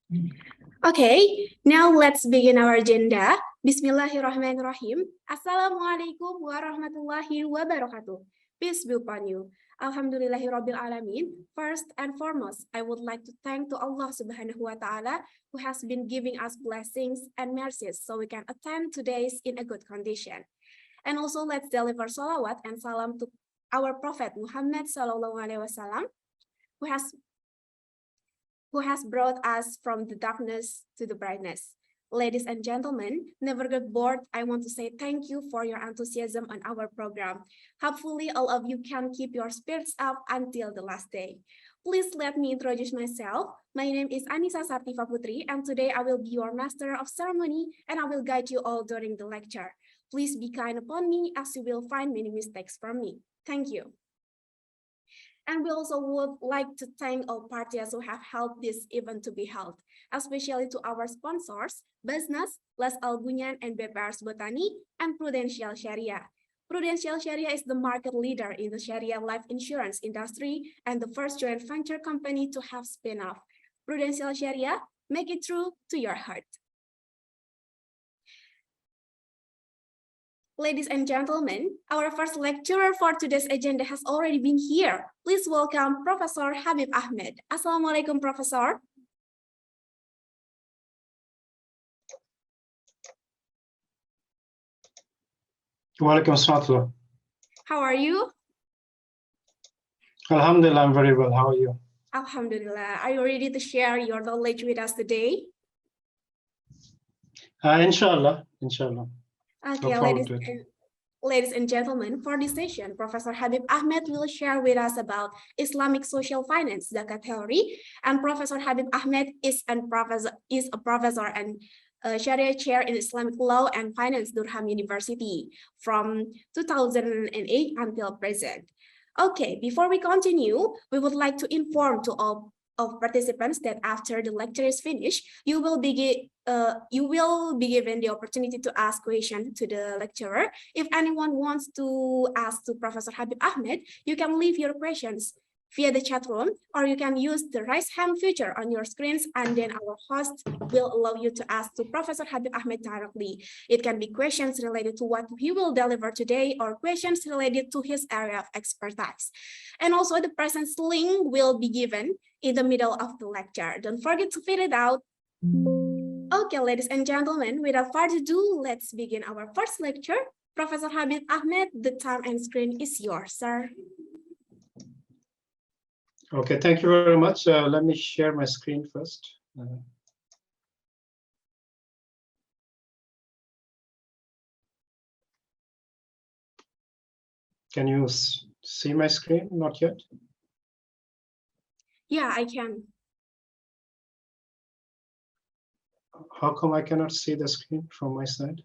Okay, now let's begin our agenda. Bismillahirrahmanirrahim. Assalamualaikum warahmatullahi wabarakatuh. Peace be upon you. Alhamdulillahirabbil alamin. First and foremost, I would like to thank to Allah Subhanahu wa taala who has been giving us blessings and mercies so we can attend today's in a good condition. And also let's deliver salawat and salam to our Prophet Muhammad sallallahu alaihi wasallam who has brought us from the darkness to the brightness. Ladies and gentlemen, never get bored. I want to say thank you for your enthusiasm on our program. Hopefully, all of you can keep your spirits up until the last day. Please let me introduce myself. My name is Anissa Sartiva Putri, and today I will be your master of ceremony, and I will guide you all during the lecture. Please be kind upon me as you will find many mistakes from me. Thank you. And we also would like to thank all parties who have helped this event to be held, especially to our sponsors, Basnas, Les Albunyan and BPRS Botani, and Prudential Sharia. Prudential Sharia is the market leader in the Sharia life insurance industry and the first joint venture company to have spin-off. Prudential Sharia, make it true to your heart. Ladies and gentlemen, our first lecturer for today's agenda has already been here. Please welcome Professor Habib Ahmed. Assalamualaikum, Professor. Walaikum assalam. How are you? Alhamdulillah, I'm very well. How are you? Alhamdulillah. Are you ready to share your knowledge with us today? Inshallah. Okay, ladies and gentlemen, for this session, Professor Habib Ahmed will share with us about Islamic social finance, zakat theory, and Professor Habib Ahmed is a professor and Sharia chair in Islamic law and finance, Durham University, from 2008 until present. Okay, before we continue, we would like to inform to all of participants that after the lecture is finished, you will be given the opportunity to ask questions to the lecturer. If anyone wants to ask to Professor Habib Ahmed, you can leave your questions via the chat room, or you can use the raise hand feature on your screens, and then our host will allow you to ask to Professor Habib Ahmed directly. It can be questions related to what he will deliver today or questions related to his area of expertise. And also the presence link will be given in the middle of the lecture. Don't forget to fill it out. Okay, ladies and gentlemen, without further ado, let's begin our first lecture. Professor Habib Ahmed, the time and screen is yours, sir. Okay, thank you very much. Let me share my screen first. Can you see my screen? Not yet? Yeah, I can. How come I cannot see the screen from my side?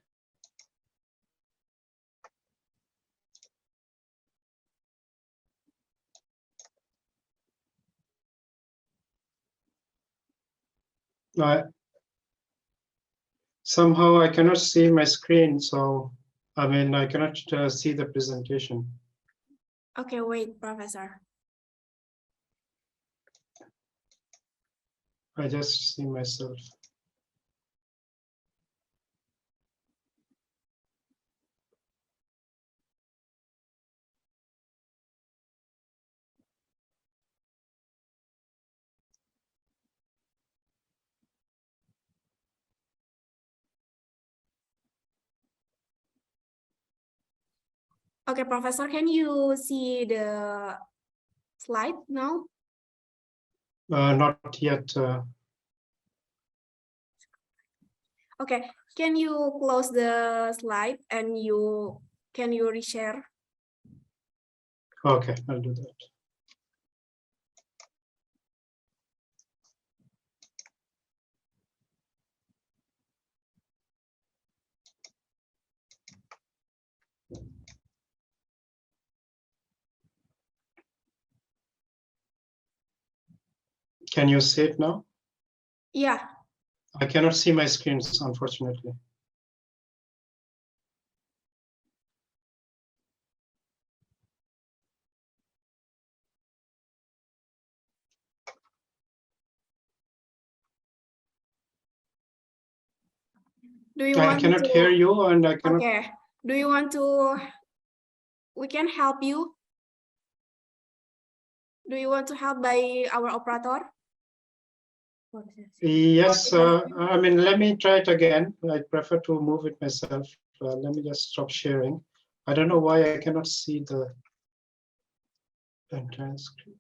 Somehow I cannot see my screen, so I cannot see the presentation. Okay, wait, Professor. I just see myself. Okay, Professor, can you see the slide now? Not yet. Okay, can you close the slide and can you reshare? Okay, I'll do that. Can you see it now? Yeah. I cannot see my screens, unfortunately. Do you I want cannot to? hear you, and I cannot. Okay. Do you want to? We can help you. Do you want to help by our operator? Yes, I mean, let me try it again. I prefer to move it myself. Let me just stop sharing. I don't know why I cannot see the entire screen.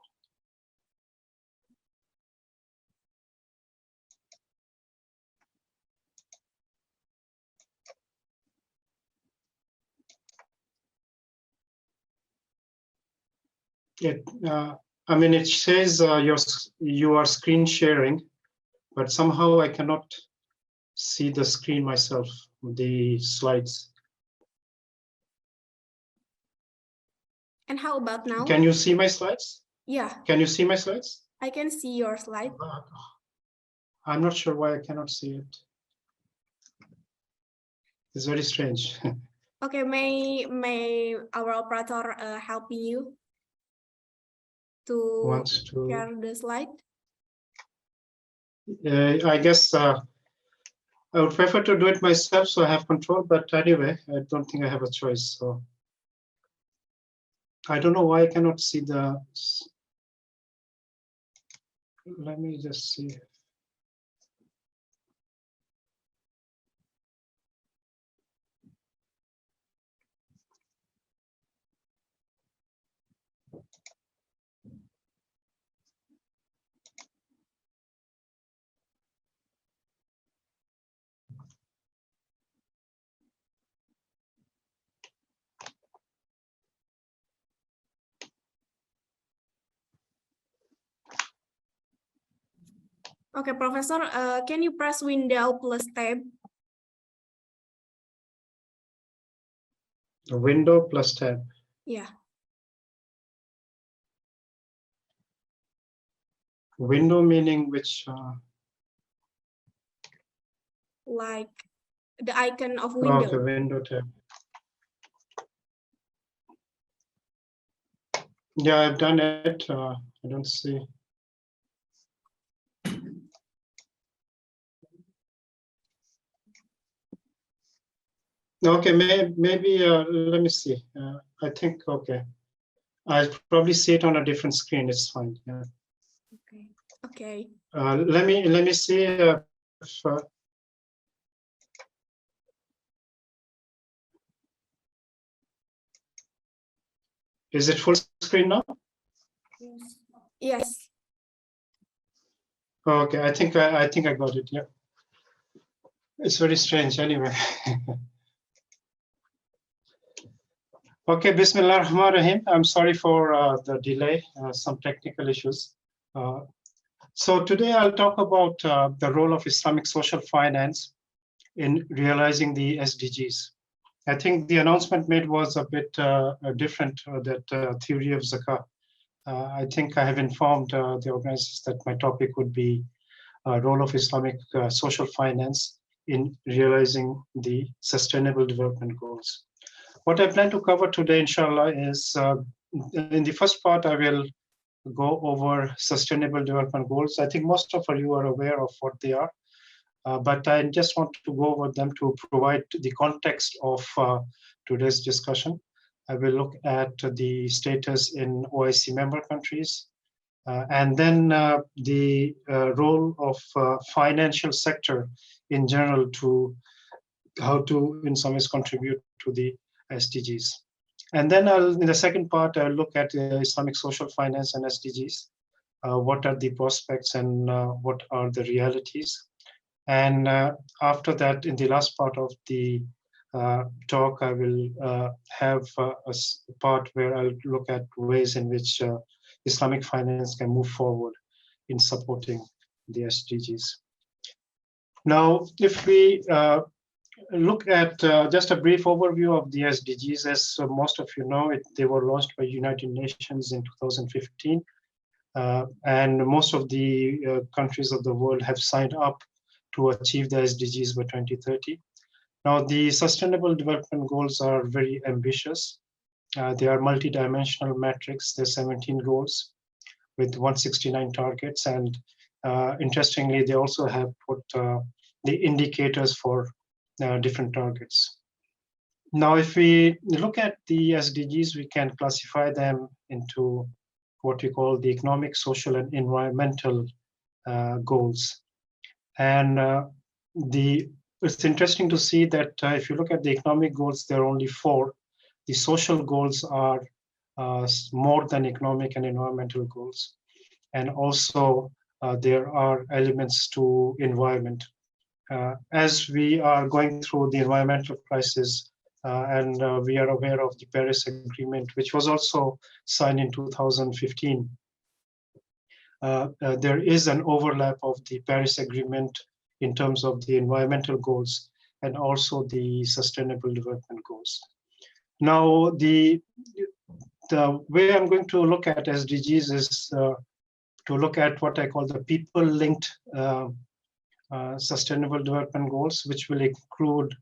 I mean, it says you are screen sharing, but somehow I cannot see the screen myself, the slides. And how about now? Can you see my slides? Yeah. Can you see my slides? I can see your slide. I'm not sure why I cannot see it. It's very strange. Okay, may our operator help you to share the slide? I guess I would prefer to do it myself, so I have control. But anyway, I don't think I have a choice. So I don't know why I cannot see the. Let me just see. Okay, Professor, can you press Window plus Tab? The window plus tab. Yeah. Window meaning which? Like the icon of window. Okay, window tab. Yeah, I've done it. I don't see. Okay, maybe let me see. I think okay. I'll probably see it on a different screen. It's fine. Yeah. Okay. Okay. Let me see if, is it full screen now? Yes. Okay, I think I got it. Yeah. It's very strange. Anyway. Okay, Bismillah ar-Rahman ar-Rahim. I'm sorry for the delay, some technical issues. So today I'll talk about the role of Islamic social finance in realizing the SDGs. I think the announcement made was a bit different, that theory of zakah. I think I have informed the organizers that my topic would be role of Islamic social finance in realizing the sustainable development goals. What I plan to cover today, inshallah, is in the first part, I will go over sustainable development goals. I think most of you are aware of what they are, but I just want to go over them to provide the context of today's discussion. I will look at the status in OIC member countries, and then the role of financial sector in general to how to, in some ways, contribute to the SDGs. And then in the second part, I'll look at Islamic social finance and SDGs. What are the prospects and what are the realities? And after that, in the last part of the talk, I will have a part where I'll look at ways in which Islamic finance can move forward in supporting the SDGs. Now, if we look at just a brief overview of the SDGs, as most of you know, they were launched by United Nations in 2015. And most of the countries of the world have signed up to achieve the SDGs by 2030. Now, the Sustainable Development Goals are very ambitious. They are multidimensional metrics. There's 17 goals with 169 targets. And interestingly, they also have put the indicators for different targets. Now, if we look at the SDGs, we can classify them into what we call the economic, social, and environmental goals. And it's interesting to see that if you look at the economic goals, there are only 4. The social goals are more than economic and environmental goals. And also there are elements to environment. As we are going through the environmental crisis, and we are aware of the Paris Agreement, which was also signed in 2015. There is an overlap of the Paris Agreement in terms of the environmental goals and also the sustainable development goals. Now, the way I'm going to look at SDGs is to look at what I call the people-linked sustainable development goals, which will include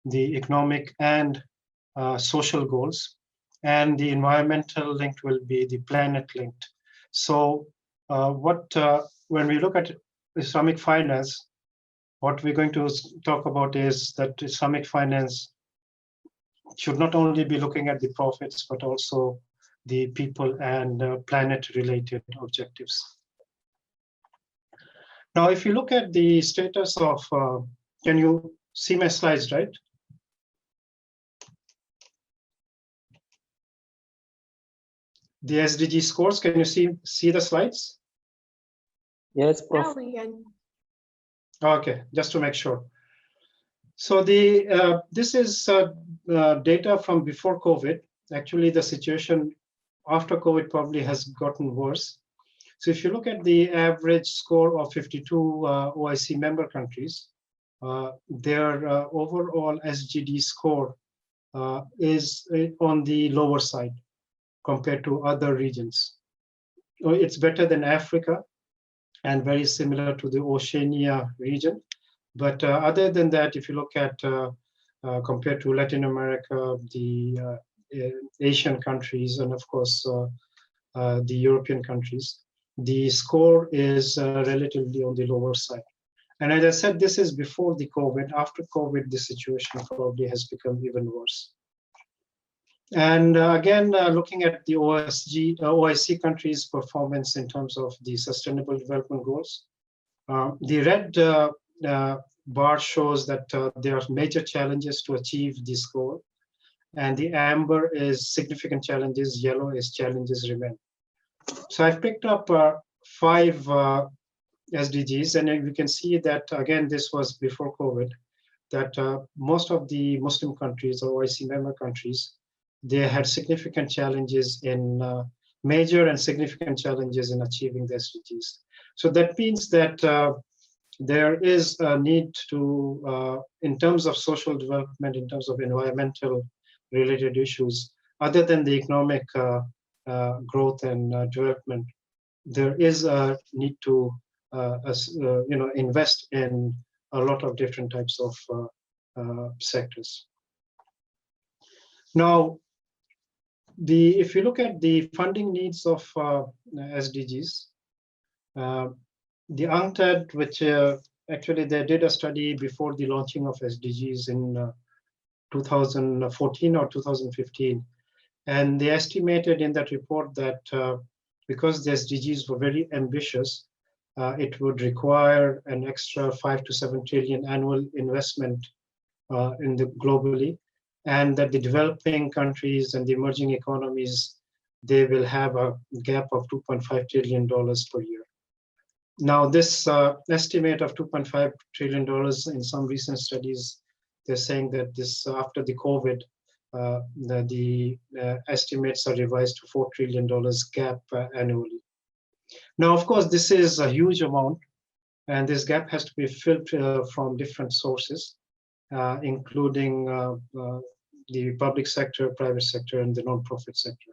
the economic and social goals, and the environmental linked will be the planet linked. So when we look at Islamic finance, what we're going to talk about is that Islamic finance should not only be looking at the profits, but also the people and planet related objectives. Now, if you look at the status of, can you see my slides, right? The SDG scores, can you see the slides? Yes, Prof. Okay, just to make sure. So this is data from before COVID. Actually, the situation after COVID probably has gotten worse. So if you look at the average score of 52 OIC member countries, their overall SGD score is on the lower side compared to other regions. It's better than Africa and very similar to the Oceania region. But other than that, if you look at compared to Latin America, the Asian countries, and of course the European countries, the score is relatively on the lower side. And as I said, this is before the COVID. After COVID, the situation probably has become even worse. And again, looking at the OIC countries' performance in terms of the Sustainable Development Goals, the red bar shows that there are major challenges to achieve this goal, and the amber is significant challenges, yellow is challenges remain. So I've picked up 5 SDGs, and we can see that, again, this was before COVID, that most of the Muslim countries or OIC member countries, they had significant challenges in major and significant challenges in achieving the SDGs. So that means that there is a need to, in terms of social development, in terms of environmental related issues, other than the economic growth and development, there is a need to invest in a lot of different types of sectors. Now, if you look at the funding needs of SDGs, the UNCTAD, which actually they did a study before the launching of SDGs in 2014 or 2015, and they estimated in that report that because the SDGs were very ambitious, it would require an extra 5 to 7 trillion annual investment globally, and that the developing countries and the emerging economies, they will have a gap of $2.5 trillion per year. Now, this estimate of $2.5 trillion in some recent studies, they're saying that this after the COVID, the estimates are revised to $4 trillion gap annually. Now, of course, this is a huge amount, and this gap has to be filled from different sources, including the public sector, private sector, and the non-profit sector.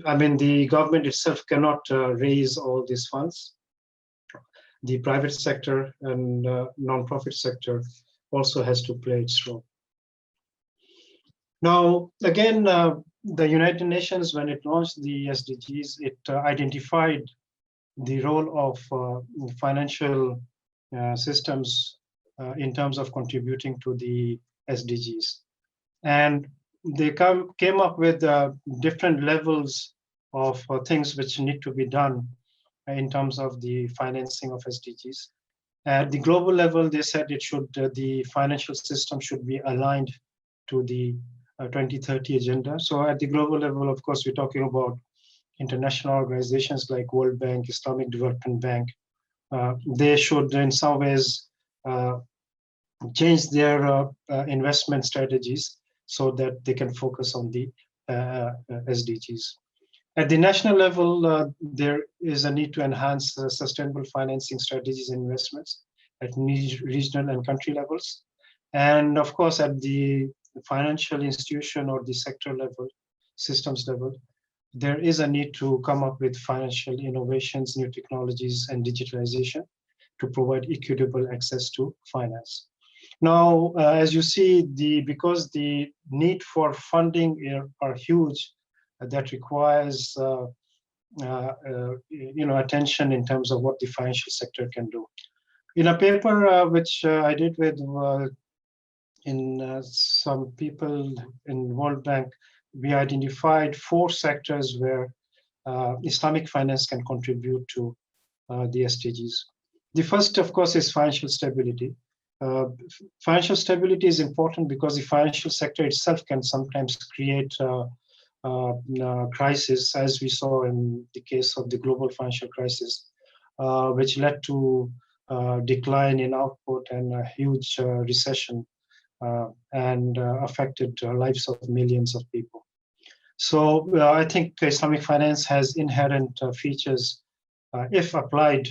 I mean, the government itself cannot raise all these funds. The private sector and non-profit sector also has to play its role. Now, again, the United Nations, when it launched the SDGs, it identified the role of financial systems in terms of contributing to the SDGs. And they came up with different levels of things which need to be done in terms of the financing of SDGs. At the global level, they said the financial system should be aligned to the 2030 agenda. So at the global level, of course, we're talking about international organizations like World Bank, Islamic Development Bank. They should, in some ways, change their investment strategies so that they can focus on the SDGs. At the national level, there is a need to enhance sustainable financing strategies and investments at regional and country levels. And of course, at the financial institution or the sector level, systems level, there is a need to come up with financial innovations, new technologies, and digitalization to provide equitable access to finance. Now, as you see, because the need for funding are huge, that requires attention in terms of what the financial sector can do. In a paper which I did with some people in World Bank, we identified 4 sectors where Islamic finance can contribute to the SDGs. The first, of course, is financial stability. Financial stability is important because the financial sector itself can sometimes create crisis, as we saw in the case of the global financial crisis, which led to decline in output and a huge recession and affected lives of millions of people. So I think Islamic finance has inherent features, if applied,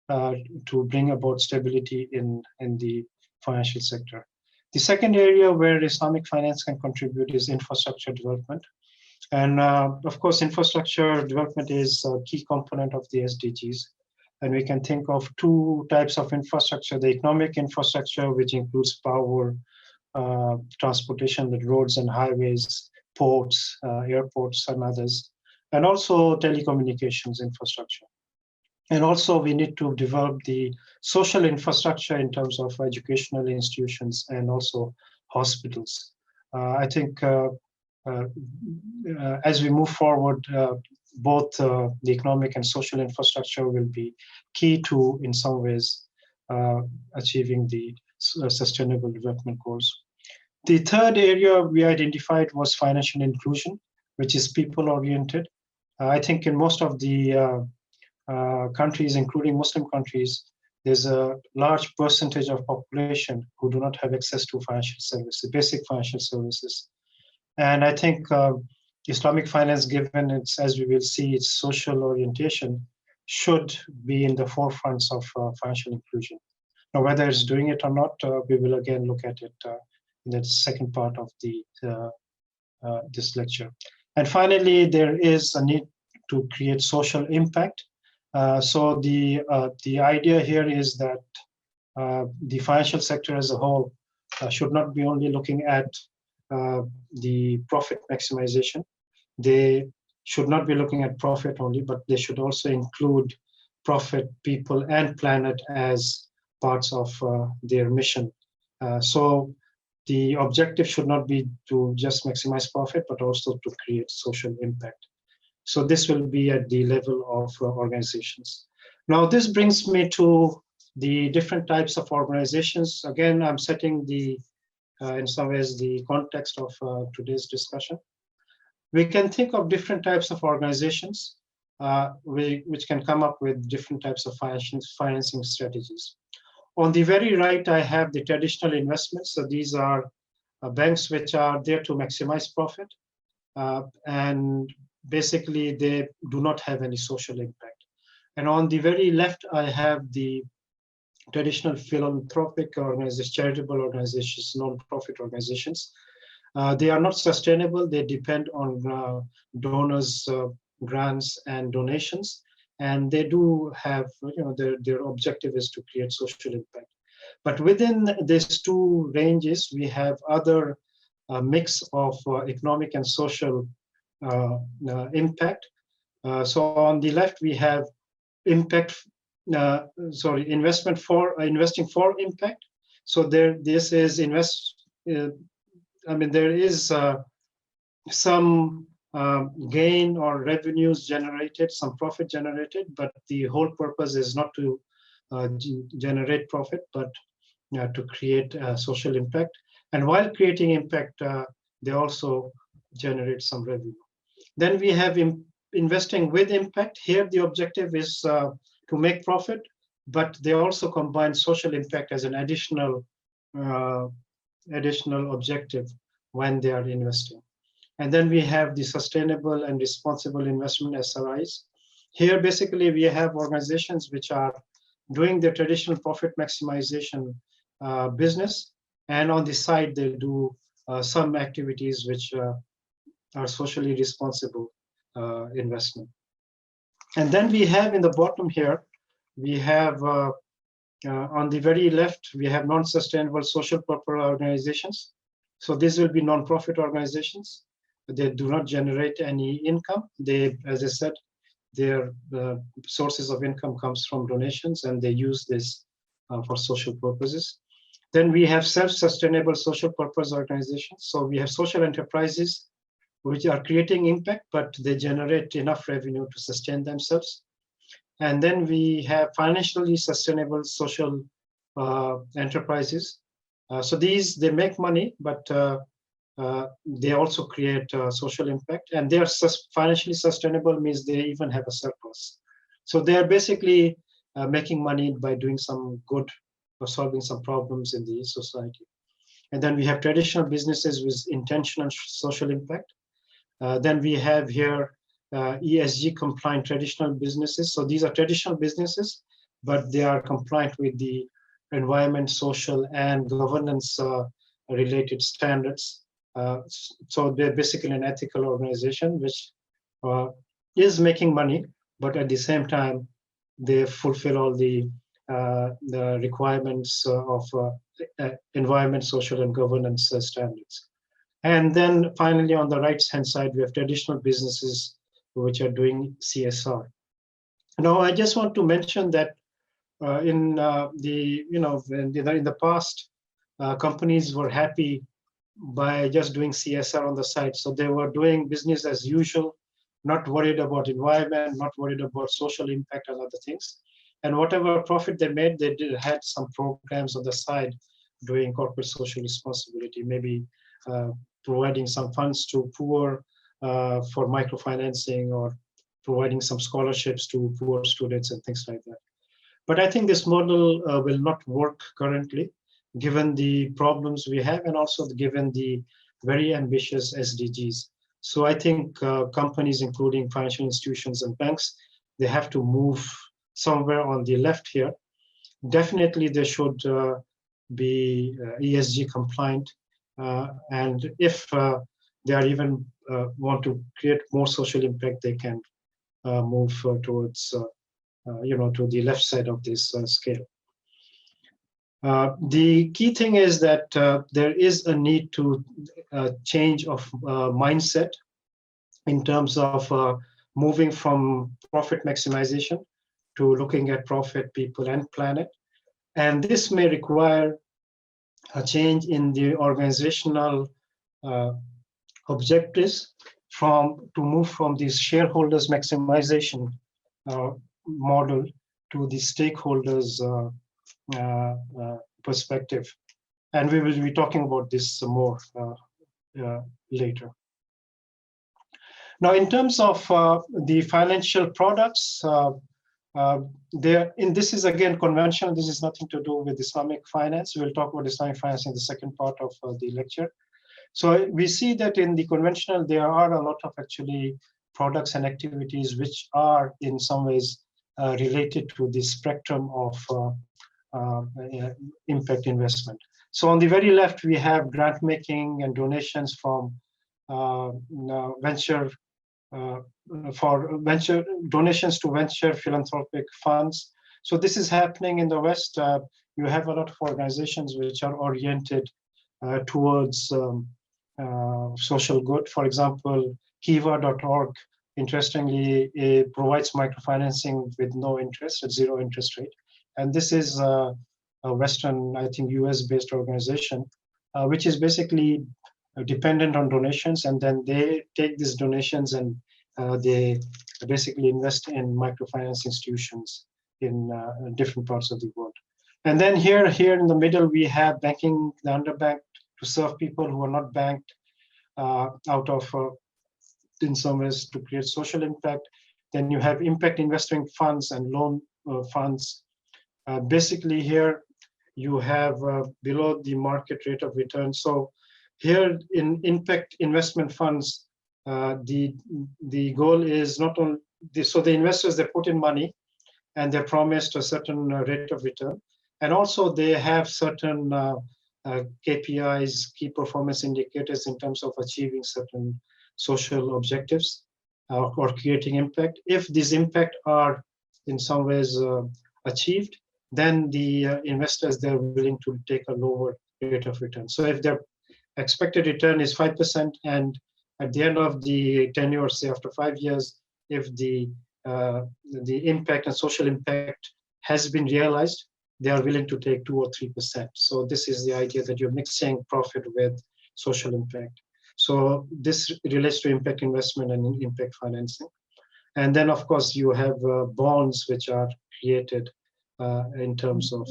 to bring about stability in the financial sector. The second area where Islamic finance can contribute is infrastructure development. And of course, infrastructure development is a key component of the SDGs. And we can think of 2 types of infrastructure: the economic infrastructure, which includes power, transportation with roads and highways, ports, airports, and others, and also telecommunications infrastructure. And also we need to develop the social infrastructure in terms of educational institutions and also hospitals. I think as we move forward, both the economic and social infrastructure will be key to, in some ways, achieving the sustainable development goals. The third area we identified was financial inclusion, which is people-oriented. I think in most of the countries, including Muslim countries, there's a large percentage of population who do not have access to financial services, basic financial services. And I think Islamic finance, given its, as we will see, its social orientation, should be in the forefronts of financial inclusion. Now, whether it's doing it or not, we will again look at it in the second part of this lecture. And finally, there is a need to create social impact. So the idea here is that the financial sector as a whole should not be only looking at the profit maximization. They should not be looking at profit only, but they should also include profit, people, and planet as parts of their mission. So the objective should not be to just maximize profit, but also to create social impact. So this will be at the level of organizations. Now, this brings me to the different types of organizations. Again, I'm setting in some ways, the context of today's discussion. We can think of different types of organizations which can come up with different types of financing strategies. On the very right, I have the traditional investments. So these are banks which are there to maximize profit. And basically, they do not have any social impact. And on the very left, I have the traditional philanthropic organizations, charitable organizations, non-profit organizations. They are not sustainable. They depend on donors, grants, and donations. And they do have, their objective is to create social impact. But within these 2 ranges, we have other mix of economic and social impact. So on the left, we have investing for impact. So this is there is some gain or revenues generated, some profit generated, but the whole purpose is not to generate profit, but to create social impact. And while creating impact, they also generate some revenue. Then we have investing with impact. Here, the objective is to make profit, but they also combine social impact as an additional objective when they are investing. And then we have the sustainable and responsible investment SRIs. Here, basically, we have organizations which are doing the traditional profit maximization business, and on the side, they do some activities which are socially responsible investment. And then we have in the bottom here, we have on the very left, we have non-sustainable social purpose organizations. So these will be non-profit organizations. They do not generate any income. They, as I said, their sources of income comes from donations, and they use this for social purposes. Then we have self-sustainable social purpose organizations. So we have social enterprises which are creating impact, but they generate enough revenue to sustain themselves. And then we have financially sustainable social enterprises. So these, they make money, but they also create social impact, and they are financially sustainable means they even have a surplus. So they are basically making money by doing some good or solving some problems in the society. And then we have traditional businesses with intentional social impact. Then we have here ESG compliant traditional businesses. So these are traditional businesses, but they are compliant with the environment, social, and governance related standards. So they're basically an ethical organization which is making money, but at the same time, they fulfill all the requirements of environment, social, and governance standards. And then finally, on the right-hand side, we have traditional businesses which are doing CSR. Now, I just want to mention that in the past, companies were happy by just doing CSR on the side. So they were doing business as usual, not worried about environment, not worried about social impact and other things. And whatever profit they made, they had some programs on the side doing corporate social responsibility, maybe providing some funds to poor for microfinancing, or providing some scholarships to poor students and things like that. But I think this model will not work currently, given the problems we have, and also given the very ambitious SDGs. So I think companies, including financial institutions and banks, they have to move somewhere on the left here. Definitely they should be ESG compliant. And if they are even want to create more social impact, they can move towards, to the left side of this scale. The key thing is that there is a need to change of mindset in terms of moving from profit maximization to looking at profit, people, and planet. And this may require a change in the organizational objectives to move from this shareholders maximization model to the stakeholders perspective. And we will be talking about this some more later. Now, in terms of the financial products, this is again conventional. This is nothing to do with Islamic finance. We'll talk about Islamic finance in the second part of the lecture. So we see that in the conventional, there are a lot of actually products and activities which are in some ways related to the spectrum of impact investment. So on the very left, we have grant making and donations from donations to venture philanthropic funds. So this is happening in the West. You have a lot of organizations which are oriented towards social good. For example, Kiva.org, interestingly, it provides microfinancing with no interest, at zero interest rate. And this is a Western, I think US-based organization, which is basically dependent on donations, and then they take these donations and they basically invest in microfinance institutions in different parts of the world. And then here in the middle, we have banking the underbanked to serve people who are not banked out of, in some ways, to create social impact. Then you have impact investing funds and loan funds. Basically here, you have below the market rate of return. So here in impact investment funds, the goal is not only, so the investors, they put in money and they're promised a certain rate of return. And also they have certain KPIs, key performance indicators in terms of achieving certain social objectives or creating impact. If these impact are in some ways achieved, then the investors, they're willing to take a lower rate of return. So if their expected return is 5%, and at the end of the tenure, say after 5 years, if the impact and social impact has been realized, they are willing to take 2 or 3%. So this is the idea that you're mixing profit with social impact. So this relates to impact investment and impact financing. And then, of course, you have bonds which are created in terms of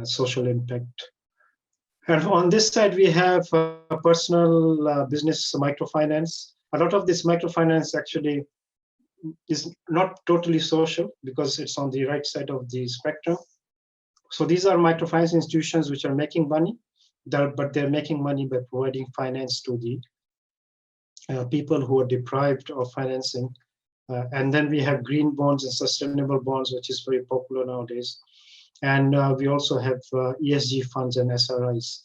social impact. And on this side, we have personal business microfinance. A lot of this microfinance actually is not totally social because it's on the right side of the spectrum. So these are microfinance institutions which are making money, but they're making money by providing finance to the people who are deprived of financing. And then we have green bonds and sustainable bonds, which is very popular nowadays. And we also have ESG funds and SRIs,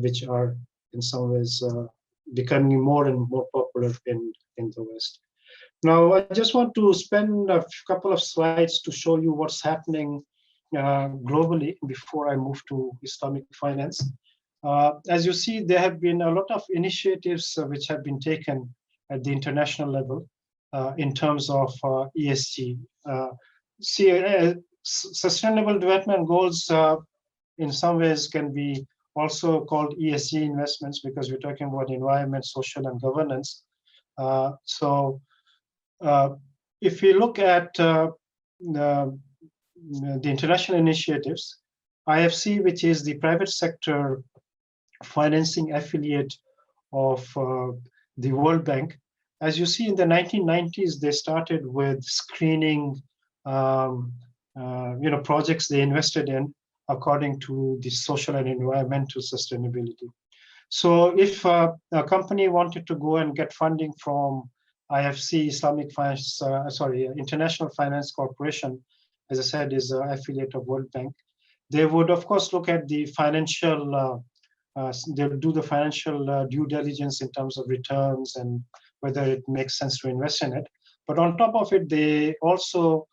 which are in some ways becoming more and more popular in the West. Now, I just want to spend a couple of slides to show you what's happening globally before I move to Islamic finance. As you see, there have been a lot of initiatives which have been taken at the international level in terms of ESG. Sustainable development goals in some ways can be also called ESG investments because we're talking about environment, social, and governance. So if we look at the international initiatives, IFC, which is the private sector financing affiliate of the World Bank, as you see in the 1990s, they started with screening projects they invested in according to the social and environmental sustainability. So if a company wanted to go and get funding from IFC, International Finance Corporation, as I said, is an affiliate of World Bank, they would of course look at the financial, they'll do the financial due diligence in terms of returns and whether it makes sense to invest in it. But on top of it, they also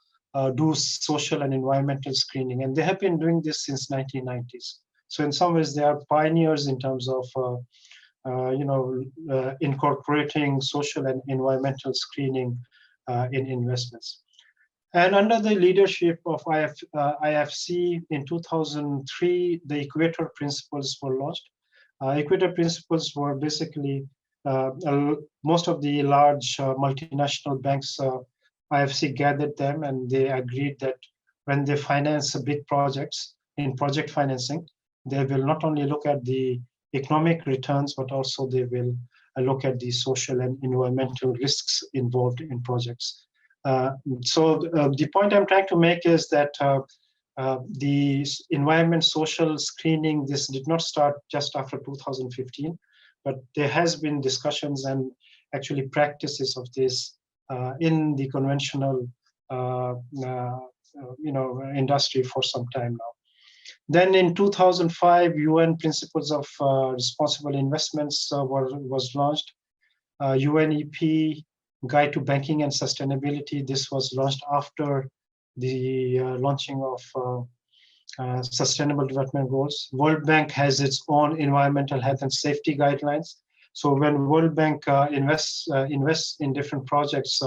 do social and environmental screening, and they have been doing this since 1990s. So in some ways, they are pioneers in terms of incorporating social and environmental screening in investments. And under the leadership of IFC in 2003, the Equator Principles were launched. Equator Principles were basically most of the large multinational banks, IFC gathered them and they agreed that when they finance big projects in project financing, they will not only look at the economic returns, but also they will look at the social and environmental risks involved in projects. So the point I'm trying to make is that the environment social screening, this did not start just after 2015, but there has been discussions and actually practices of this in the conventional industry for some time now. Then in 2005, UN Principles of Responsible Investments was launched. UNEP Guide to Banking and Sustainability. This was launched after the launching of Sustainable Development Goals. World Bank has its own environmental health and safety guidelines. So when World Bank invests in different projects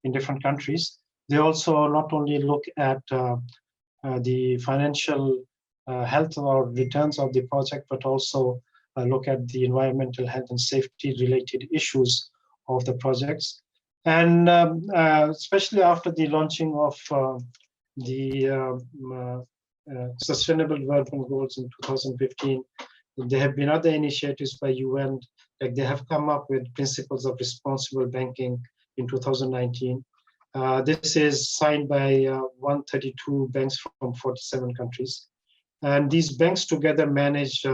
in different countries, they also not only look at the financial health or returns of the project, but also look at the environmental health and safety related issues of the projects. And especially after the launching of the Sustainable Development Goals in 2015, there have been other initiatives by UN, like they have come up with principles of responsible banking in 2019. This is signed by 132 banks from 47 countries. And these banks together manage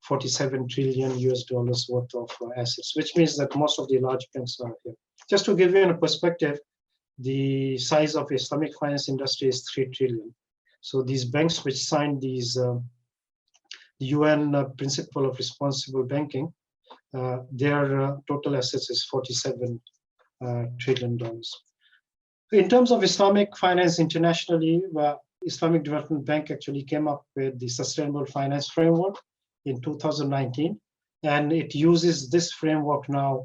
47 trillion US dollars worth of assets, which means that most of the large banks are here. Just to give you a perspective, the size of Islamic finance industry is 3 trillion. So these banks which signed these the UN principle of responsible banking, their total assets is 47 trillion dollars. In terms of Islamic finance internationally, Islamic Development Bank actually came up with the Sustainable Finance Framework in 2019, and it uses this framework now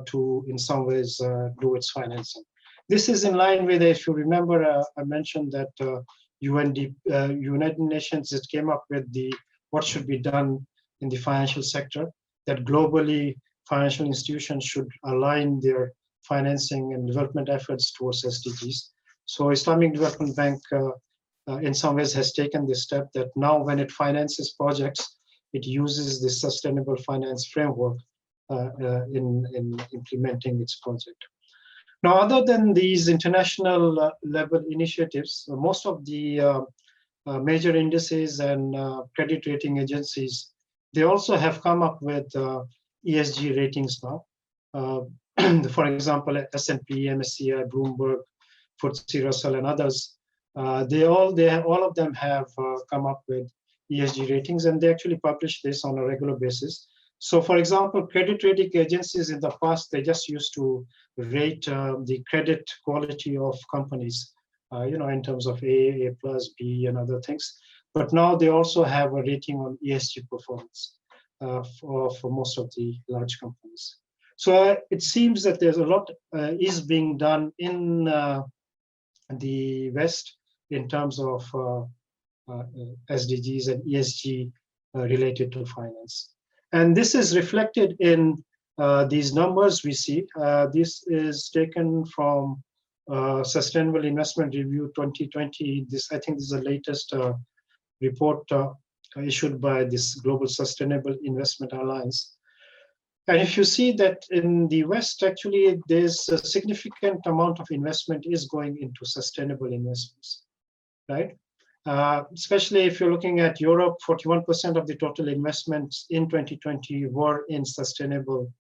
to, in some ways, do its financing. This is in line with, if you remember, I mentioned that United Nations it came up with the what should be done in the financial sector, that globally financial institutions should align their financing and development efforts towards SDGs. So Islamic Development Bank in some ways has taken this step that now when it finances projects, it uses the sustainable finance framework in implementing its project. Now, other than these international level initiatives, most of the major indices and credit rating agencies, they also have come up with ESG ratings now. For example, S&P, MSCI, Bloomberg, FTSE Russell, and others, all of them have come up with ESG ratings, and they actually publish this on a regular basis. So, for example, credit rating agencies in the past, they just used to rate the credit quality of companies, in terms of A plus, B, and other things. But now they also have a rating on ESG performance for most of the large companies. So it seems that there's a lot is being done in the West in terms of SDGs and ESG related to finance. And this is reflected in these numbers we see. This is taken from Sustainable Investment Review 2020. I think this is the latest report issued by this Global Sustainable Investment Alliance. And if you see that in the West, actually, there's a significant amount of investment is going into sustainable investments, right? Especially if you're looking at Europe, 41% of the total investments in 2020 were in sustainable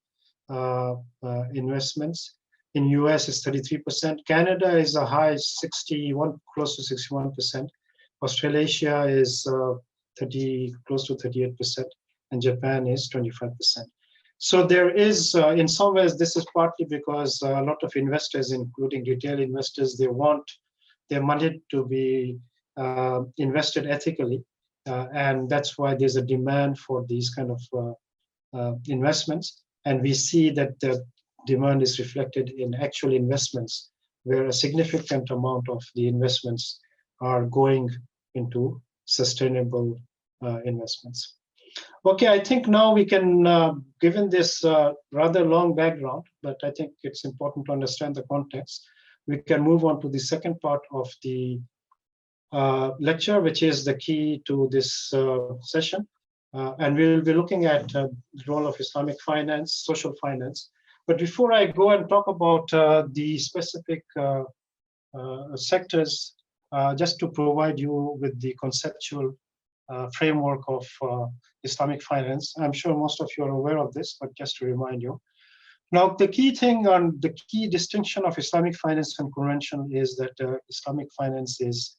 investments. In US, it's 33%. Canada is a high 61, close to 61%. Australasia is close to 38%, and Japan is 25%. So there is, in some ways, this is partly because a lot of investors, including retail investors, they want their money to be invested ethically, and that's why there's a demand for these kind of investments. And we see that the demand is reflected in actual investments, where a significant amount of the investments are going into sustainable investments. Okay, I think now we can, given this rather long background, but I think it's important to understand the context, we can move on to the second part of the lecture, which is the key to this session. And we will be looking at the role of Islamic finance, social finance. But before I go and talk about the specific sectors, just to provide you with the conceptual framework of Islamic finance. I'm sure most of you are aware of this, but just to remind you. Now, the key thing on the key distinction of Islamic finance and conventional is that Islamic finance is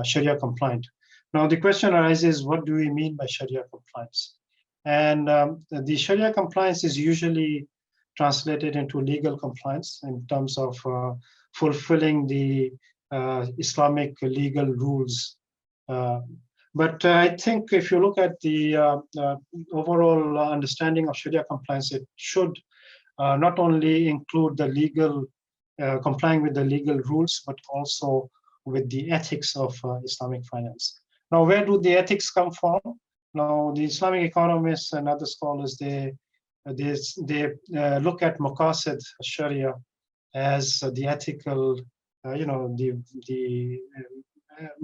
Sharia compliant. Now, the question arises, what do we mean by Sharia compliance? And the Sharia compliance is usually translated into legal compliance in terms of fulfilling the Islamic legal rules. But I think if you look at the overall understanding of Sharia compliance, it should not only include the legal, complying with the legal rules, but also with the ethics of Islamic finance. Now, where do the ethics come from? Now, the Islamic economists and other scholars, they look at maqasid Sharia as the ethical, the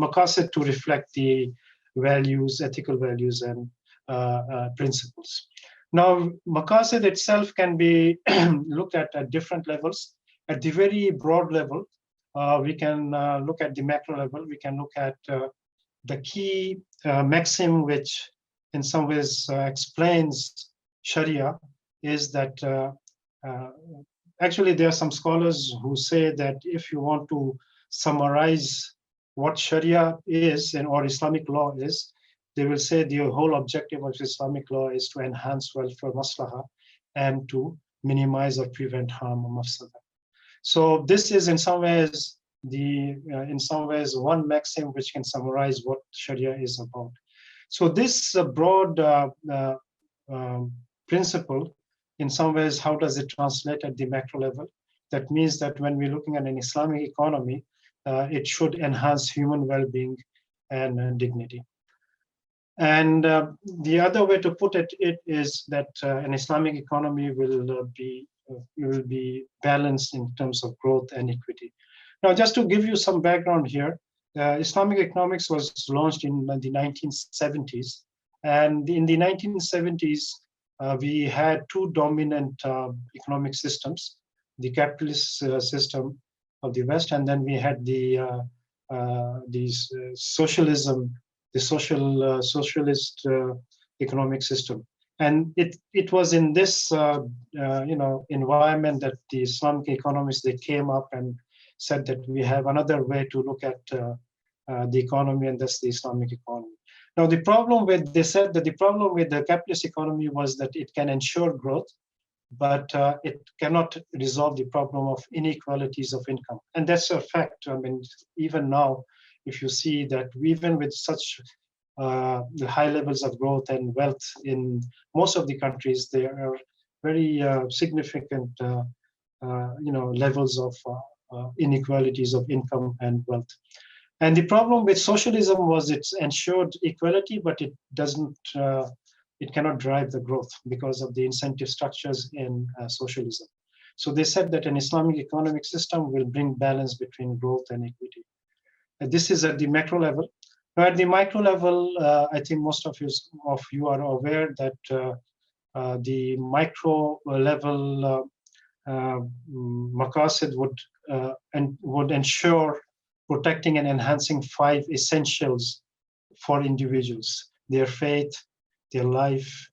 maqasid to reflect the values, ethical values and principles. Now, maqasid itself can be looked at different levels. At the very broad level, we can look at the macro level. We can look at the key maxim which in some ways explains Sharia is that actually there are some scholars who say that if you want to summarize what Sharia is and or Islamic law is, they will say the whole objective of Islamic law is to enhance welfare maslaha and to minimize or prevent harm or mafsada. So this is in some ways one maxim which can summarize what Sharia is about. So this broad principle, in some ways, how does it translate at the macro level? That means that when we're looking at an Islamic economy, it should enhance human well-being and dignity. And the other way to put it is that an Islamic economy will be balanced in terms of growth and equity. Now, just to give you some background here, Islamic economics was launched in the 1970s. And in the 1970s, we had two dominant economic systems, the capitalist system of the West, and then we had the socialism, the socialist economic system. And it was in this environment that the Islamic economists, they came up and said that we have another way to look at the economy, and that's the Islamic economy. Now, they said that the problem with the capitalist economy was that it can ensure growth, but it cannot resolve the problem of inequalities of income. And that's a fact. I mean, even now, if you see that even with such the high levels of growth and wealth in most of the countries, there are very significant levels of inequalities of income and wealth. And the problem with socialism was it's ensured equality, but it cannot drive the growth because of the incentive structures in socialism. So they said that an Islamic economic system will bring balance between growth and equity. And this is at the macro level. Now at the micro level, I think most of you are aware that the micro level maqasid would ensure protecting and enhancing 5 essentials for individuals: their faith, their life,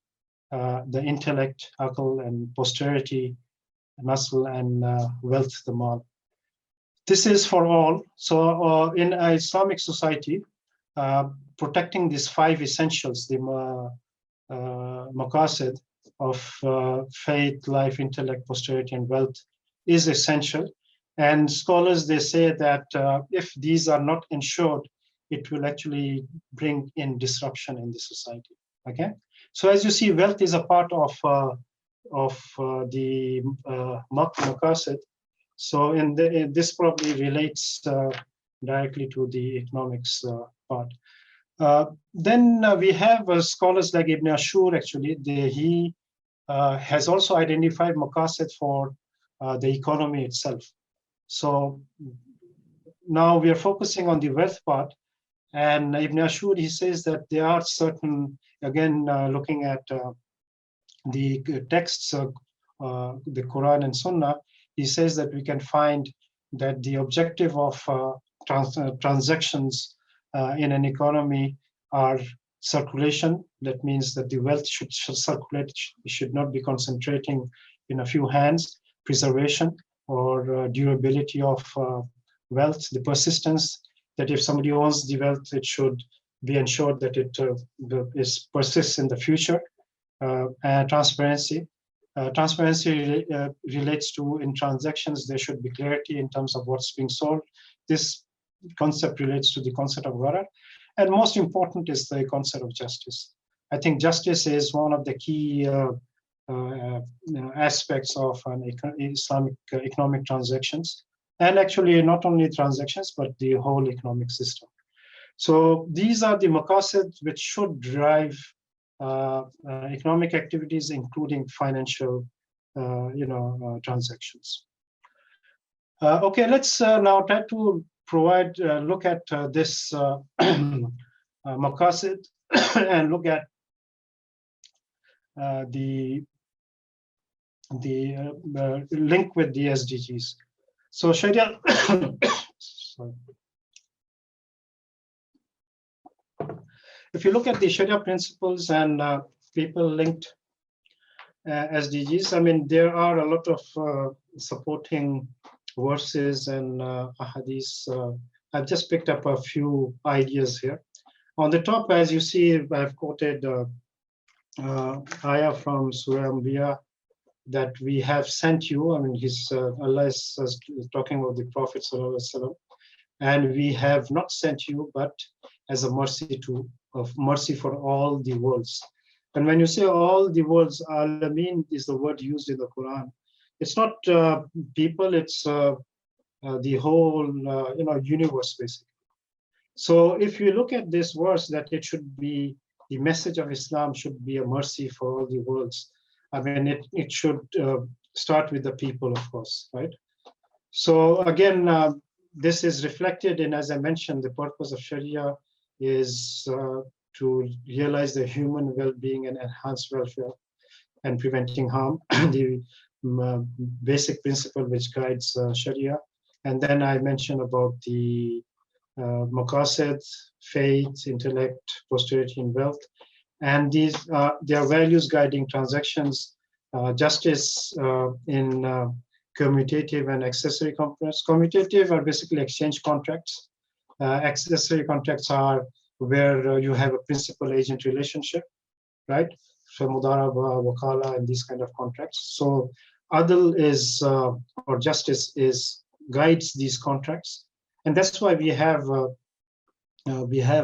the intellect, aql, and posterity, nasl, and wealth, the mal. This is for all. So in an Islamic society, protecting these 5 essentials, the maqasid of faith, life, intellect, posterity, and wealth is essential. And scholars, they say that if these are not ensured, it will actually bring in disruption in the society. Okay, so as you see, wealth is a part of the maqasid. So this probably relates directly to the economics part. Then we have scholars like Ibn Ashur. Actually, he has also identified maqasid for the economy itself. So now we are focusing on the wealth part, and Ibn Ashur, he says that there are certain, again, looking at the texts of the Quran and Sunnah, he says that we can find that the objective of transactions in an economy are circulation. That means that the wealth should circulate, it should not be concentrating in a few hands, preservation or durability of wealth, the persistence, that if somebody owns the wealth, it should be ensured that it persists in the future. And transparency. Transparency relates to, in transactions, there should be clarity in terms of what's being sold. This concept relates to the concept of wara. And most important is the concept of justice. I think justice is one of the key aspects of an Islamic economic transactions. and actually not only transactions, but the whole economic system. So these are the maqasid which should drive economic activities, including financial, transactions. Okay, let's now try to provide look at this maqasid and look at the link with the SDGs. So Sharia, sorry. If you look at the Sharia principles and people linked SDGs, I mean, there are a lot of supporting verses and ahadith. I've just picked up a few ideas here. On the top, as you see, I've quoted ayah from Surah Anbiya that we have sent you. I mean, Allah is talking about the Prophet Sallallahu Alaihi Wasallam, and we have not sent you, but as a mercy mercy for all the worlds. And when you say all the worlds, Alameen is the word used in the Quran. It's not people, it's the whole universe, basically. So if you look at this verse, that it should be, the message of Islam should be a mercy for all the worlds. I mean, it should start with the people, of course, right? So again, this is reflected in, as I mentioned, the purpose of Sharia is to realize the human well-being and enhance welfare and preventing harm, the basic principle which guides Sharia. And then I mentioned about the maqasid, faith, intellect, posterity, and wealth. And these they are values guiding transactions, justice in commutative and accessory contracts. Commutative are basically exchange contracts. Accessory contracts are where you have a principal-agent relationship, right? So mudaraba, wakala, and these kind of contracts. So adl is, or justice is, guides these contracts. And that's why we have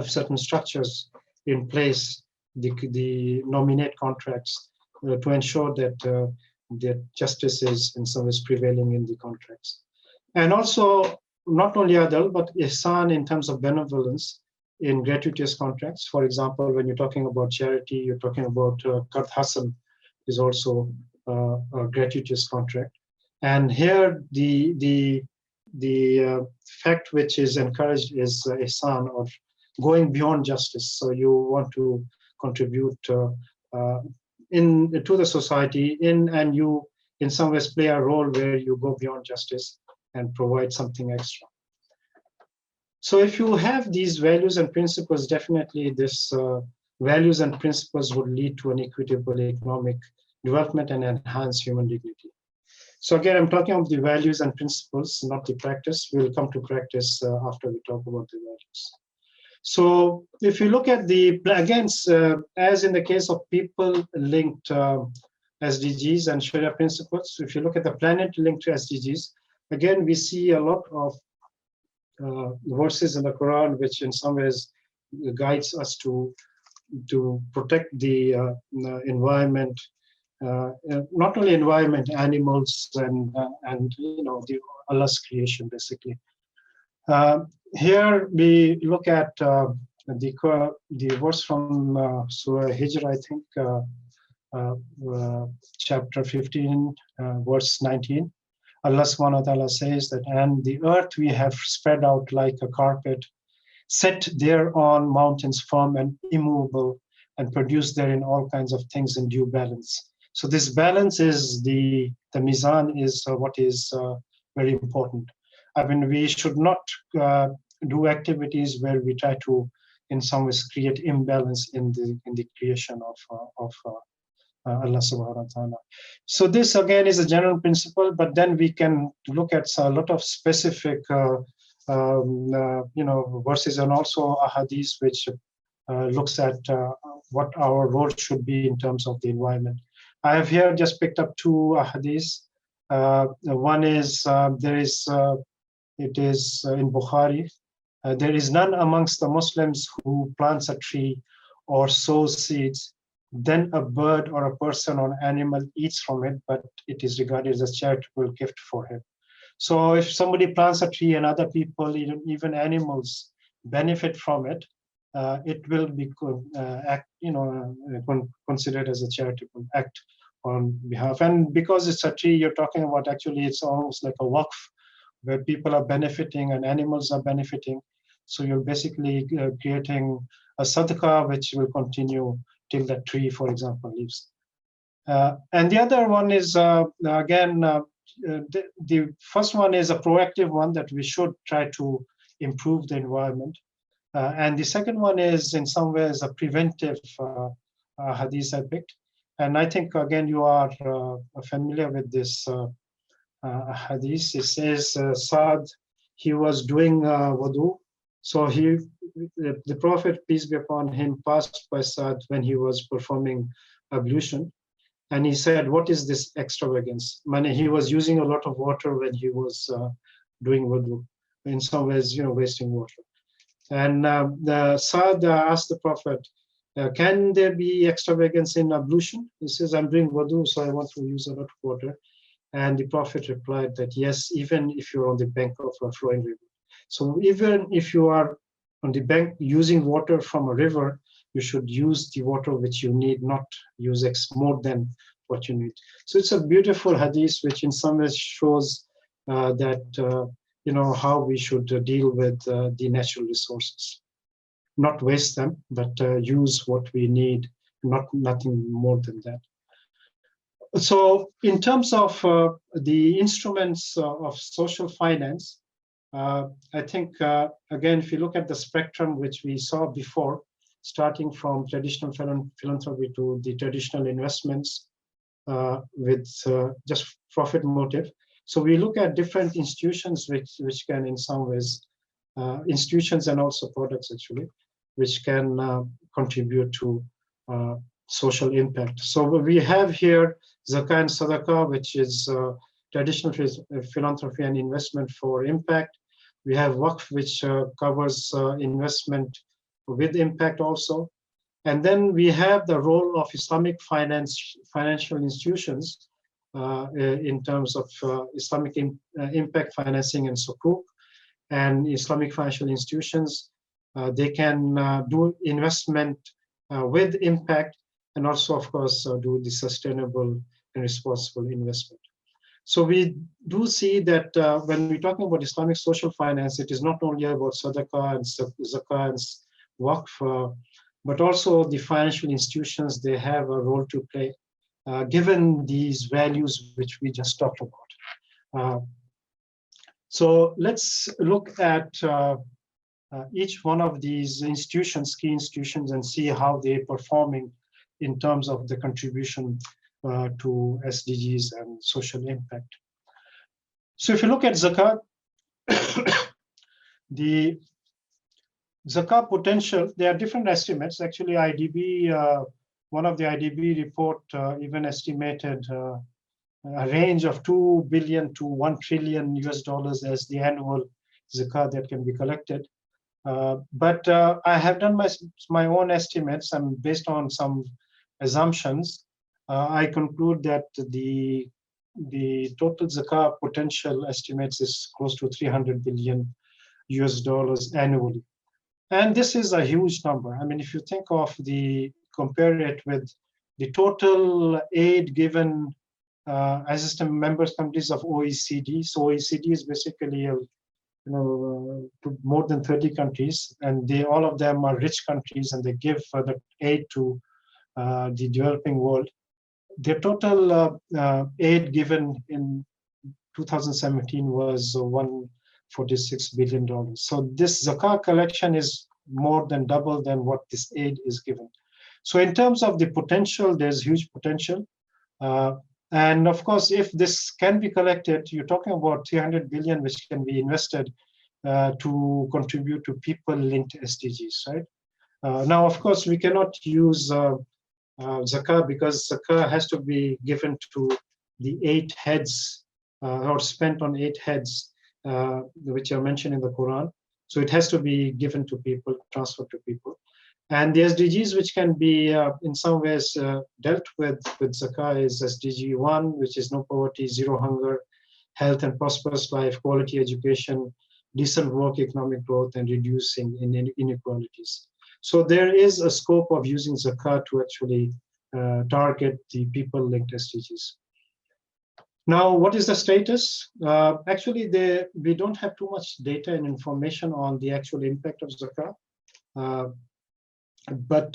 certain structures in place, the nominate contracts, to ensure that that justice is in some ways prevailing in the contracts. And also, not only adl, but ihsan in terms of benevolence in gratuitous contracts. For example, when you're talking about charity, you're talking about qard hasan is also a gratuitous contract. And here, the fact which is encouraged is ihsan, or going beyond justice. So you want to contribute to the society, and you in some ways play a role where you go beyond justice and provide something extra. So if you have these values and principles, definitely this values and principles would lead to an equitable economic development and enhance human dignity. So again, I'm talking about the values and principles, not the practice. We'll come to practice after we talk about the values. So if you look at the, again, as in the case of people-linked SDGs and Sharia principles, if you look at the planet-linked SDGs, again, we see a lot of verses in the Quran, which in some ways guides us to protect the environment, not only environment, animals, and the Allah's creation, basically. Here we look at the verse from Surah Hijr, I think, chapter 15, verse 19. Allah subhanahu wa ta'ala says that, and the earth we have spread out like a carpet, set thereon mountains firm and immovable, and produce therein all kinds of things in due balance. So this balance is the mizan is what is very important. I mean, we should not do activities where we try to, in some ways, create imbalance in the creation of Allah subhanahu wa ta'ala. So this again is a general principle, but then we can look at a lot of specific verses and also ahadith which looks at what our role should be in terms of the environment. I have here just picked up two ahadith. One is it is in Bukhari. There is none amongst the Muslims who plants a tree or sows seeds, then a bird or a person or animal eats from it, but it is regarded as a charitable gift for him. So if somebody plants a tree and other people, even animals, benefit from it, it will be considered as a charitable act on behalf. And because it's a tree you're talking about, actually it's almost like a waqf where people are benefiting and animals are benefiting. So you're basically creating a sadaqah which will continue till that tree, for example, leaves. And the other one is, again, the first one is a proactive one that we should try to improve the environment. And the second one is in some ways a preventive hadith I picked. And I think, again, you are familiar with this hadith. It says, Saad, he was doing wudu. So the Prophet, peace be upon him, passed by Saad when he was performing ablution. And he said, what is this extravagance? He was using a lot of water when he was doing wudu. In some ways, wasting water. And the Saad asked the Prophet, can there be extravagance in ablution? He says, I'm doing wudu, so I want to use a lot of water. And the Prophet replied that, yes, even if you're on the bank of a flowing river. So even if you are on the bank using water from a river, you should use the water which you need, not use more than what you need. So it's a beautiful hadith, which in some ways shows that, how we should deal with the natural resources. Not waste them, but use what we need, nothing more than that. So in terms of the instruments of social finance, I think, again, if you look at the spectrum which we saw before, starting from traditional philanthropy to the traditional investments with just profit motive. So we look at different institutions which can in some ways, institutions and also products actually, which can contribute to social impact. So we have here Zakah and Sadaqah, which is traditional philanthropy and investment for impact. We have Waqf, which covers investment with impact also. And then we have the role of Islamic financial institutions in terms of Islamic impact financing and sukuk. And Islamic financial institutions, they can do investment with impact and also, of course, do the sustainable and responsible investment. So we do see that when we're talking about Islamic social finance, it is not only about Sadaqah and Zakah and Waqf, but also the financial institutions, they have a role to play, given these values which we just talked about. So let's look at each one of these institutions, key institutions, and see how they're performing in terms of the contribution to SDGs and social impact. So if you look at Zakat, the Zakat potential, there are different estimates. Actually, IDB, one of the IDB report even estimated a range of 2 billion to 1 trillion US dollars as the annual Zakat that can be collected. But I have done my own estimates, and based on some assumptions, I conclude that the total Zakat potential estimates is close to 300 billion US dollars annually. And this is a huge number. I mean, if you think of compare it with the total aid given as member countries of OECD. So OECD is basically to more than 30 countries, and all of them are rich countries, and they give the aid to the developing world. Their total aid given in 2017 was $146 billion. So this Zakat collection is more than double than what this aid is given. So in terms of the potential, there's huge potential. And of course, if this can be collected, you're talking about 300 billion, which can be invested to contribute to people-linked SDGs, right? Now, of course, we cannot use Zakah because Zakah has to be given to the 8 heads or spent on 8 heads, which are mentioned in the Quran. So it has to be given to people, transferred to people. And the SDGs, which can be in some ways dealt with Zakah, is SDG 1, which is no poverty, zero hunger, health and prosperous life, quality education, decent work, economic growth, and reducing inequalities. So there is a scope of using zakat to actually target the people-linked SDGs. Now, what is the status? Actually, we don't have too much data and information on the actual impact of zakat. But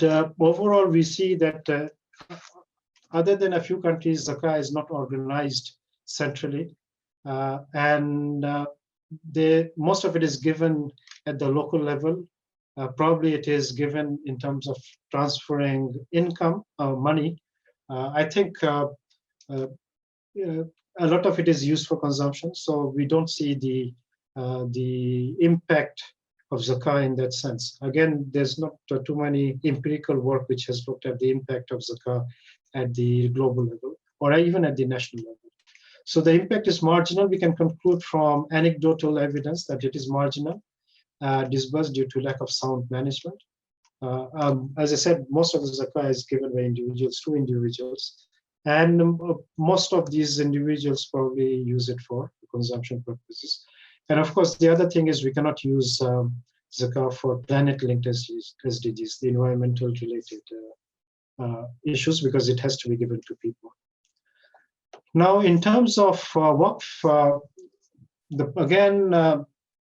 overall, we see that other than a few countries, zakat is not organized centrally. And most of it is given at the local level. Probably it is given in terms of transferring income, money. I think a lot of it is used for consumption, so we don't see the impact of zakah in that sense. Again, there's not too many empirical work which has looked at the impact of zakah at the global level or even at the national level. So the impact is marginal. We can conclude from anecdotal evidence that it is marginal, disbursed due to lack of sound management. As I said, most of the zakah is given by individuals to individuals. And most of these individuals probably use it for consumption purposes. And of course, the other thing is we cannot use zakah for planet-linked SDGs, the environmental related issues, because it has to be given to people. Now, in terms of Waqf,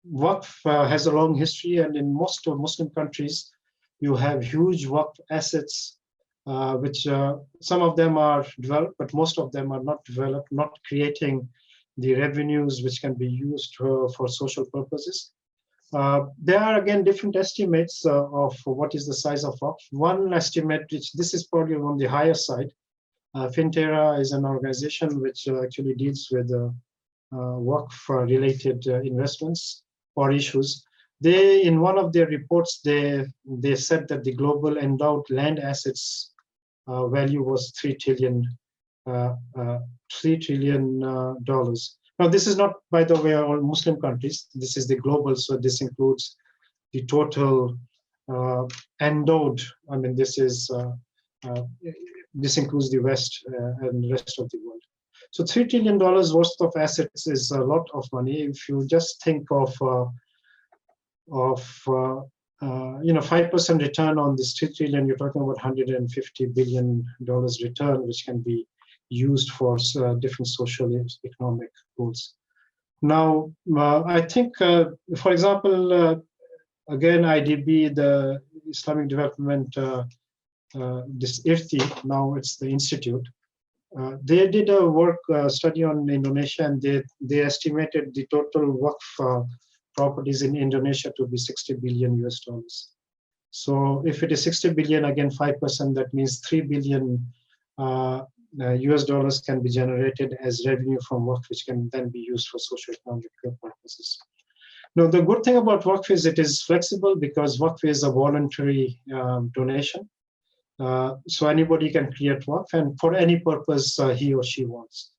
Waqf has a long history, and in most of Muslim countries, you have huge Waqf assets, which some of them are developed, but most of them are not developed, not creating the revenues which can be used for social purposes. There are, again, different estimates of what is the size of Waqf. One estimate, which this is probably on the higher side, Fintera is an organization which actually deals with Waqf-related investments or issues. They, in one of their reports, they said that the global endowed land assets value was $3 trillion. Now, this is not, by the way, all Muslim countries. This is the global, so this includes the total endowed. I mean, this includes the West and the rest of the world. So $3 trillion worth of assets is a lot of money. If you just think of 5% return on this $3 trillion, you're talking about $150 billion return, which can be used for different social economic goals. Now, I think, for example, again, IDB, the Islamic Development, this IFTI, now it's the institute, they did a work study on Indonesia, and they estimated the total Waqf properties in Indonesia to be $60 billion US. So if it is 60 billion, again 5%, that means $3 billion US dollars can be generated as revenue from Waqf, which can then be used for socio-economic purposes. Now, the good thing about Waqf is it is flexible, because Waqf is a voluntary donation. So anybody can create Waqf, and for any purpose he or she wants.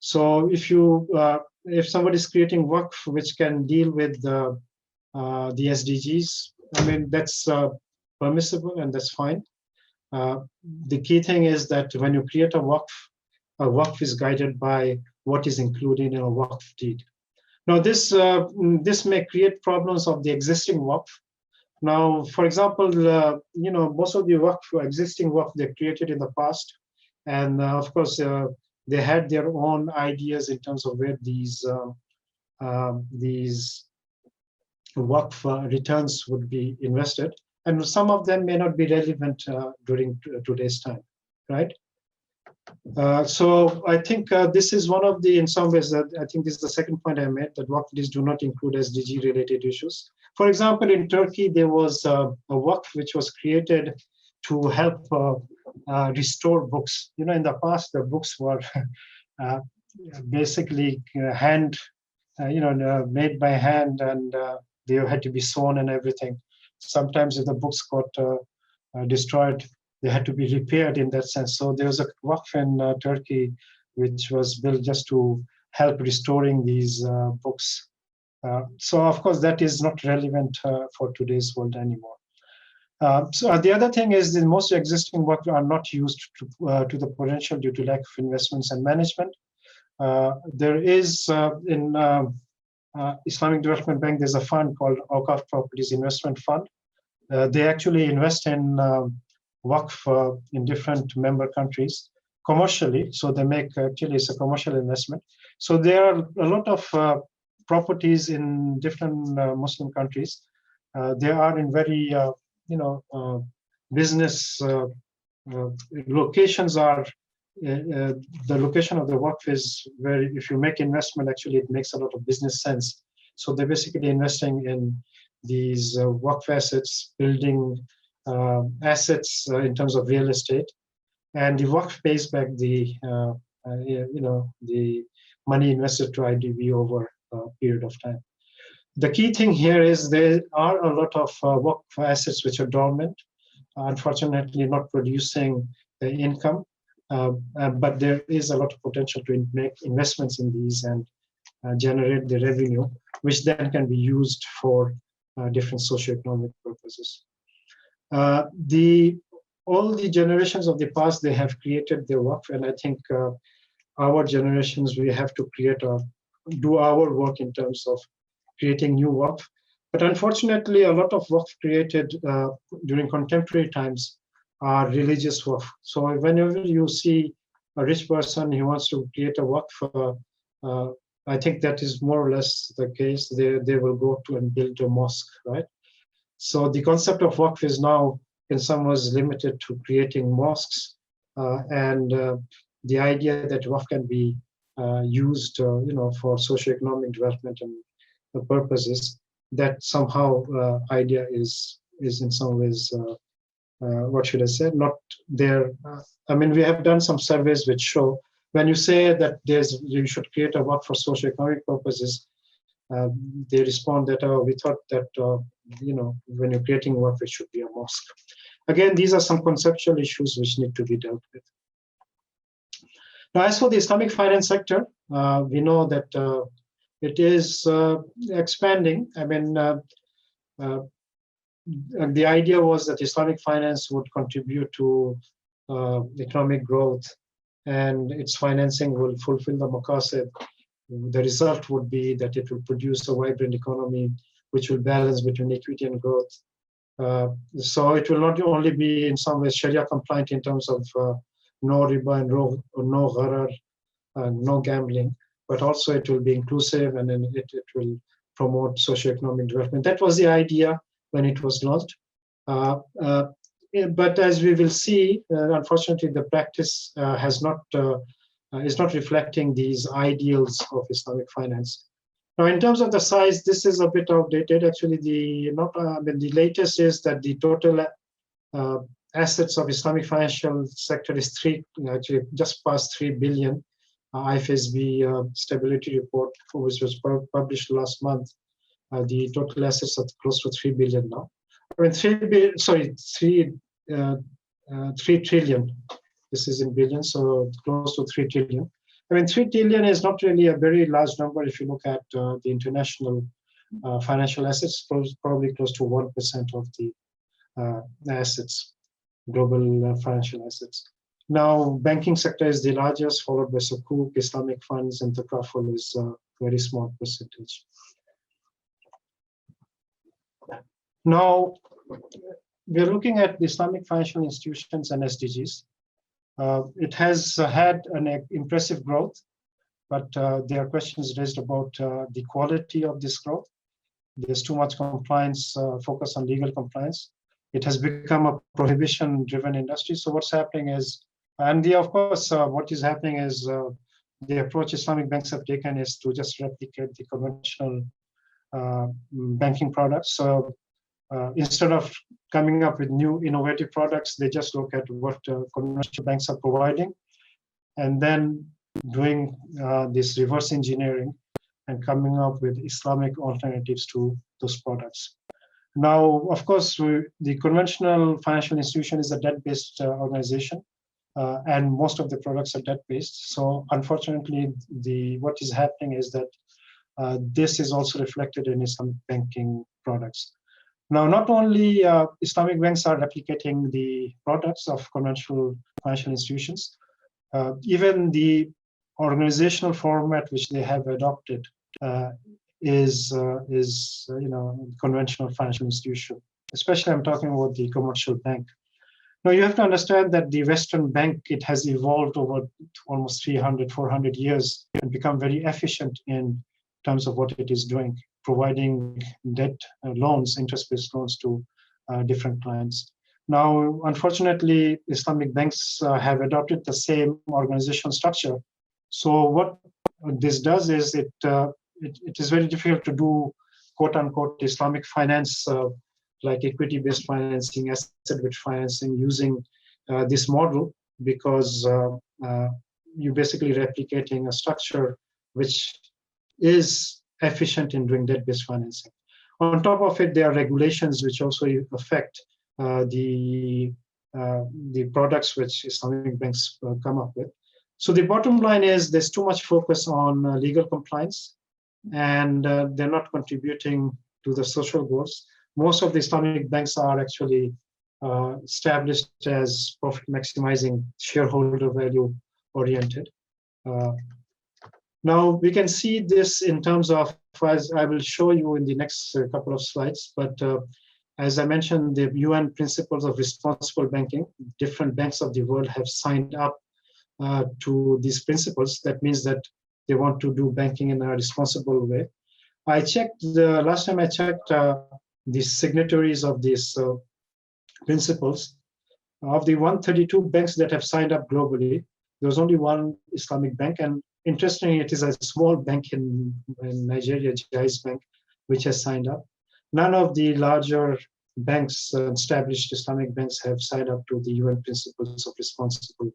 So if somebody is creating Waqf which can deal with the SDGs, I mean, that's permissible and that's fine. The key thing is that when you create a Waqf is guided by what is included in a Waqf deed. Now, this may create problems of the existing Waqf. Now, for example, most of the existing Waqf they created in the past, and of course they had their own ideas in terms of where these Waqf returns would be invested, and some of them may not be relevant during today's time, right? So I think this is one of the, in some ways, that I think this is the second point I made, that Waqf deeds do not include SDG related issues. For example, in Turkey, there was a Waqf which was created to help restore books. In the past, the books were basically made by hand, and they had to be sewn and everything. Sometimes if the books got destroyed, they had to be repaired in that sense. So there was a Waqf in Turkey which was built just to help restoring these books. So of course that is not relevant for today's world anymore. So the other thing is the most existing Waqf are not used to the potential due to lack of investments and management. There is in Islamic Development Bank, there's a fund called Awqaf Properties Investment Fund. They actually invest in Waqf in different member countries commercially. So they make, actually it's a commercial investment. So there are a lot of properties in different Muslim countries. They are in very, business locations are, the location of the Waqf is where if you make investment, actually it makes a lot of business sense. So they're basically investing in these Waqf assets, building assets in terms of real estate, and the Waqf pays back the the money invested to IDB over a period of time. The key thing here is there are a lot of Waqf assets which are dormant, unfortunately not producing the income, but there is a lot of potential to make investments in these and generate the revenue, which then can be used for different socioeconomic purposes. All the generations of the past, they have created their Waqf, and I think our generations, we have to do our work in terms of creating new Waqf. But unfortunately, a lot of Waqf created during contemporary times are religious Waqf. So whenever you see a rich person who wants to create a Waqf, I think that is more or less the case. They will go to and build a mosque, right? So the concept of Waqf is now in some ways limited to creating mosques, and the idea that Waqf can be used, for socioeconomic development and the purposes, that somehow idea is in some ways, what should I say, not there. I mean, we have done some surveys which show when you say that you should create a Waqf for socioeconomic purposes, they respond that, we thought that, when you're creating Waqf, it should be a mosque. Again, these are some conceptual issues which need to be dealt with. Now, as for the Islamic finance sector, we know that it is expanding. I mean, the idea was that Islamic finance would contribute to economic growth, and its financing will fulfill the maqasid. The result would be that it will produce a vibrant economy which will balance between equity and growth. So it will not only be in some ways Sharia compliant in terms of no riba and no gharar, no gambling, but also it will be inclusive, and then it will promote socioeconomic development. That was the idea when it was launched. But as we will see, unfortunately, the practice is not reflecting these ideals of Islamic finance. Now, in terms of the size, this is a bit outdated. Actually, the latest is that the total assets of Islamic financial sector is actually just past 3 billion. IESWC stability report, which was published last month, the total assets are close to 3 billion now. I mean, 3 trillion. This is in billions, so close to 3 trillion. I mean, 3 trillion is not really a very large number if you look at the international financial assets, probably close to 1% of the assets, global financial assets. Now, banking sector is the largest, followed by Sukuk, Islamic funds, and Takaful is a very small percentage. Now, we're looking at the Islamic financial institutions and SDGs. It has had an impressive growth, but there are questions raised about the quality of this growth. There's too much compliance, focus on legal compliance. It has become a prohibition-driven industry. So what's happening is, of course, what is happening is the approach Islamic banks have taken is to just replicate the conventional banking products. So instead of coming up with new innovative products, they just look at what conventional banks are providing, and then doing this reverse engineering and coming up with Islamic alternatives to those products. Now, of course, the conventional financial institution is a debt-based organization, and most of the products are debt-based. So unfortunately, what is happening is that this is also reflected in Islamic banking products. Now, not only Islamic banks are replicating the products of conventional financial institutions, even the organizational format which they have adopted is conventional financial institution. Especially, I'm talking about the commercial bank. Now, you have to understand that the Western bank, it has evolved over almost 300, 400 years and become very efficient in terms of what it is doing, providing debt loans, interest-based loans to different clients. Now, unfortunately, Islamic banks have adopted the same organizational structure. So what this does is it is very difficult to do quote-unquote Islamic finance like equity-based financing, asset-based financing using this model, because you're basically replicating a structure which is efficient in doing debt-based financing. On top of it, there are regulations which also affect the products which Islamic banks come up with. So the bottom line is there's too much focus on legal compliance, and they're not contributing to the social goals. Most of the Islamic banks are actually established as profit maximizing, shareholder value oriented. Now we can see this in terms of, as I will show you in the next couple of slides, but as I mentioned, the UN principles of responsible banking, different banks of the world have signed up to these principles. That means that they want to do banking in a responsible way. I checked, the last time I checked, the signatories of these principles. Of the 132 banks that have signed up globally, there was only one Islamic bank, and interestingly, it is a small bank in Nigeria, Jaiz Bank, which has signed up. None of the larger banks, established Islamic banks, have signed up to the UN principles of responsible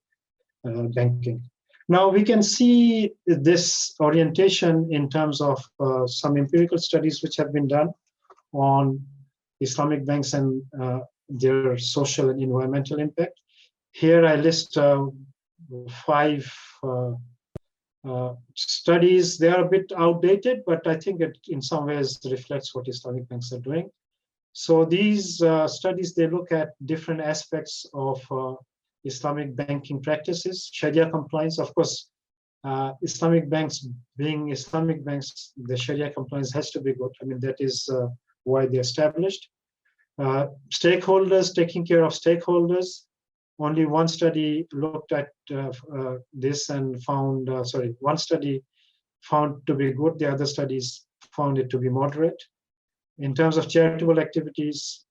banking. Now we can see this orientation in terms of some empirical studies which have been done on Islamic banks and their social and environmental impact. Here I list 5 studies. They are a bit outdated, but I think it in some ways reflects what Islamic banks are doing. So these studies, they look at different aspects of Islamic banking practices, Sharia compliance. Of course, Islamic banks being Islamic banks, the Sharia compliance has to be good. I mean, that is why they established. Stakeholders, taking care of stakeholders. Only one study looked at this and found, one study found to be good. The other studies found it to be moderate. In terms of charitable activities,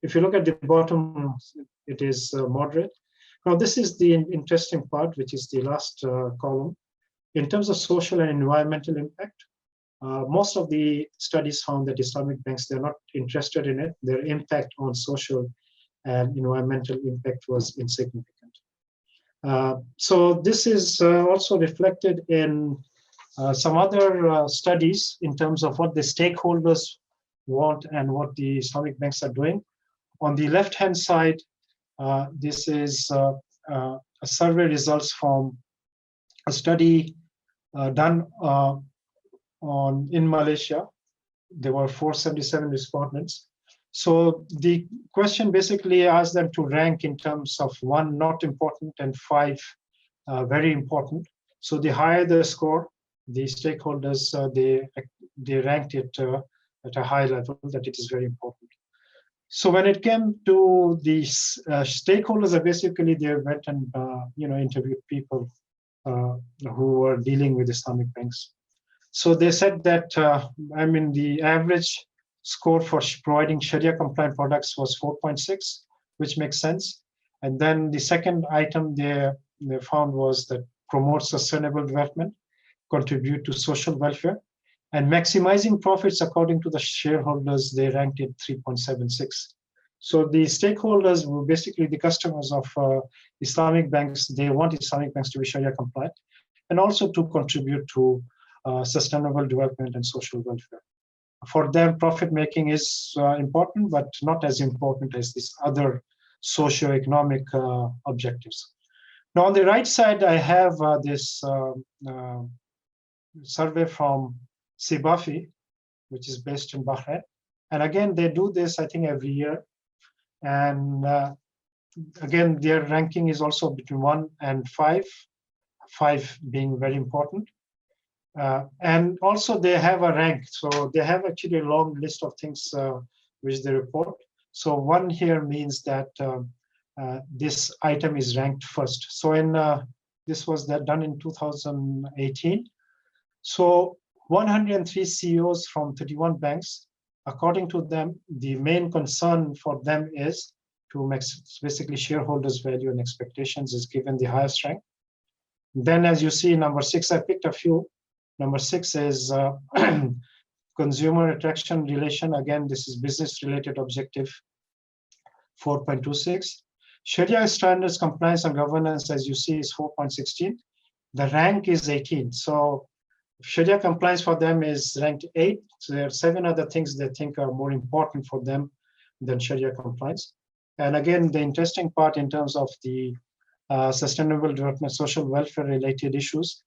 if you look at the bottom, it is moderate. Now, this is the interesting part, which is the last column. In terms of social and environmental impact, most of the studies found that Islamic banks, they're not interested in it. Their impact on social and environmental impact was insignificant. So this is also reflected in some other studies in terms of what the stakeholders want and what the Islamic banks are doing. On the left-hand side, this is a survey results from a study done in Malaysia. There were 477 respondents. So the question basically asked them to rank in terms of 1 not important and 5 very important. So the higher the score, the stakeholders, they ranked it at a high level that it is very important. So when it came to these stakeholders, basically they went and interviewed people who were dealing with Islamic banks. So they said that the average score for providing Sharia compliant products was 4.6, which makes sense. And then the second item they found was that promote sustainable development, contribute to social welfare, and maximizing profits according to the shareholders, they ranked it 3.76. So the stakeholders were basically the customers of Islamic banks. They want Islamic banks to be Sharia compliant and also to contribute to sustainable development and social welfare. For them, profit making is important, but not as important as these other socio-economic objectives. Now, on the right side, I have this survey from Sibafi, which is based in Bahrain. And again, they do this, I think, every year. And again, their ranking is also between 1 and 5. 5 being very important. And also they have a rank. So they have actually a long list of things which they report. So 1 here means that this item is ranked first. So this was done in 2018. So 103 CEOs from 31 banks, according to them, the main concern for them is to make basically shareholders' value and expectations is given the highest rank. Then, as you see, number 6, I picked a few. Number 6 is consumer attraction relation. Again, this is business-related objective, 4.26. Sharia standards compliance and governance, as you see, is 4.16. The rank is 18. So Sharia compliance for them is ranked 8. So there are 7 other things they think are more important for them than Sharia compliance. And again, the interesting part in terms of the sustainable development, social welfare related issues,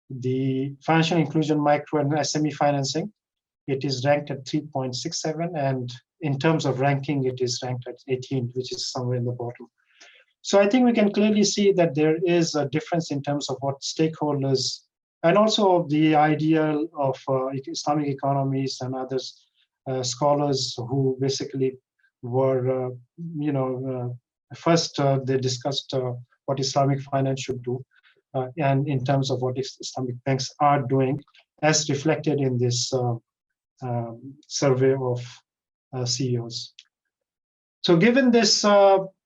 the financial inclusion, micro and SME financing, it is ranked at 3.67. And in terms of ranking, it is ranked at 18, which is somewhere in the bottom. So I think we can clearly see that there is a difference in terms of what stakeholders and also the ideal of Islamic economies and others, scholars who basically were, first they discussed what Islamic finance should do, and in terms of what Islamic banks are doing, as reflected in this survey of CEOs. So given this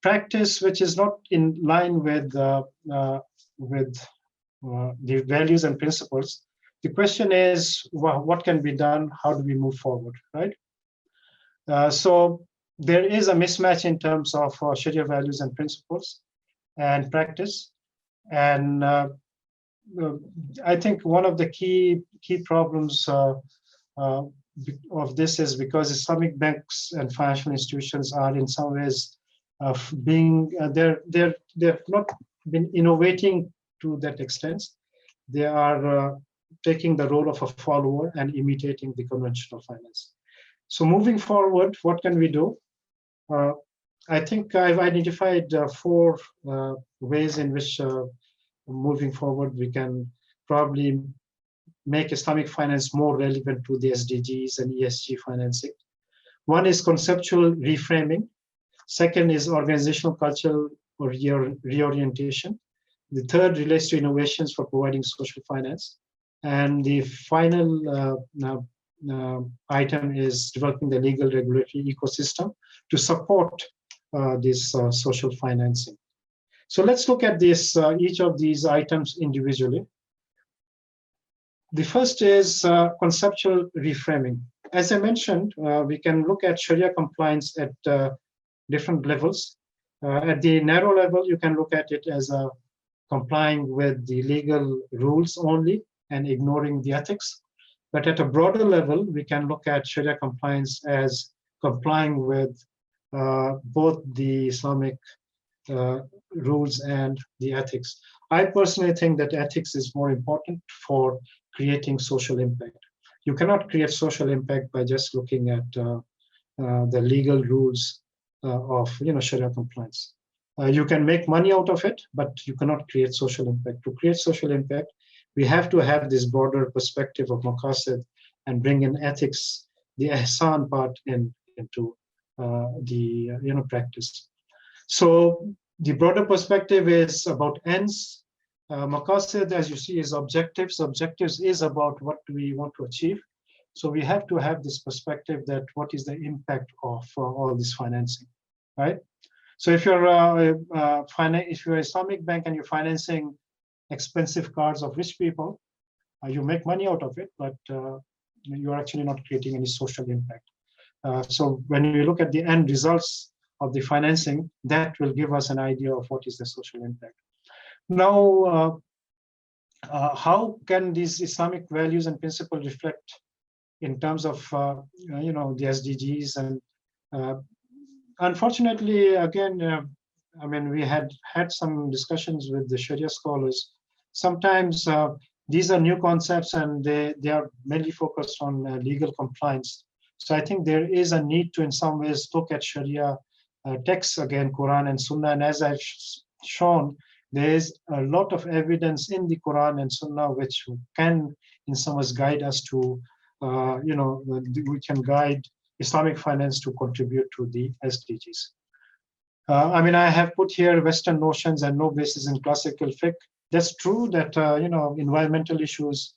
practice, which is not in line with the values and principles, the question is, what can be done? How do we move forward, right? So there is a mismatch in terms of Sharia values and principles and practice. And I think one of the key problems of this is because Islamic banks and financial institutions are in some ways being they've not been innovating to that extent. They are taking the role of a follower and imitating the conventional finance. So moving forward, what can we do? I think I've identified 4 ways in which moving forward we can probably make Islamic finance more relevant to the SDGs and ESG financing. 1 is conceptual reframing. 2nd is organizational cultural or reorientation. The 3rd relates to innovations for providing social finance. And the final item is developing the legal regulatory ecosystem to support this social financing. So let's look at this, each of these items individually. The first is conceptual reframing. As I mentioned, we can look at Sharia compliance at different levels. At the narrow level, you can look at it as complying with the legal rules only and ignoring the ethics. But at a broader level, we can look at Sharia compliance as complying with both the Islamic rules and the ethics. I personally think that ethics is more important for creating social impact. You cannot create social impact by just looking at the legal rules of Sharia compliance. You can make money out of it, but you cannot create social impact. To create social impact, we have to have this broader perspective of maqasid and bring in ethics, the ihsan part into the practice. So the broader perspective is about ends. Maqasid, as you see, is objectives. Objectives is about what we want to achieve. So we have to have this perspective that what is the impact of all this financing, right? So if you're if you're an Islamic bank and you're financing expensive cars of rich people, you make money out of it, but you're actually not creating any social impact. So when we look at the end results of the financing, that will give us an idea of what is the social impact. Now, how can these Islamic values and principles reflect in terms of the SDGs? And unfortunately, again, I mean, we had some discussions with the Sharia scholars. Sometimes these are new concepts and they are mainly focused on legal compliance. So I think there is a need to, in some ways, look at Sharia texts, again, Quran and Sunnah. And as I've shown, there is a lot of evidence in the Quran and Sunnah which can, in some ways, guide us to, we can guide Islamic finance to contribute to the SDGs. I have put here Western notions and no basis in classical fiqh. That's true that, environmental issues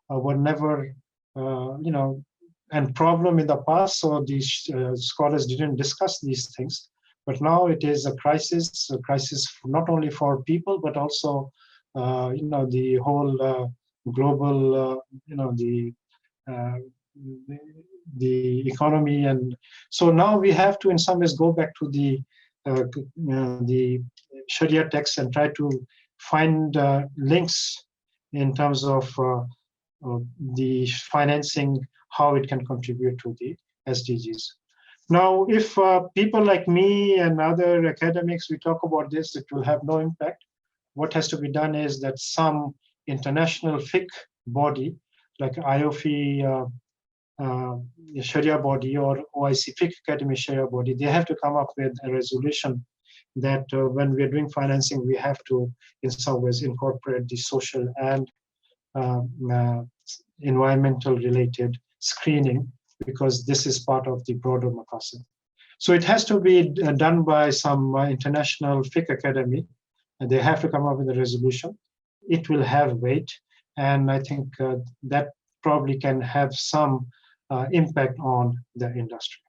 were never, and problem in the past, so these scholars didn't discuss these things. But now it is a crisis not only for people, but also, the whole global, the economy. And so now we have to, in some ways, go back to the Sharia text and try to find links in terms of the financing, how it can contribute to the SDGs. Now, if people like me and other academics, we talk about this, it will have no impact. What has to be done is that some international fiqh body, like IOFI Sharia body or OIC Fiqh Academy Sharia body, they have to come up with a resolution that when we are doing financing, we have to, in some ways, incorporate the social and environmental related screening, because this is part of the broader maqasid. So it has to be done by some international fiqh academy, and they have to come up with a resolution. It will have weight, and I think that probably can have some impact on the industry.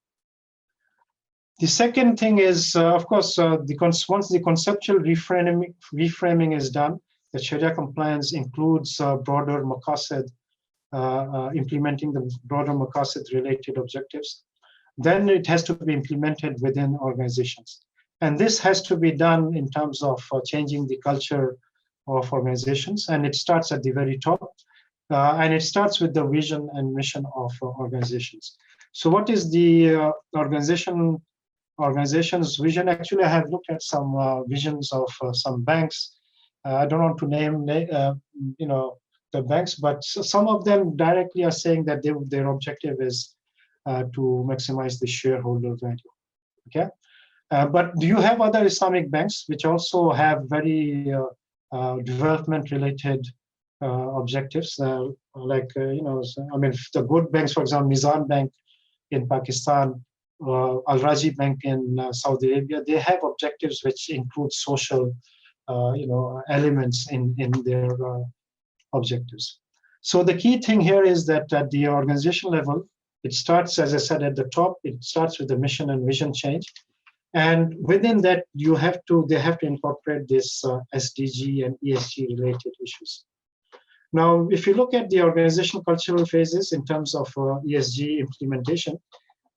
The second thing is, of course, once the conceptual reframing is done, the Sharia compliance includes broader maqasid, implementing the broader maqasid related objectives. Then it has to be implemented within organizations. And this has to be done in terms of changing the culture of organizations. And it starts at the very top. And it starts with the vision and mission of organizations. So what is the organization's vision? Actually, I have looked at some visions of some banks. I don't want to name, the banks, but some of them directly are saying that their objective is to maximize the shareholder value. Okay, but do you have other Islamic banks which also have very development-related objectives? The good banks, for example, Mizan Bank in Pakistan, Al Raji Bank in Saudi Arabia, they have objectives which include social, elements in their objectives. So the key thing here is that at the organization level, it starts, as I said, at the top. It starts with the mission and vision change, and within that, they have to incorporate this SDG and ESG related issues. Now, if you look at the organizational cultural phases in terms of ESG implementation,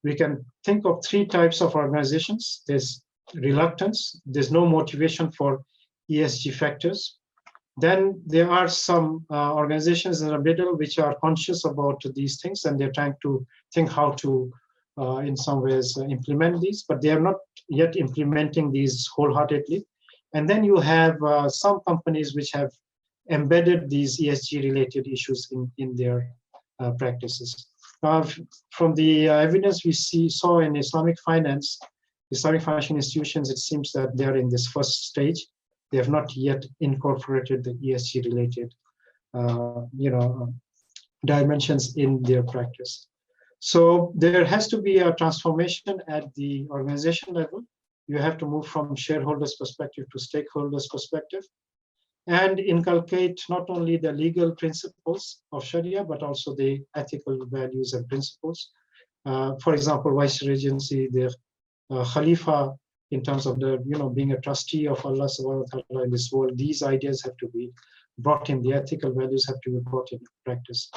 we can think of three types of organizations. There's reluctance, there's no motivation for ESG factors. Then there are some organizations in the middle which are conscious about these things, and they're trying to think how to, in some ways, implement these, but they are not yet implementing these wholeheartedly. And then you have some companies which have embedded these ESG-related issues in their practices. From the evidence we saw in Islamic finance, Islamic financial institutions, it seems that they're in this first stage. They have not yet incorporated the ESG-related, dimensions in their practice. So there has to be a transformation at the organization level. You have to move from shareholders' perspective to stakeholders' perspective, and inculcate not only the legal principles of Sharia, but also the ethical values and principles. For example, vice regency, the Khalifa, in terms of the, being a trustee of Allah subhanahu wa ta'ala in this world, these ideas have to be brought in, the ethical values have to be brought in practice.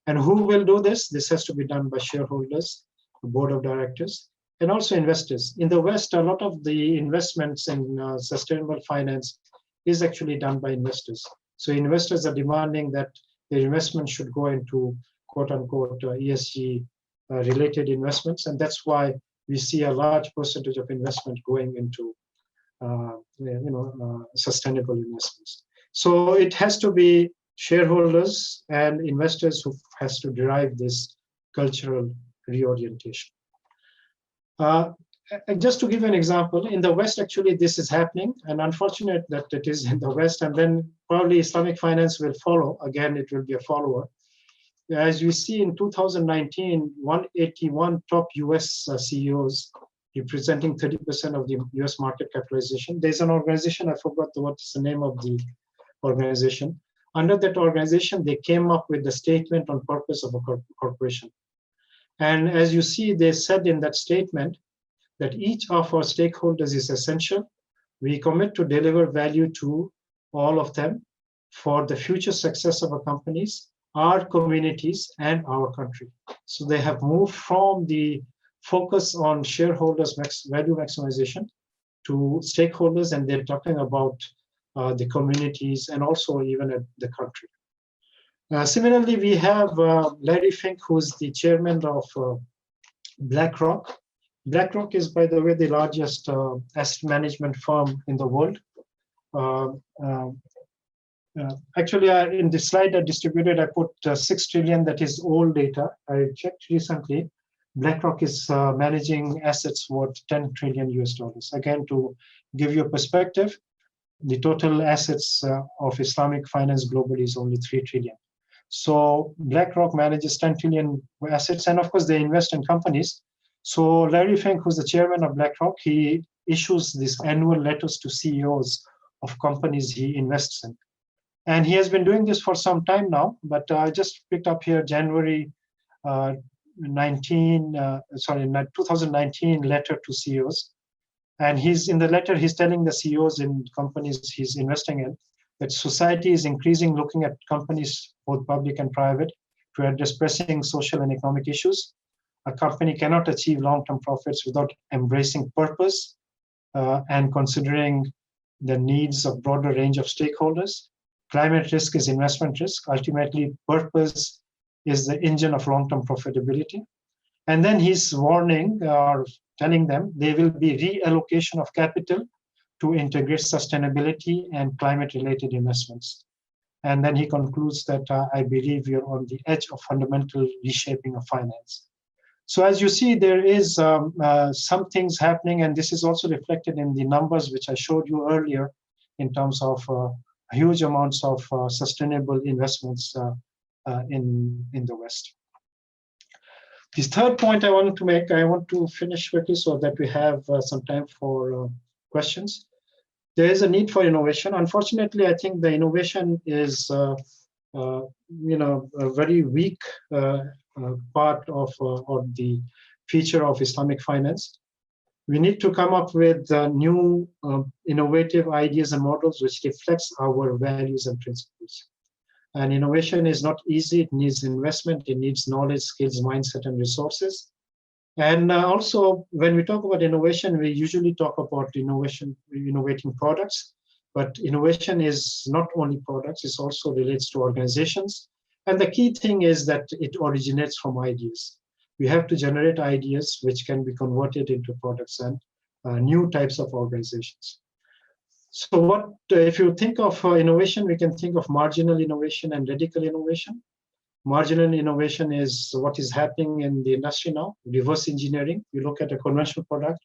And who will do this? This has to be done by shareholders, the board of directors, and also investors. In the West, a lot of the investments in sustainable finance is actually done by investors. So investors are demanding that their investment should go into quote unquote ESG related investments. And that's why we see a large percentage of investment going into sustainable investments. So it has to be shareholders and investors who has to derive this cultural reorientation. just to give an example, in the West, actually, this is happening, and unfortunate that it is in the West, and then probably Islamic finance will follow. Again, it will be a follower. As we see in 2019, 181 top US CEOs representing 30% of the US market capitalization. There's an organization, I forgot what's the name of the organization. Under that organization, they came up with the statement on purpose of a corporation. And as you see, they said in that statement that each of our stakeholders is essential. We commit to deliver value to all of them for the future success of our companies, our communities, and our country. So they have moved from the focus on shareholders' value maximization to stakeholders, and they're talking about the communities and also even at the country. Similarly, we have Larry Fink, who's the chairman of BlackRock. BlackRock is, by the way, the largest asset management firm in the world. Actually, in the slide I distributed, I put 6 trillion, that is old data. I checked recently. BlackRock is managing assets worth 10 trillion US dollars. Again, to give you a perspective, the total assets of Islamic finance globally is only 3 trillion. So BlackRock manages 10 trillion assets, and of course they invest in companies. So Larry Fink, who's the chairman of BlackRock, he issues these annual letters to CEOs of companies he invests in. And he has been doing this for some time now, but I just picked up here January 2019 letter to CEOs. And he's in the letter, he's telling the CEOs in companies he's investing in that society is increasing looking at companies, both public and private, to address pressing social and economic issues. A company cannot achieve long-term profits without embracing purpose and considering the needs of broader range of stakeholders. Climate risk is investment risk. Ultimately, purpose is the engine of long-term profitability. And then he's warning or telling them there will be reallocation of capital to integrate sustainability and climate-related investments. And then he concludes that I believe we are on the edge of fundamental reshaping of finance. So as you see, there is some things happening, and this is also reflected in the numbers which I showed you earlier in terms of huge amounts of sustainable investments in the West. The third point I wanted to make, I want to finish quickly so that we have some time for questions. There is a need for innovation. Unfortunately, I think the innovation is a very weak part of or the feature of Islamic finance. We need to come up with new innovative ideas and models which reflects our values and principles. And innovation is not easy. It needs investment. It needs knowledge, skills, mindset, and resources. And also, when we talk about innovation, we usually talk about innovating products. But innovation is not only products, it also relates to organizations. And the key thing is that it originates from ideas. We have to generate ideas which can be converted into products and new types of organizations. So what, if you think of innovation, we can think of marginal innovation and radical innovation. Marginal innovation is what is happening in the industry now, reverse engineering. You look at a conventional product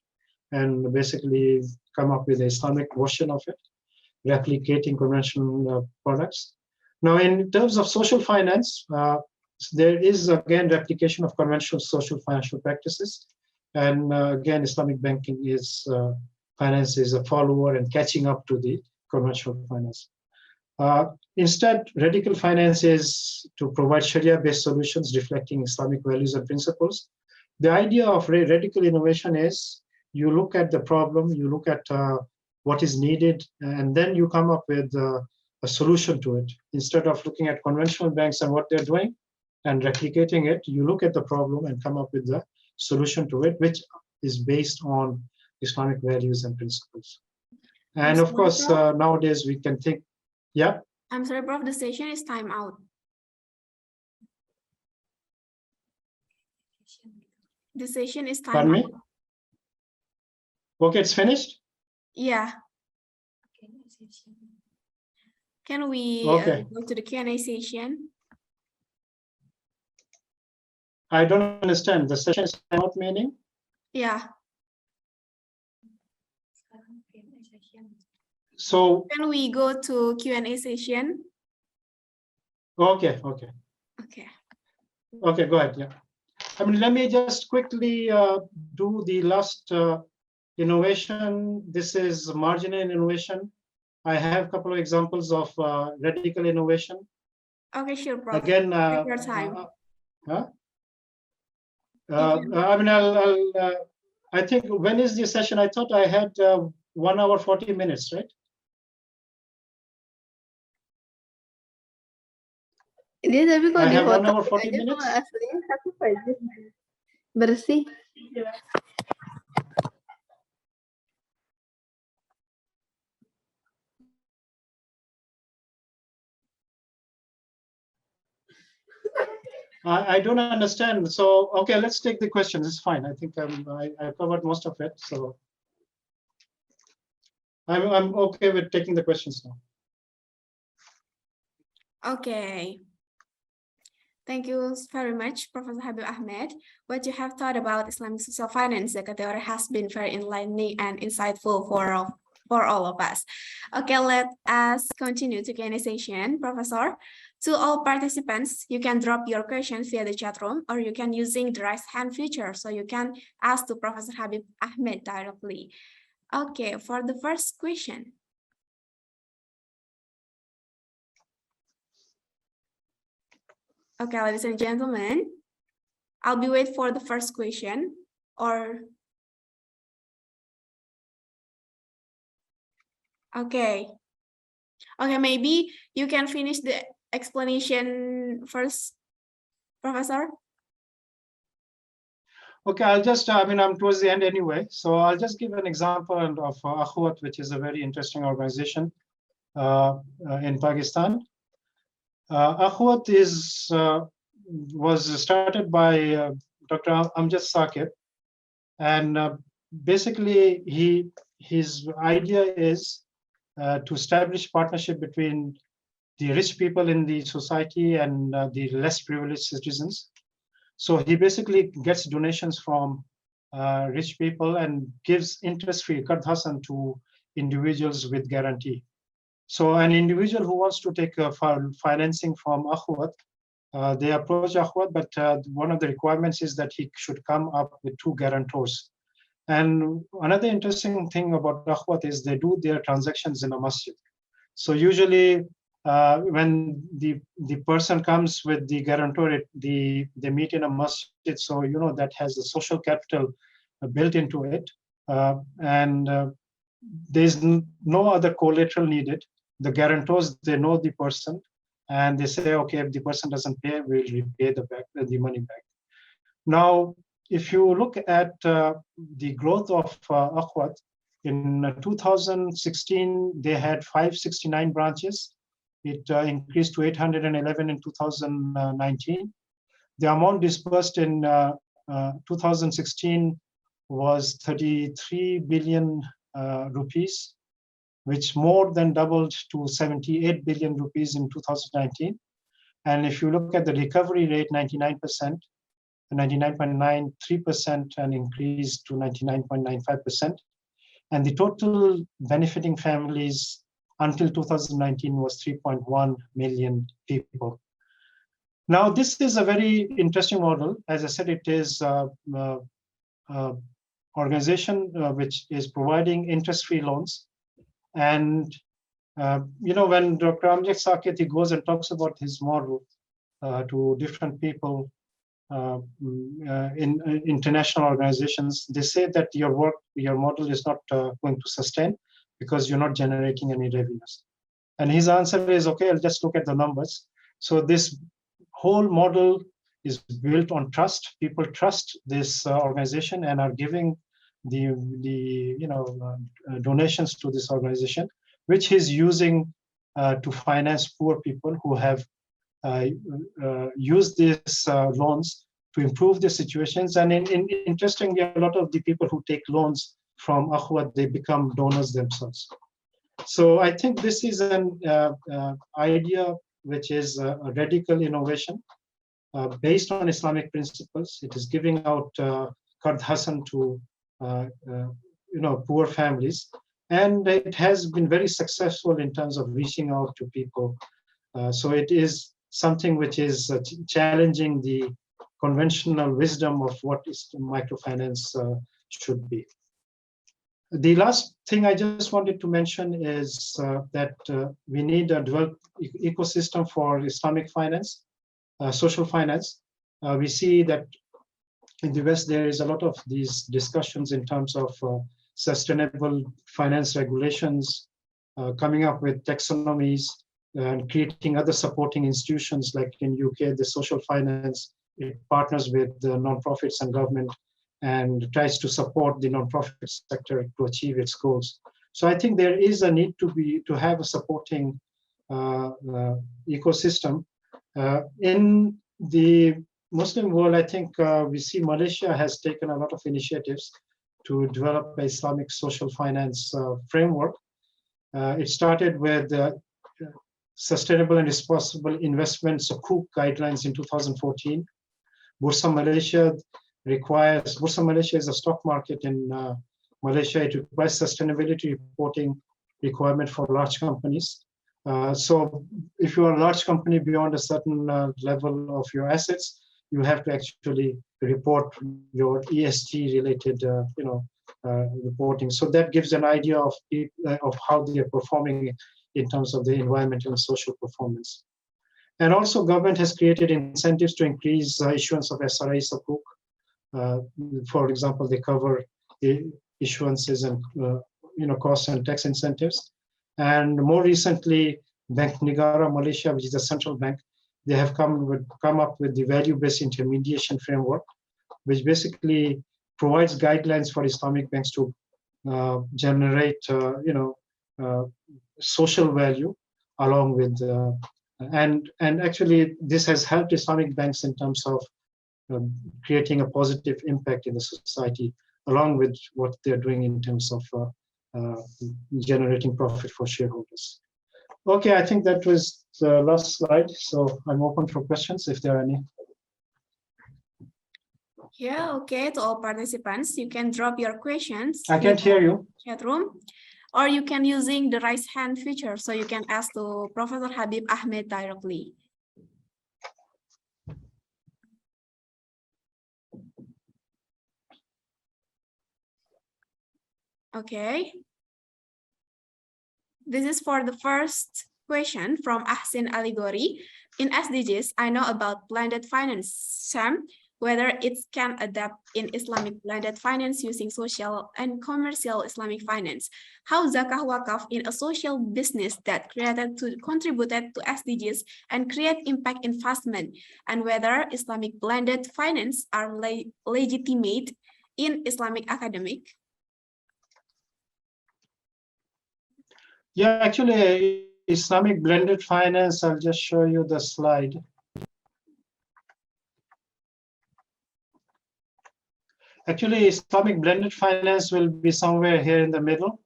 and basically come up with an Islamic version of it, replicating conventional products. Now, in terms of social finance, there is, again, replication of conventional social financial practices. And again, Islamic banking is, finance is a follower and catching up to the conventional finance. Instead, radical finance is to provide Sharia-based solutions reflecting Islamic values and principles. The idea of radical innovation is you look at the problem, you look at what is needed, and then you come up with a solution to it. Instead of looking at conventional banks and what they're doing and replicating it, you look at the problem and come up with the solution to it, which is based on Islamic values and principles. And of course, nowadays we can think, yeah? I'm sorry, Prof, the session is time out. The session is time Pardon out. me? Okay, it's finished? Yeah. Can we go to the Q&A session? I don't understand. The session is time out meaning? Yeah. So Can we go to Q&A session? okay, Okay. go ahead. Yeah, I mean, let me just quickly do the last innovation. This is marginal innovation. I have a couple of examples of radical innovation. Okay, sure, Prof. Again, take your time. I mean, I think when is the session? I thought I had 1 hour 40 minutes, right? Dia tapi kalau I di have 1 foto hour 40 aja minutes. kalau aslinya 1 jam bersih. I don't understand. So, okay, let's take the questions. It's fine. I think I covered most of it. So I'm okay with taking the questions now. Okay. Thank you very much, Professor Habib Ahmed. What you have thought about Islamic social finance, the theory has been very enlightening and insightful for all of us. Okay, let us continue to Q&A session, Professor. To all participants, you can drop your questions via the chat room, or you can using the raise hand feature, so you can ask to Professor Habib Ahmed directly. Okay, for the first question. Okay, ladies and gentlemen, I'll be wait for the first question, or okay, maybe you can finish the explanation first, Professor. Okay, I'll just, I mean, I'm towards the end anyway, so I'll just give an example of IESWC, which is a very interesting organization in Pakistan. IESWC was started by Dr. Amjad Saqib, and basically his idea is to establish partnership between the rich people in the society and the less privileged citizens. So he basically gets donations from rich people and gives interest-free Qard Hasan to individuals with guarantee. So an individual who wants to take financing from IESWC, they approach IESWC, but one of the requirements is that he should come up with 2 guarantors. And another interesting thing about IESWC is they do their transactions in a masjid. So usually when the person comes with the guarantor, they meet in a masjid, so you know that has a social capital built into it, and there's no other collateral needed. The guarantors, they know the person, and they say, okay, if the person doesn't pay, we'll repay the money back. Now, if you look at the growth of IESWC, in 2016, they had 569 branches. It increased to 811 in 2019. The amount disbursed in 2016 was 33 billion rupees, which more than doubled to 78 billion rupees in 2019. And if you look at the recovery rate, 99%, 99.93%, and increased to 99.95%. And the total benefiting families until 2019 was 3.1 million people. Now, this is a very interesting model. As I said, it is organization which is providing interest-free loans. And you know, when Dr. Amjad Saqib, he goes and talks about his model to different people in international organizations, they say that your model is not going to sustain because you're not generating any revenues. And his answer is, okay, I'll just look at the numbers. So this whole model is built on trust. People trust this organization and are giving the donations to this organization, which he's using to finance poor people who have used these loans to improve their situations. And interestingly, a lot of the people who take loans from IESWC, they become donors themselves. So I think this is an idea which is a radical innovation based on Islamic principles. It is giving out Qard Hasan to poor families. And it has been very successful in terms of reaching out to people. So it is something which is challenging the conventional wisdom of what is microfinance should be. The last thing I just wanted to mention is that we need a developed ecosystem for Islamic finance, social finance. We see that in the West, there is a lot of these discussions in terms of sustainable finance regulations, coming up with taxonomies, and creating other supporting institutions like in UK, the social finance, it partners with the non-profits and government and tries to support the non-profit sector to achieve its goals. So I think there is a need to have a supporting ecosystem. In the Muslim world, I think we see Malaysia has taken a lot of initiatives to develop an Islamic social finance framework. It started with Sustainable and Responsible Investment Sukuk guidelines in 2014. Bursa Malaysia is a stock market in Malaysia. It requires sustainability reporting requirement for large companies. So if you are a large company beyond a certain level of your assets, you have to actually report your ESG related reporting. So that gives an idea of how they are performing in terms of the environmental and social performance. And also government has created incentives to increase issuance of SRI Sukuk. For example, they cover the issuances and cost and tax incentives. And more recently, Bank Negara Malaysia, which is a central bank, they have come up with the value-based intermediation framework, which basically provides guidelines for Islamic banks to generate, social value along with, and actually this has helped Islamic banks in terms of creating a positive impact in the society, along with what they're doing in terms of generating profit for shareholders. Okay, I think that was the last slide. So I'm open for questions if there are any. Yeah, okay, to all participants, you can drop your questions. I can't hear you. Chat room, or you can using the raise hand feature, so you can ask to Professor Habib Ahmed directly. Okay. This is for the first question from Ahsin Aligori. In SDGs, I know about blended finance, Sam, whether it can adapt in Islamic blended finance using social and commercial Islamic finance. How Zakah Wakaf in a social business that contributed to SDGs and create impact investment, and whether Islamic blended finance are legitimate in Islamic academic. Yeah, actually, Islamic blended finance, I'll just show you the slide. Actually, Islamic blended finance will be somewhere here in the middle.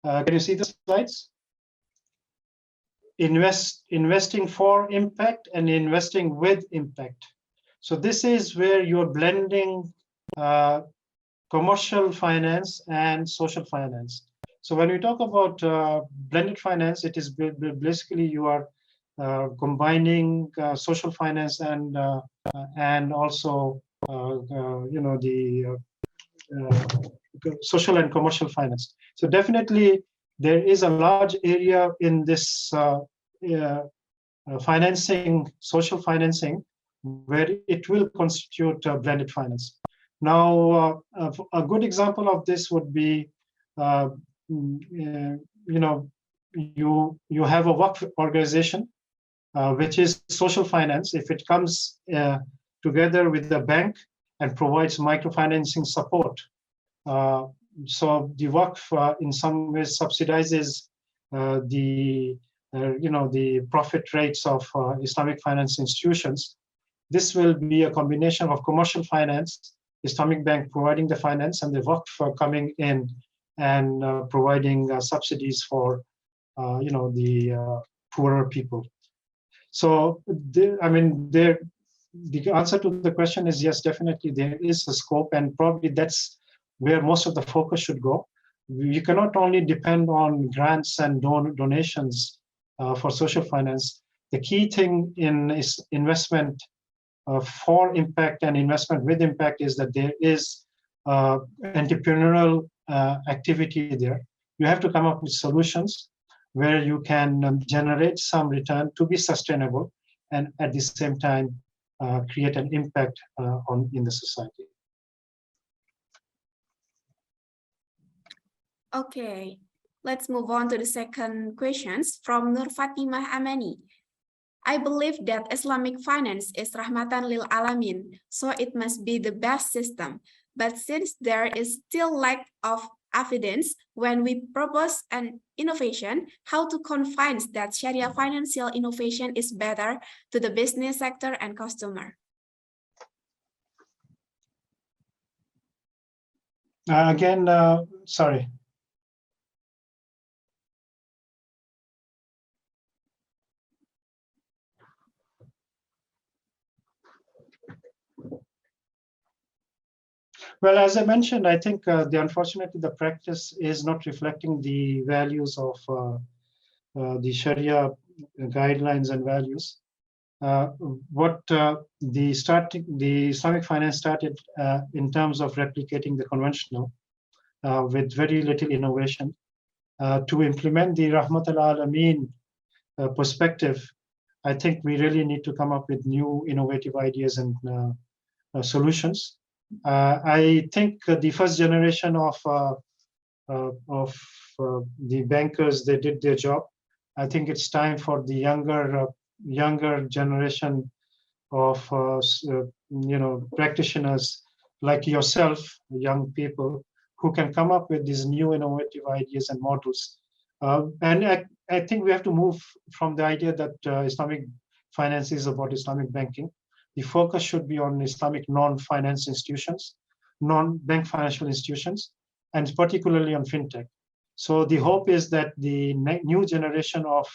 Can you see the slides? Investing for impact and investing with impact. So this is where you're blending commercial finance and social finance. So when we talk about blended finance, it is basically you are combining social finance and also the social and commercial finance. So definitely there is a large area in this financing, social financing, where it will constitute blended finance. Now, a good example of this would be you have a Waqf organization, which is social finance. If it comes together with the bank and provides microfinancing support, so the Waqf in some ways subsidizes the profit rates of Islamic finance institutions. This will be a combination of commercial finance, Islamic bank providing the finance, and the Waqf coming in and providing subsidies for the poorer people. So the answer to the question is yes, definitely there is a scope, and probably that's where most of the focus should go. you cannot only depend on grants and donations for social finance. The key thing in is investment for impact and investment with impact is that there is entrepreneurial activity there. You have to come up with solutions where you can generate some return to be sustainable and at the same time create an impact in the society. Okay, let's move on to the second questions from Nur Fatimah Amani. I believe that Islamic finance is rahmatan lil alamin, so it must be the best system. But since there is still lack of evidence when we propose an innovation, how to convince that Sharia financial innovation is better to the business sector and customer? Again, sorry. Well, as I mentioned, I think unfortunately the practice is not reflecting the values of the Sharia guidelines and values. The Islamic finance started in terms of replicating the conventional with very little innovation. To implement the Rahmat al-Alameen perspective, I think we really need to come up with new innovative ideas and solutions. I think the first generation of the bankers, they did their job. I think it's time for the younger generation of practitioners like yourself, young people, who can come up with these new innovative ideas and models. And I think we have to move from the idea that Islamic finance is about Islamic banking. The focus should be on Islamic non-finance institutions, non-bank financial institutions, and particularly on fintech. So the hope is that the new generation of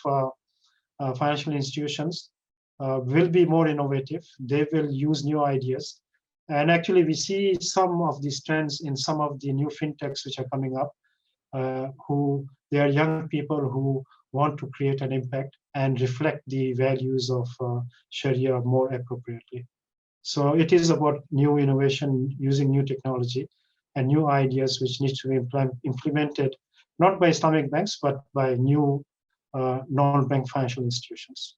financial institutions will be more innovative. They will use new ideas. And actually, we see some of these trends in some of the new fintechs which are coming up, they are young people who want to create an impact and reflect the values of Sharia more appropriately. So it is about new innovation, using new technology and new ideas which need to be implemented, not by Islamic banks, but by new non-bank financial institutions.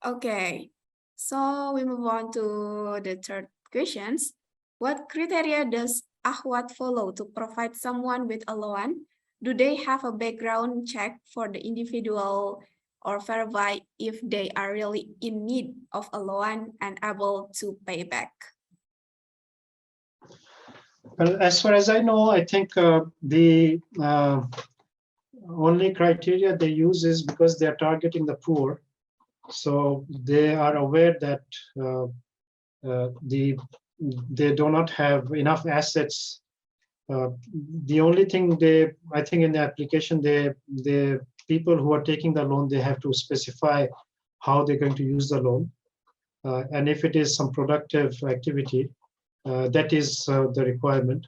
Okay, so we move on to the third questions. What criteria does Ahwat follow to provide someone with a loan? Do they have a background check for the individual or verify if they are really in need of a loan and able to pay back? Well, as far as I know, I think the only criteria they use is because they are targeting the poor. So they are aware that they do not have enough assets. The only thing I think in the application, the people who are taking the loan, they have to specify how they're going to use the loan. And if it is some productive activity, that is the requirement.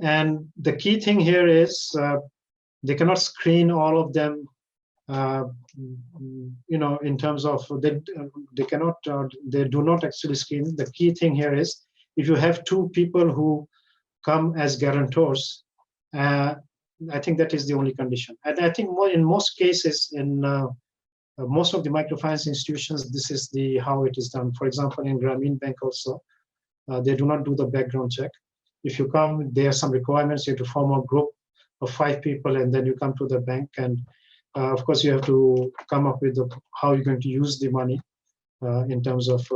And the key thing here is they cannot screen all of them, in terms of they do not actually screen. The key thing here is if you have two people who come as guarantors, I think that is the only condition. And I think in most cases, in most of the microfinance institutions, this is how it is done. For example, in Grameen Bank also, they do not do the background check. If you come, there are some requirements. You have to form a group of 5 people, and then you come to the bank. And of course, you have to come up with how you're going to use the money in terms of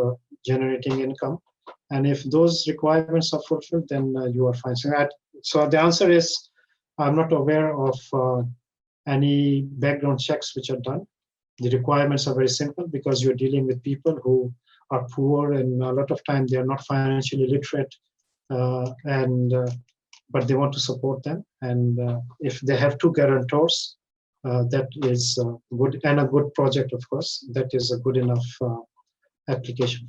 generating income. And if those requirements are fulfilled, then you are fine. So the answer is, I'm not aware of any background checks which are done. The requirements are very simple because you're dealing with people who are poor, and a lot of time they are not financially literate, but they want to support them. And if they have 2 guarantors, that is good, and a good project, of course, that is a good enough application.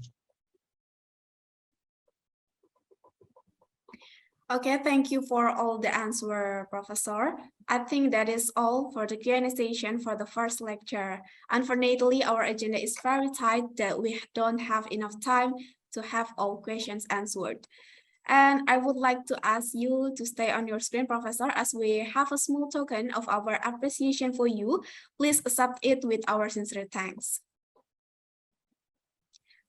Okay, thank you for all the answer, Professor. I think that is all for the Q&A session for the first lecture. Unfortunately, our agenda is very tight that we don't have enough time to have all questions answered. And I would like to ask you to stay on your screen, Professor, as we have a small token of our appreciation for you. Please accept it with our sincere thanks.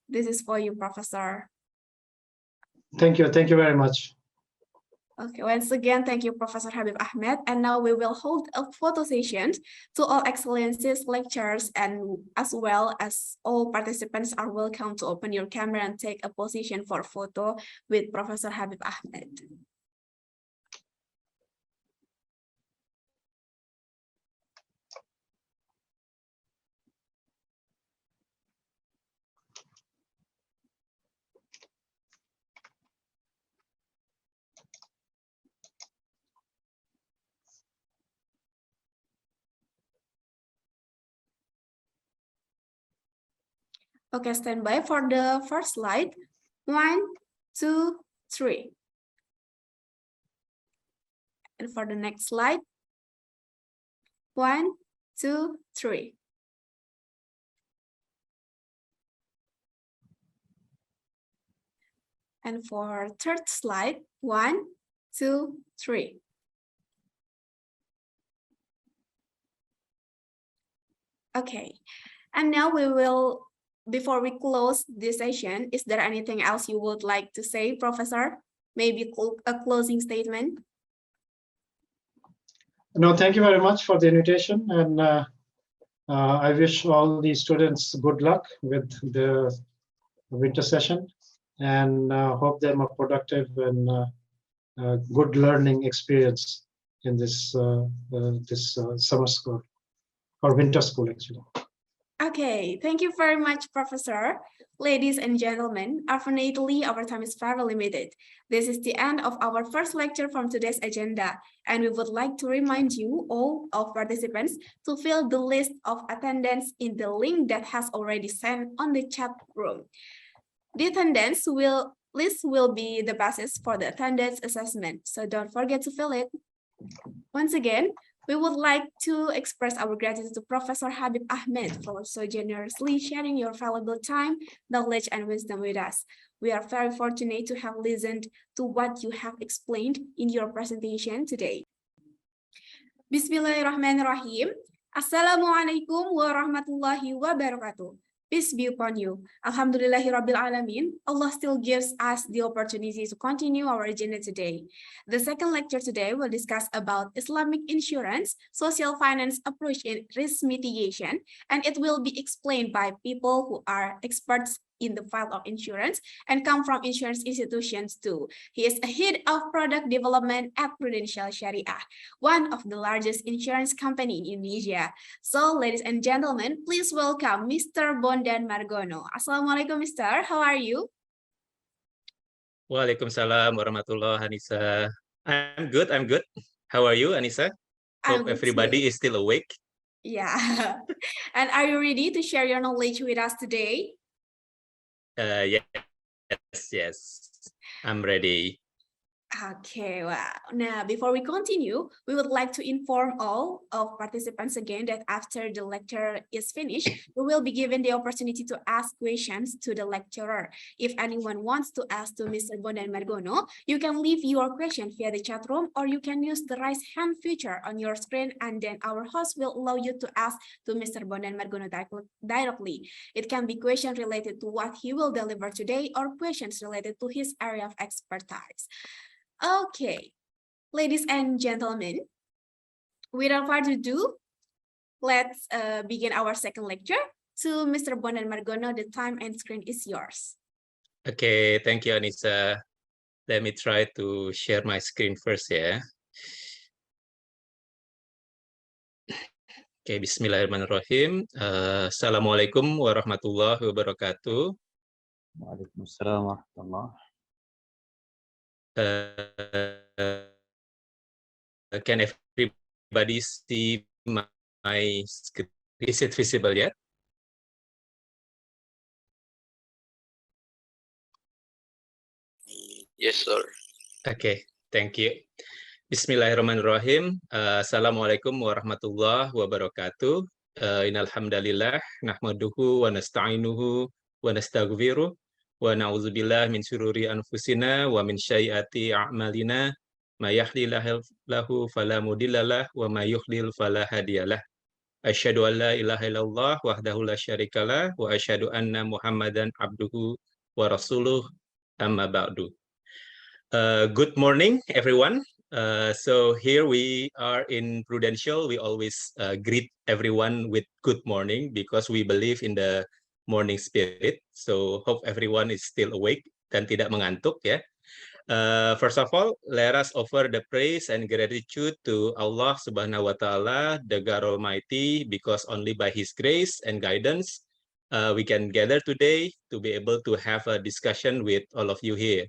This is for you, Professor. Thank you. Thank you very much. Okay, once again, thank you, Professor Habib Ahmed. And now we will hold a photo session to all excellencies, lecturers, and as well as all participants are welcome to open your camera and take a position for photo with Professor Habib Ahmed. Okay, stand by for the first slide. 1, 2, 3. And for the next slide. 1, 2, 3. And for third slide. 1, 2, 3. Okay, and now we will, before we close this session, is there anything else you would like to say, Professor? Maybe a closing statement? No, thank you very much for the invitation. And I wish all the students good luck with the winter session, and hope them a productive and good learning experience in this summer school or winter school, actually. Okay, thank you very much, Professor. Ladies and gentlemen, unfortunately, our time is very limited. This is the end of our first lecture from today's agenda, and we would like to remind you, all of participants, to fill the list of attendance in the link that has already sent on the chat room. The attendance list will be the basis for the attendance assessment, so don't forget to fill it. Once again, we would like to express our gratitude to Professor Habib Ahmed for so generously sharing your valuable time, knowledge, and wisdom with us. We are very fortunate to have listened to what you have explained in your presentation today. Bismillahirrahmanirrahim. Assalamualaikum warahmatullahi wabarakatuh. Peace be upon you. Alhamdulillahirabbil alamin. Allah still gives us the opportunity to continue our agenda today. The second lecture today will discuss about Islamic insurance, social finance approach in risk mitigation, and it will be explained by people who are experts in the field of insurance and come from insurance institutions too. He is a head of product development at Prudential Syariah, one of the largest insurance company in Indonesia. So, ladies and gentlemen, please welcome Mr. Bondan Margono. Assalamualaikum, Mr. How are you? Waalaikumsalam warahmatullahi Anissa. I'm good. How are you, Anissa? Hope everybody is still awake. Yeah. And are you ready to share your knowledge with us today? Yes. I'm ready. Okay, wow. Now, before we continue, we would like to inform all of participants again that after the lecture is finished, we will be given the opportunity to ask questions to the lecturer. If anyone wants to ask to Mr. Bondan Margono, you can leave your question via the chat room, or you can use the raise hand feature on your screen, and then our host will allow you to ask to Mr. Bondan Margono directly. It can be questions related to what he will deliver today or questions related to his area of expertise. Okay, ladies and gentlemen, without further ado, let's begin our second lecture. To Mr. Bondan Margono, the time and screen is yours. Okay, thank you, Anissa. Let me try to share my screen first, yeah. Okay, bismillahirrahmanirrahim. Assalamualaikum warahmatullahi wabarakatuh. Waalaikumsalam warahmatullahi. Can everybody see my screen? Is it visible yet? Yes, sir. Okay, Thank you. Bismillahirrahmanirrahim. Assalamualaikum warahmatullahi wabarakatuh. Innal hamdalillah nahmaduhu wa nasta'inuhu wa nastaghfiruh wa na'udzubillahi min syururi anfusina wa min sayyiati a'malina may yahdihillahu fala mudhillalah wa may yudhlil fala hadiyalah. Asyhadu an la ilaha illallah wahdahu la syarikalah wa asyhadu anna Muhammadan abduhu wa rasuluh amma ba'du. Good morning, everyone. So here we are in Prudential. We always greet everyone with good morning because we believe in the morning spirit. So hope everyone is still awake dan tidak mengantuk ya. First of all, let us offer the praise and gratitude to Allah Subhanahu wa Ta'ala, the God Almighty, because only by His grace and guidance we can gather today to be able to have a discussion with all of you here.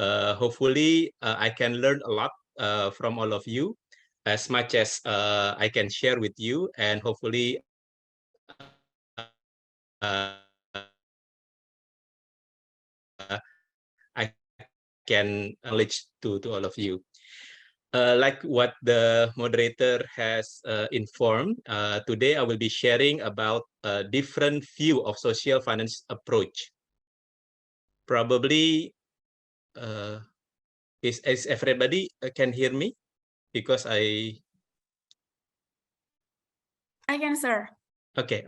Hopefully, I can learn a lot from all of you, as much as I can share with you, and hopefully I can knowledge to all of you. Like what the moderator has informed, today I will be sharing about a different view of social finance approach. Probably, is everybody can hear me? Because I can, sir. Okay.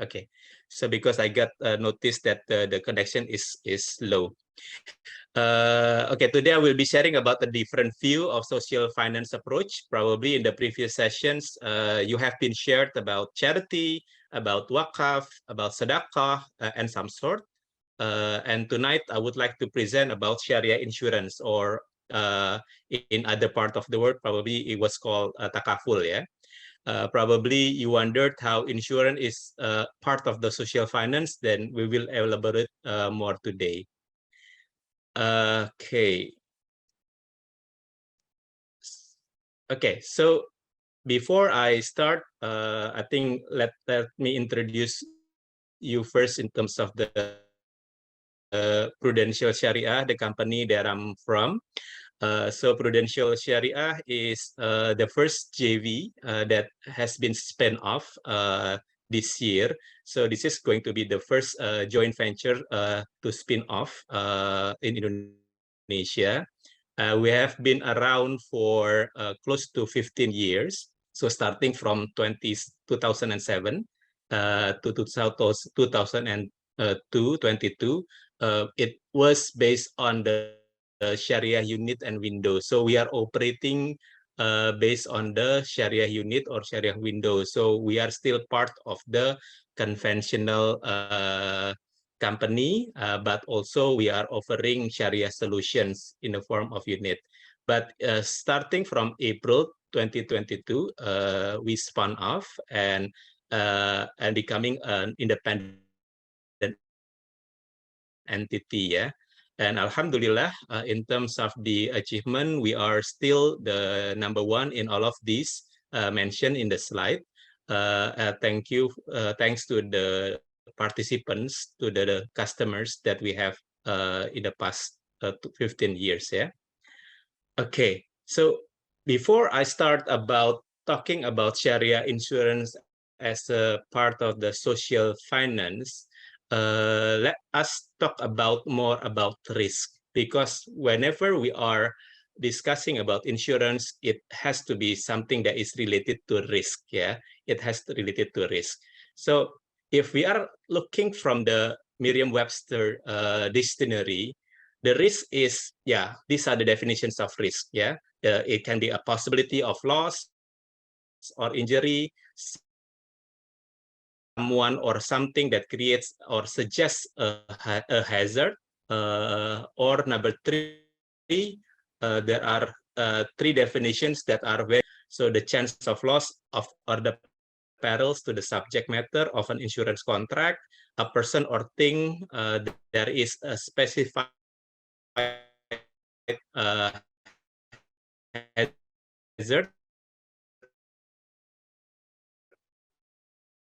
So because I got noticed that the connection is low. Okay, today I will be sharing about a different view of social finance approach. Probably in the previous sessions, you have been shared about charity, about wakaf, about sedekah, and some sort. And tonight I would like to present about Sharia insurance, or in other part of the world, probably it was called takaful, yeah. Probably you wondered how insurance is part of the social finance, then we will elaborate more today. Okay, so before I start, I think let me introduce you first in terms of the Prudential Sharia, the company that I'm from. So Prudential Sharia is the first JV that has been spun off this year. So this is going to be the first joint venture to spin off in Indonesia. We have been around for close to 15 years. So starting from 2007 to 2022, it was based on the Sharia unit and window. So we are operating based on the Sharia unit or Sharia window. So we are still part of the conventional company, but also we are offering Sharia solutions in the form of unit. But starting from April 2022, we spun off and becoming an independent entity, yeah. And Alhamdulillah, in terms of the achievement, we are still the #1 in all of these mentioned in the slide. Thanks to the participants, to the customers that we have in the past 15 years, yeah. Okay, so before I start about talking about Sharia insurance as a part of the social finance, let us talk more about risk, because whenever we are discussing about insurance, it has to be something that is related to risk. Yeah, it has to related to risk. So if we are looking from the Merriam-Webster dictionary, the risk is, yeah, these are the definitions of risk. Yeah, it can be a possibility of loss or injury, someone or something that creates or suggests a hazard, or number 3, there are 3 definitions that are very, so the chance of loss of or the perils to the subject matter of an insurance contract, a person or thing, there is a specified hazard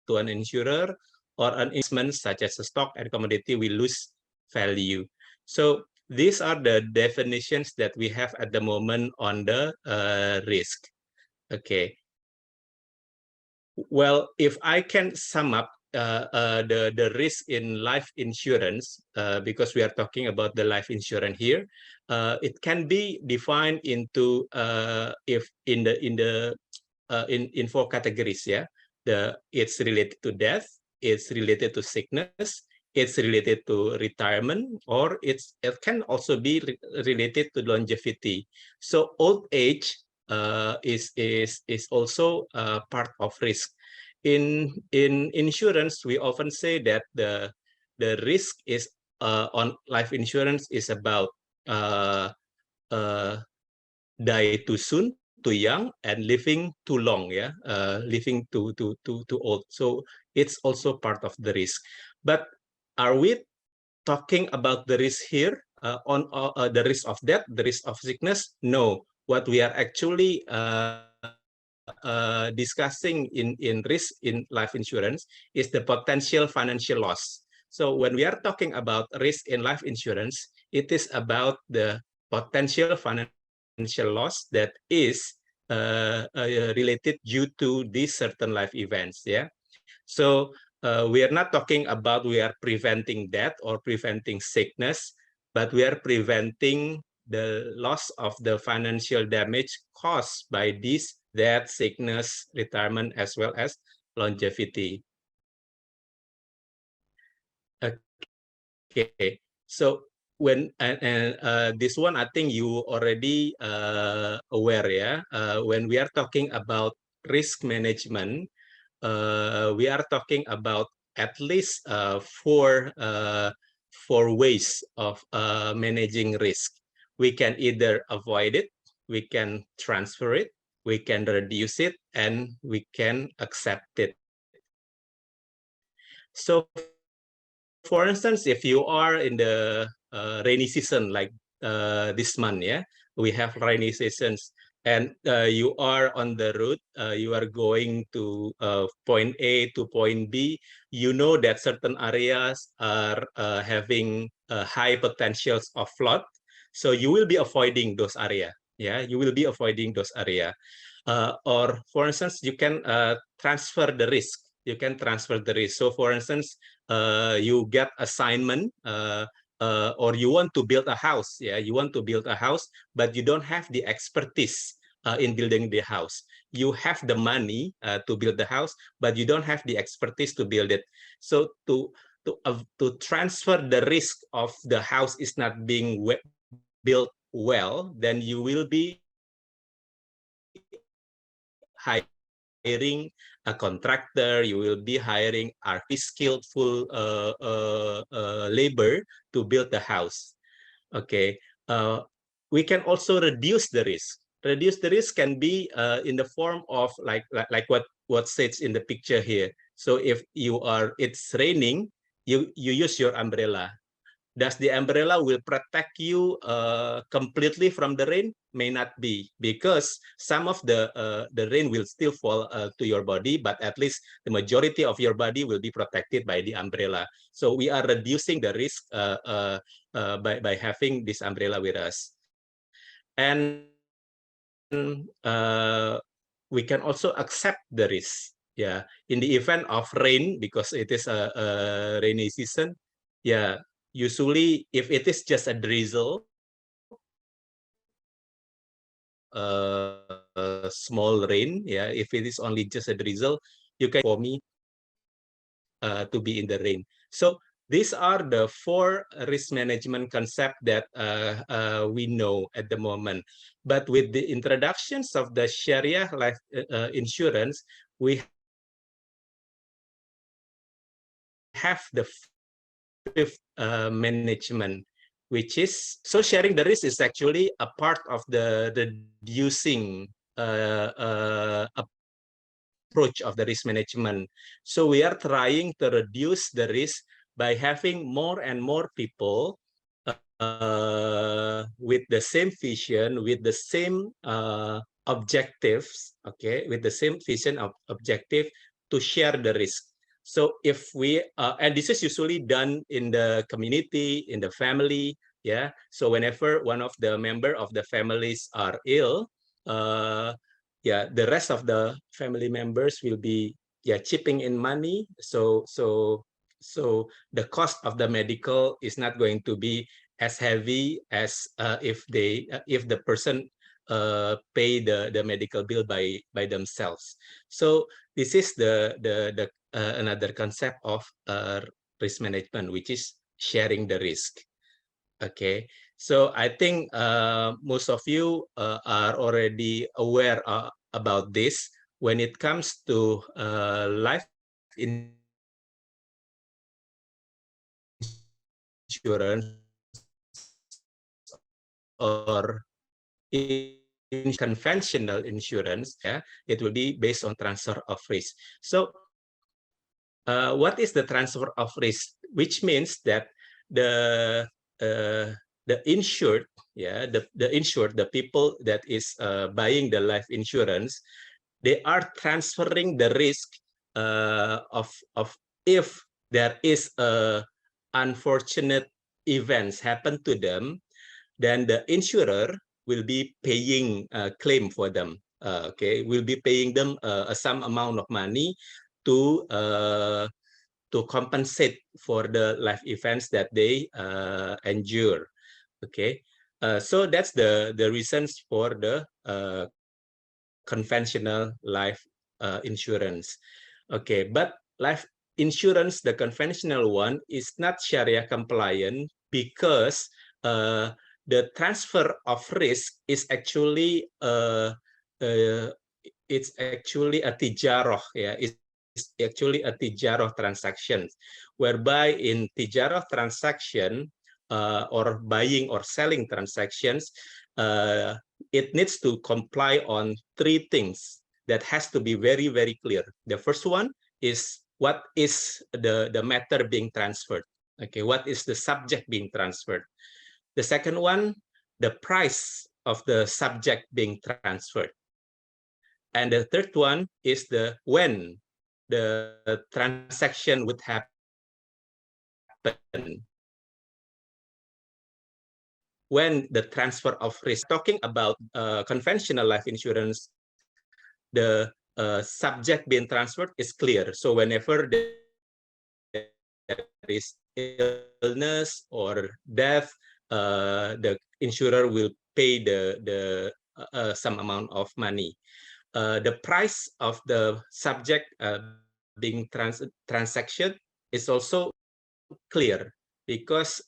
to an insurer, or an investment such as a stock and commodity will lose value. So These are the definitions that we have at the moment on the risk. Okay. Well, if I can sum up the risk in life insurance, because we are talking about the life insurance here, it can be defined into if in four categories. Yeah, it's related to death, it's related to sickness, it's related to retirement, or it can also be related to longevity. So old age is also part of risk. In insurance, we often say that the risk is on life insurance is about die too soon, too young, and living too long. Yeah, living too old. So it's also part of the risk. But are we talking about the risk here on the risk of death, the risk of sickness? No. What we are actually discussing in risk in life insurance is the potential financial loss. So when we are talking about risk in life insurance, it is about the potential financial loss that is related due to these certain life events. Yeah. So we are not talking about we are preventing death or preventing sickness, but we are preventing the loss of the financial damage caused by this death, sickness, retirement, as well as longevity. Okay, so when this one, I think you already aware, yeah. When we are talking about risk management, we are talking about at least four ways of managing risk. We can either avoid it, we can transfer it, we can reduce it, and we can accept it. So, for instance, if you are in the rainy season like this month, yeah, we have rainy seasons, and you are on the road, you are going to point A to point B, you know that certain areas are having high potentials of flood, so you will be avoiding those areas. Yeah, you will be avoiding those areas. Or, for instance, you can transfer the risk. You can transfer the risk. So, for instance, you get assignment or you want to build a house. Yeah, you want to build a house, but you don't have the expertise in building the house. You have the money to build the house, but you don't have the expertise to build it. So to transfer the risk of the house is not being built well, then you will be hiring a contractor, you will be hiring skillful labor to build the house. Okay, we can also reduce the risk. Reduce the risk can be in the form of like what sits in the picture here. So if it's raining, you use your umbrella. Does the umbrella will protect you completely from the rain? May not be, because some of the rain will still fall to your body, but at least the majority of your body will be protected by the umbrella. So we are reducing the risk by having this umbrella with us. And we can also accept the risk. Yeah, in the event of rain, because it is a rainy season. Yeah, usually if it is just a drizzle, small rain, yeah, if it is only just a drizzle, you can for me to be in the rain. So these are the four risk management concepts that we know at the moment. But with the introductions of the Sharia life insurance, we have the fifth management, which is, so sharing the risk is actually a part of the reducing approach of the risk management. So we are trying to reduce the risk by having more and more people with the same vision, with the same objectives, okay, with the same vision of objective to share the risk. So if we, and this is usually done in the community, in the family, Yeah, so whenever one of the member of the families are ill, yeah, the rest of the family members will be chipping in money. So the cost of the medical is not going to be as heavy as if the person pay the medical bill by themselves. So this is the another concept of risk management, which is sharing the risk. Okay, so I think most of you are already aware about this. When it comes to life insurance or in conventional insurance, it will be based on transfer of risk. So what is the transfer of risk? Which means that the insured, the insured, the people that is buying the life insurance, they are transferring the risk of if there is a unfortunate events happen to them, then the insurer will be paying a claim for them. Okay, will be paying them some amount of money to compensate for the life events that they endure. Okay, so that's the reasons for the conventional life insurance. Okay, but life insurance, the conventional one, is not Sharia compliant because the transfer of risk is actually it's actually a tijarah, it's actually a tijarah transaction, whereby in tijarah transaction or buying or selling transactions, it needs to comply on three things that has to be very, very clear. The first one is what is the matter being transferred? Okay, what is the subject being transferred? The second one, the price of the subject being transferred. And the third one is the when the transaction would happen. When the transfer of risk, talking about conventional life insurance, the subject being transferred is clear. So whenever there is illness or death, the insurer will pay the some amount of money. The price of the subject being transaction is also clear because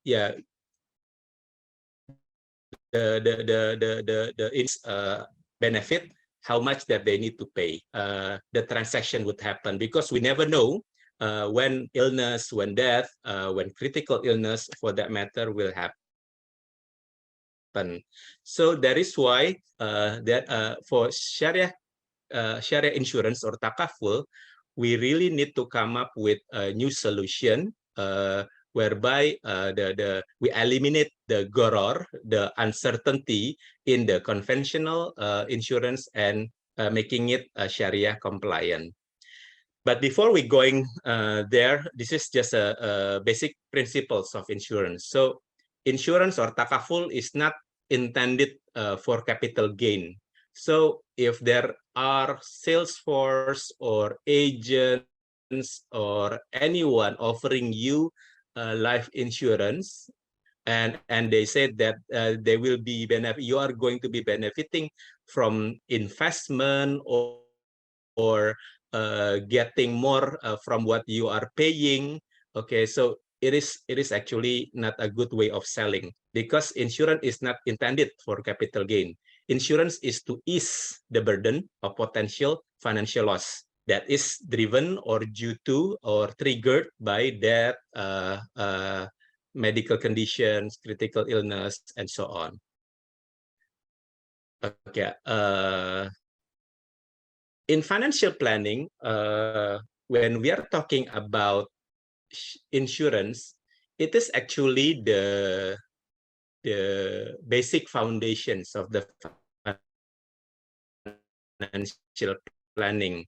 yeah, the benefit, how much that they need to pay, the transaction would happen, because we never know when illness, when death, when critical illness for that matter will happen. So that is why that for Sharia insurance or takaful, we really need to come up with a new solution whereby we eliminate the gharar, the uncertainty in the conventional insurance, and making it Sharia compliant. But before we going there, this is just a basic principles of insurance. So insurance or takaful is not intended for capital gain. So if there are sales force or agents or anyone offering you life insurance, and they said that they will be you are going to be benefiting from investment or getting more from what you are paying. Okay, so it is actually not a good way of selling, because insurance is not intended for capital gain. Insurance is to ease the burden of potential financial loss that is driven or due to or triggered by death, medical conditions, critical illness, and so on. Okay. In financial planning, when we are talking about insurance, it is actually the basic foundations of the financial planning.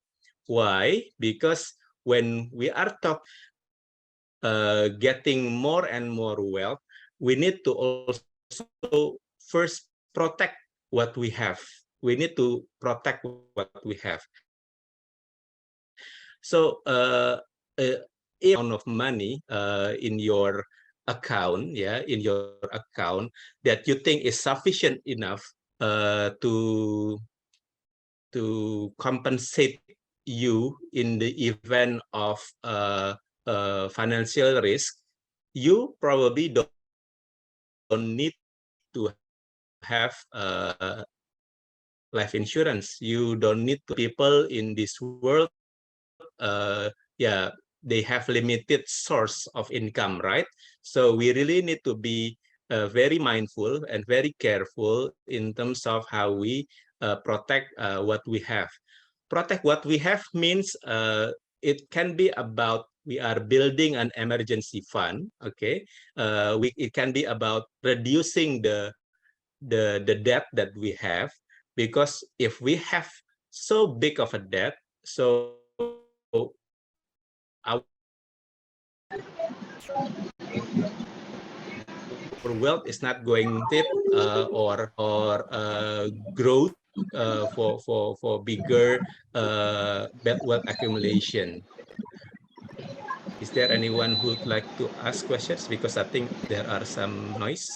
Why? Because when we are talking getting more and more wealth, we need to also first protect what we have. We need to protect what we have. So amount of money in your account, in your account that you think is sufficient enough to compensate you in the event of financial risk, you probably don't need to have life insurance. You don't need to. People in this world, they have limited source of income, right? So we really need to be very mindful and very careful in terms of how we protect what we have. Protect what we have means it can be about we are building an emergency fund. Okay, it can be about reducing the debt that we have, because if we have so big of a debt, so our wealth is not going to or growth for bigger wealth accumulation. Is there anyone who would like to ask questions? Because I think there are some noise.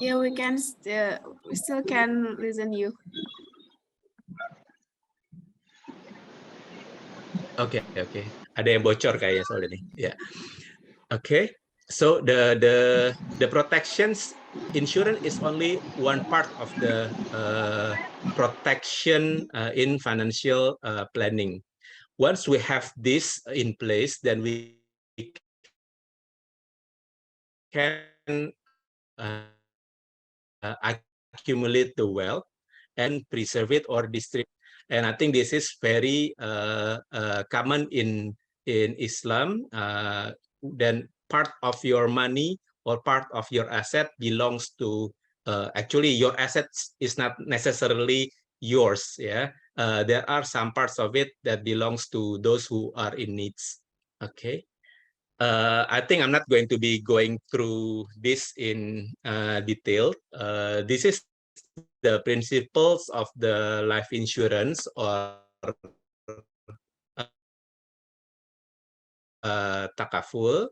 Yeah, we still can listen you. Okay. Ada yang bocor kayaknya soal ini. Yeah. Okay. So the protections insurance is only one part of the protection in financial planning. Once we have this in place, then we can accumulate the wealth and preserve it or distribute. And I think this is very common in Islam. Then part of your money or part of your asset belongs to actually your assets is not necessarily yours. There are some parts of it that belongs to those who are in needs. Okay. I think I'm not going to be going through this in detail. This is the principles of the life insurance or takaful,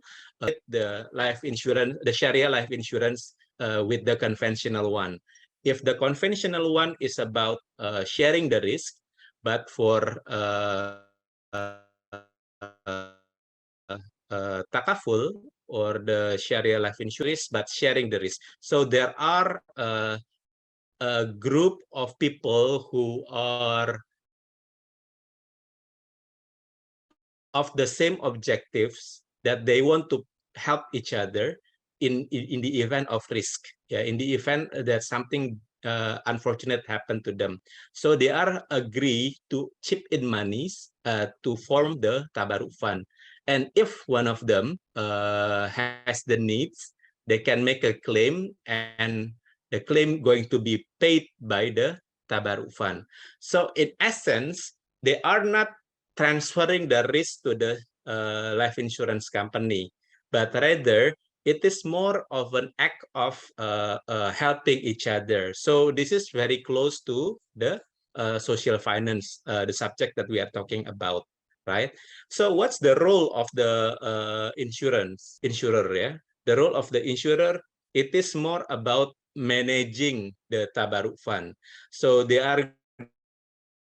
the life insurance, the Sharia life insurance with the conventional one. If the conventional one is about sharing the risk, but for takaful or the Sharia life insurance, but sharing the risk. So there are a group of people who are of the same objectives, that they want to help each other in the event of risk, in the event that something unfortunate happened to them. So they are agree to chip in monies to form the tabaruk fund. And if one of them has the needs, they can make a claim, and the claim going to be paid by the tabaruk fund. So in essence, they are not transferring the risk to the life insurance company, but rather it is more of an act of helping each other. So this is very close to the social finance, the subject that we are talking about, right? So what's the role of the insurer? The role of the insurer, it is more about managing the tabaruk fund. So they are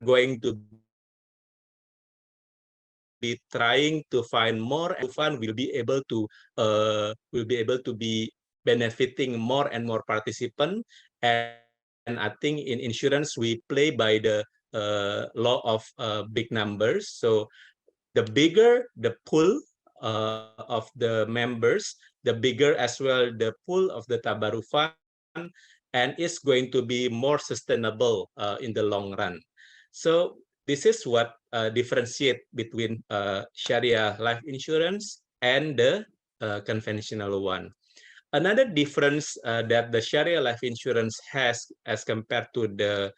going to be trying to find more fund will be able to be benefiting more and more participants. And I think in insurance we play by the law of big numbers. So the bigger the pool of the members, the bigger as well the pool of the tabaruk fund, and it's going to be more sustainable in the long run. So this is what differentiate between Sharia life insurance and the conventional one. Another difference that the Sharia life insurance has as compared to the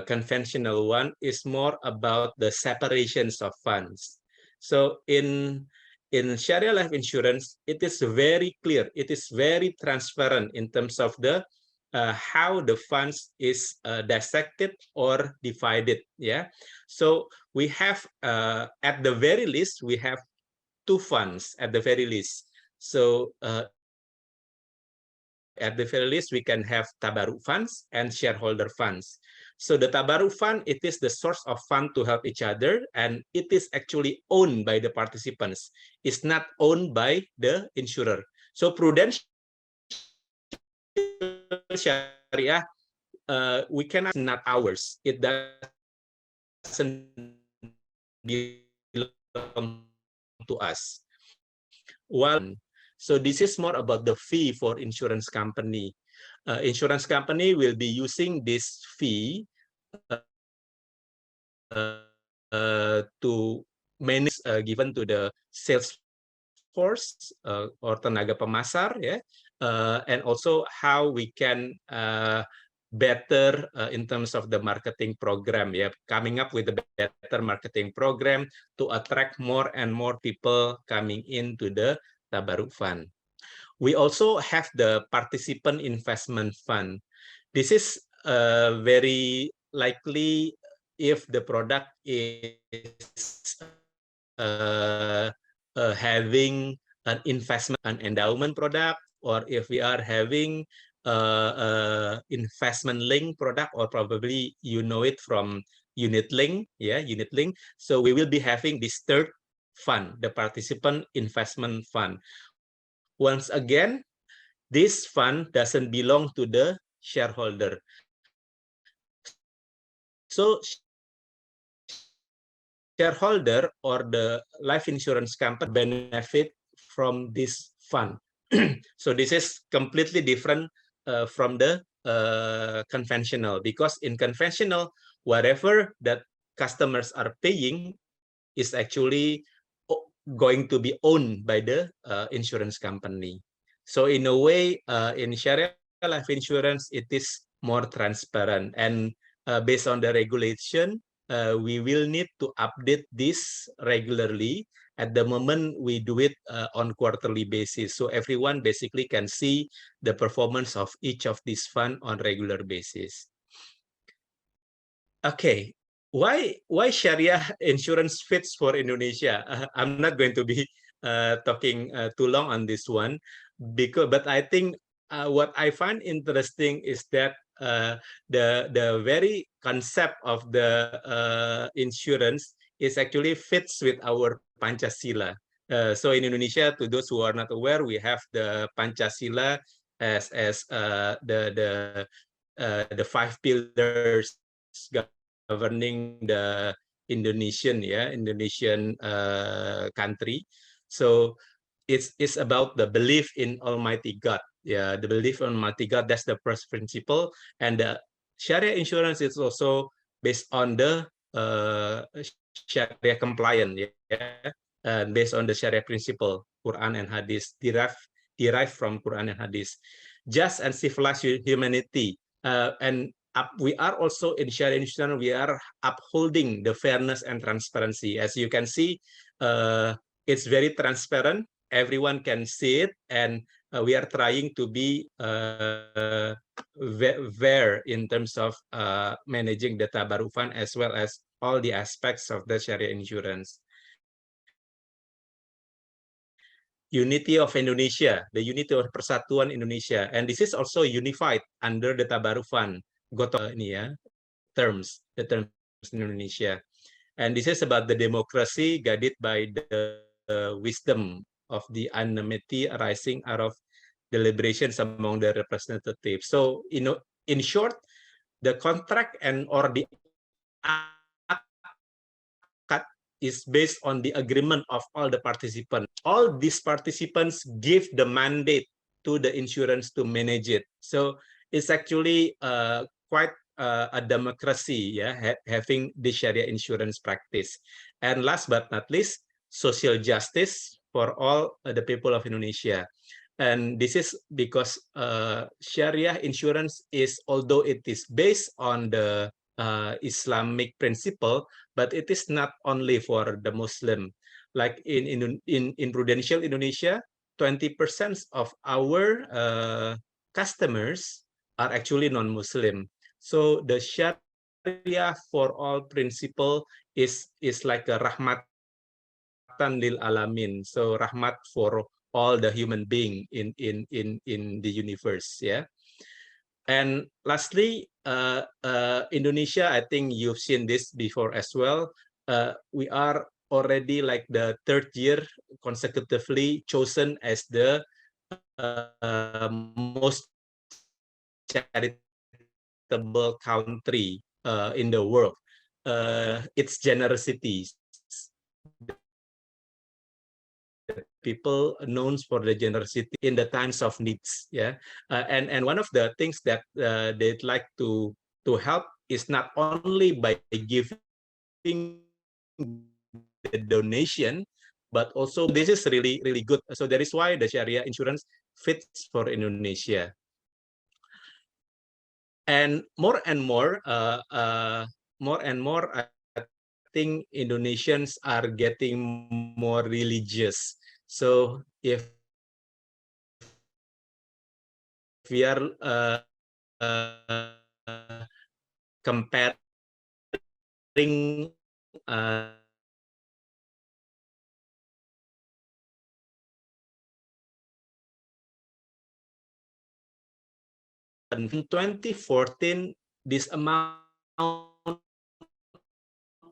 conventional one is more about the separations of funds. So in Sharia life insurance, it is very clear, it is very transparent in terms of the how the funds is dissected or divided. Yeah, so we have at the very least we have two funds at the very least. So at the very least, we can have tabaruk funds and shareholder funds. So the tabaruk fund, it is the source of fund to help each other, and it is actually owned by the participants. It's not owned by the insurer. So prudential Sharia, we cannot, not ours. It doesn't belong to us. One. So this is more about the fee for insurance company. Insurance company will be using this fee to manage given to the sales force or tenaga pemasar, yeah, and also how we can better in terms of the marketing program, yeah, coming up with a better marketing program to attract more and more people coming into the tabaruk fund. We also have the participant investment fund. This is very likely if the product is having an investment, an endowment product, or if we are having investment link product, or probably you know it from unit link, yeah, unit link. So we will be having this third fund, the participant investment fund. Once again, this fund doesn't belong to the shareholder. So shareholder or the life insurance company benefit from this fund. So this is completely different from the conventional, because in conventional, whatever that customers are paying is actually going to be owned by the insurance company. So in a way, in Sharia life insurance, it is more transparent, and based on the regulation, we will need to update this regularly. At the moment, we do it on quarterly basis, so everyone basically can see the performance of each of these funds on regular basis. Okay, why Sharia insurance fits for Indonesia? I'm not going to be talking too long on this one, but I think what I find interesting is that the very concept of the insurance is actually fits with our Pancasila. So in Indonesia, to those who are not aware, we have the Pancasila as the 5 pillars governing the Indonesian country. So it's about the belief in Almighty God. Yeah, the belief in Almighty God, that's the first principle. And the Sharia insurance is also based on the Sharia compliant, yeah, based on the Sharia principle, Quran and Hadith, derived from Quran and Hadith. Just and civilized humanity, and we are also in Sharia insurance, we are upholding the fairness and transparency. As you can see, it's very transparent. Everyone can see it, and we are trying to be fair in terms of managing the tabaruk fund as well as all the aspects of the Sharia insurance. Unity of Indonesia, the unity of persatuan Indonesia, and this is also unified under the tabaruk fund. The terms in Indonesia, and this is about the democracy guided by the wisdom of the anonymity arising out of deliberations among the representatives. So, in short, the contract and or the act is based on the agreement of all the participants. All these participants give the mandate to the insurance to manage it. So it's actually quite a democracy, yeah, having the Sharia insurance practice. And last but not least, social justice for all the people of Indonesia. And this is because Sharia insurance is, although it is based on the Islamic principle, but it is not only for the Muslim. like in Prudential Indonesia, 20% of our customers are actually non-Muslim. So the Sharia for all principle is like a rahmatan lil alamin. So rahmat for all the human being in the universe. Yeah. And lastly, Indonesia, I think you've seen this before as well. We are already like the third year consecutively chosen as the most charitable country in the world. Its generosity. People known for the generosity in the times of needs. Yeah, and one of the things that they'd like to help is not only by giving the donation, but also this is really good. So that is why the Sharia insurance fits for Indonesia. And more and more, I think Indonesians are getting more religious. So if we are comparing 2014, this amount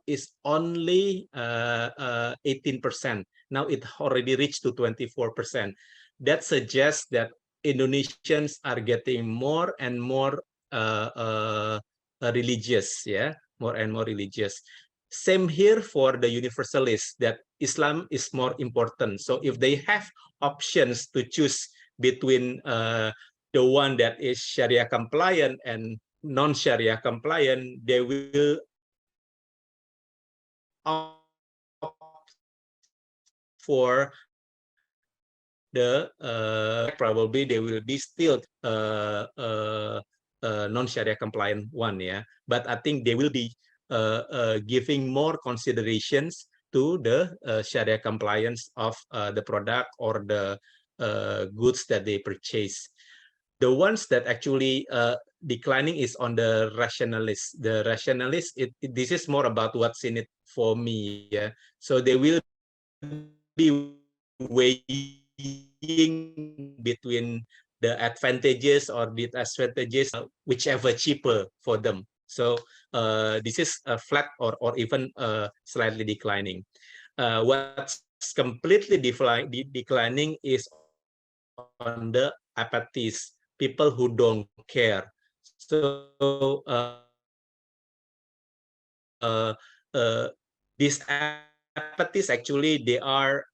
is only 18%. Now it already reached to 24%. That suggests that Indonesians are getting more and more religious, yeah, more and more religious. Same here for the universalists, that Islam is more important. So if they have options to choose between the one that is Sharia compliant and non-Sharia compliant, they will opt for the probably they will be still non-Sharia compliant one, yeah. But I think they will be giving more considerations to the Sharia compliance of the product or the goods that they purchase. The ones that actually declining is on the rationalists. The rationalists, this is more about what's in it for me. Yeah, so they will be weighing between the advantages or disadvantages, whichever cheaper for them. So this is a flat or even slightly declining. What's completely declining is on the apathies, people who don't care. So these apathies actually they are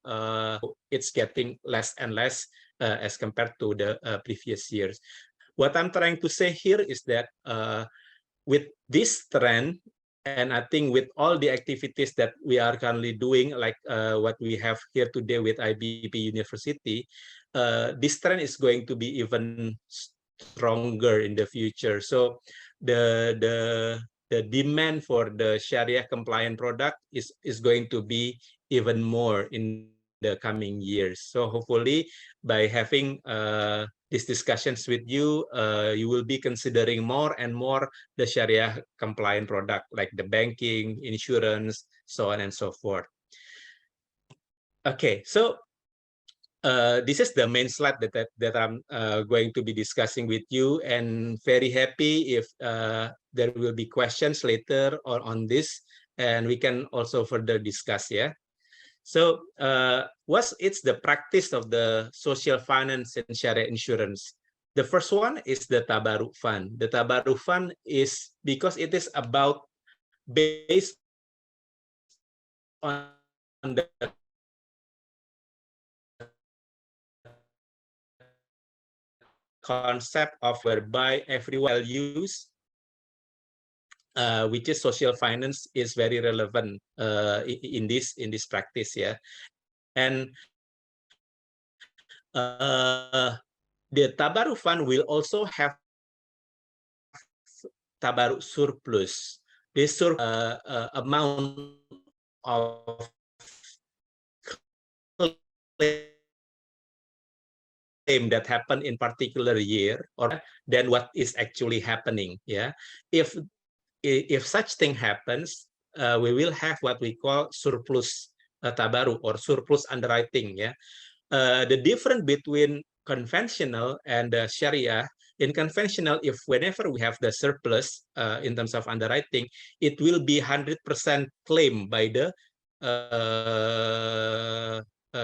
it's getting less and less as compared to the previous years. What I'm trying to say here is that with this trend, and I think with all the activities that we are currently doing, like what we have here today with IBP University, this trend is going to be even stronger in the future. So the demand for the Sharia compliant product is going to be even more in the coming years. So hopefully by having these discussions with you, you will be considering more and more the Sharia compliant product like the banking, insurance, so on and so forth. Okay, so this is the main slide that I'm going to be discussing with you, and very happy if there will be questions later on this, and we can also further discuss. Yeah. So it's the practice of the social finance and Sharia insurance. The first one is the Tabarruk Fund. The Tabarruk Fund is because it is about based on the concept of whereby everyone use, which is social finance, is very relevant in this practice. Yeah, and the Tabarruk Fund will also have Tabarruk surplus. This amount of claim that happened in particular year, or than what is actually happening. Yeah, if such thing happens, we will have what we call surplus tabaru or surplus underwriting. Yeah, the difference between conventional and Sharia. In conventional, if whenever we have the surplus in terms of underwriting, it will be 100% claim by the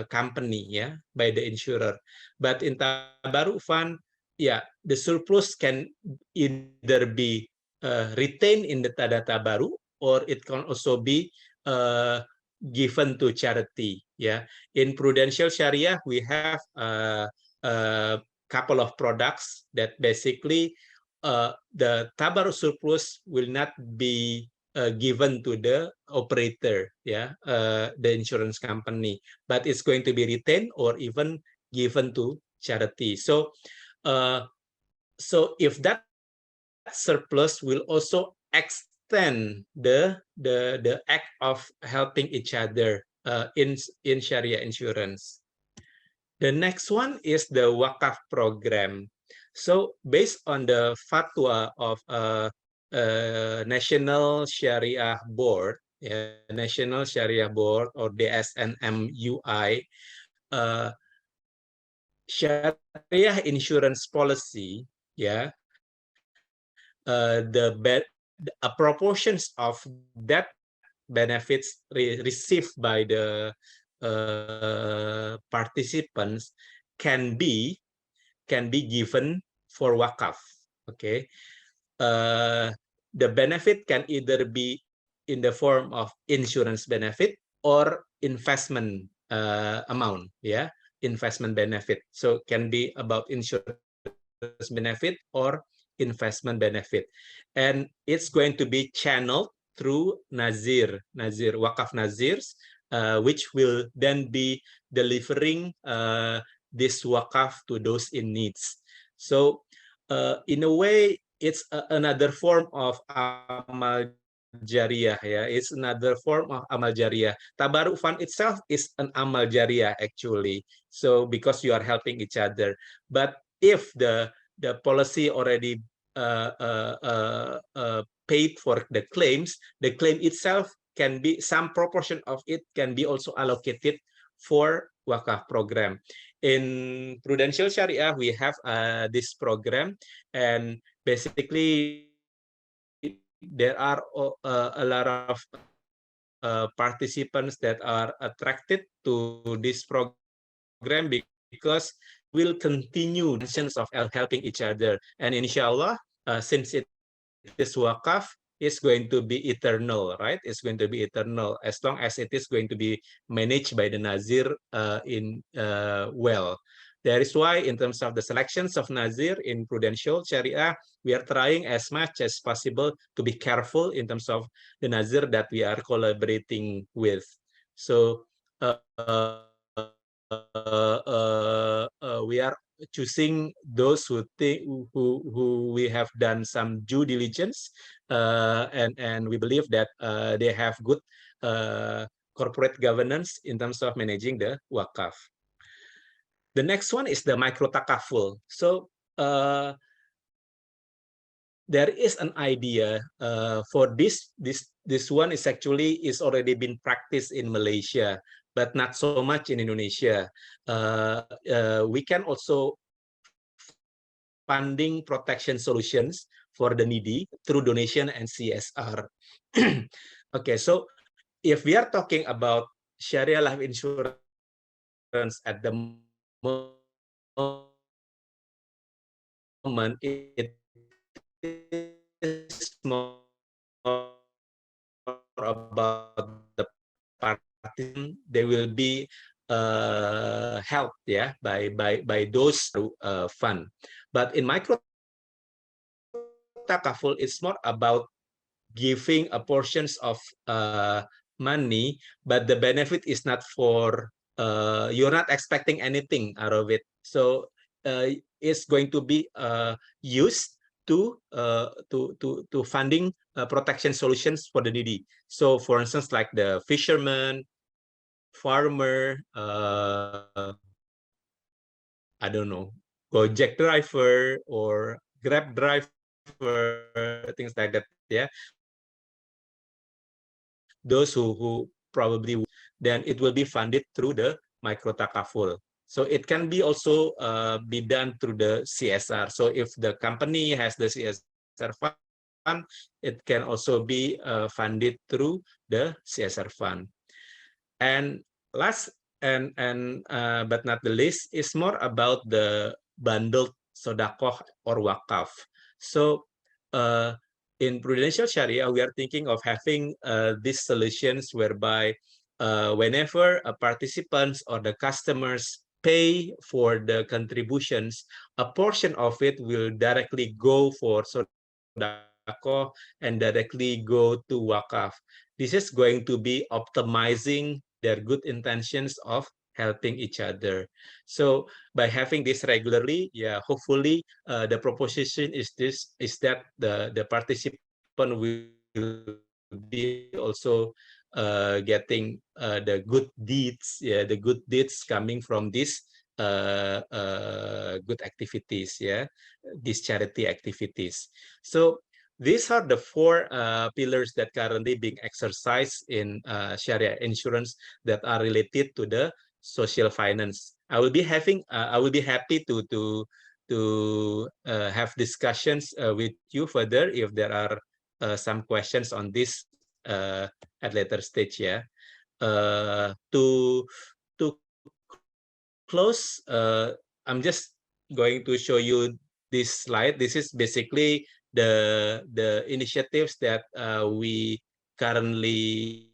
company, yeah, by the insurer. But in tabaru fund, yeah, the surplus can either be retained in the tabaru, or it can also be given to charity. Yeah, in prudential Sharia, we have a couple of products that basically the tabaru surplus will not be given to the operator, yeah, the insurance company, but it's going to be retained or even given to charity. So, so if that surplus will also extend the act of helping each other in Sharia insurance. The next one is the wakaf program. So based on the fatwa of National Sharia Board, National Sharia Board or DSNMUI, Sharia insurance policy, yeah, the proportions of that benefits received by the participants can be given for wakaf. Okay, the benefit can either be in the form of insurance benefit or investment amount. Yeah, investment benefit. So can be about insurance benefit or investment benefit, and it's going to be channeled through nazir, wakaf nazirs, which will then be delivering this wakaf to those in needs. So in a way, it's another form of amal jariyah. Yeah, it's another form of amal jariyah. Tabaruk fund itself is an amal jariyah actually. So because you are helping each other, but if the policy already paid for the claims, the claim itself can be, some proportion of it can be also allocated for wakaf program. In Prudential Sharia, we have this program, and basically there are a lot of participants that are attracted to this program because will continue the sense of helping each other. And inshallah, since it is wakaf, it's going to be eternal, right? It's going to be eternal as long as it is going to be managed by the Nazir in well. That is why in terms of the selections of Nazir in Prudential Sharia, we are trying as much as possible to be careful in terms of the Nazir that we are collaborating with. So we are choosing those who think who we have done some due diligence, and we believe that they have good corporate governance in terms of managing the wakaf. The next one is the micro takaful. So there is an idea for this one is actually is already been practiced in Malaysia, but not so much in Indonesia. We can also funding protection solutions for the needy through donation and CSR. Okay, so if we are talking about Sharia life insurance at the moment, it is more about the party. They will be helped, yeah, by those fund. But in micro takaful, it's more about giving a portions of money, but the benefit is not for you're not expecting anything out of it. So it's going to be used to funding protection solutions for the needy. So for instance, like the fishermen, farmer, I don't know, Gojek driver or Grab driver, things like that. Yeah, those who probably, then it will be funded through the micro takaful. So it can be also be done through the CSR. So if the company has the CSR fund, it can also be funded through the CSR fund. And last but not the least is more about the bundled sodakoh or wakaf. So in Prudential Sharia, we are thinking of having these solutions whereby whenever participants or the customers pay for the contributions, a portion of it will directly go for sodakoh and directly go to wakaf. This is going to be optimizing their good intentions of helping each other. So by having this regularly, yeah, hopefully the proposition is that the participant will be also getting the good deeds, yeah, the good deeds coming from these good activities, yeah, these charity activities. So these are the four pillars that currently being exercised in Sharia insurance that are related to the social finance. I will be happy to have discussions with you further if there are some questions on this at later stage. Yeah. To close, I'm just going to show you this slide. This is basically the initiatives that we currently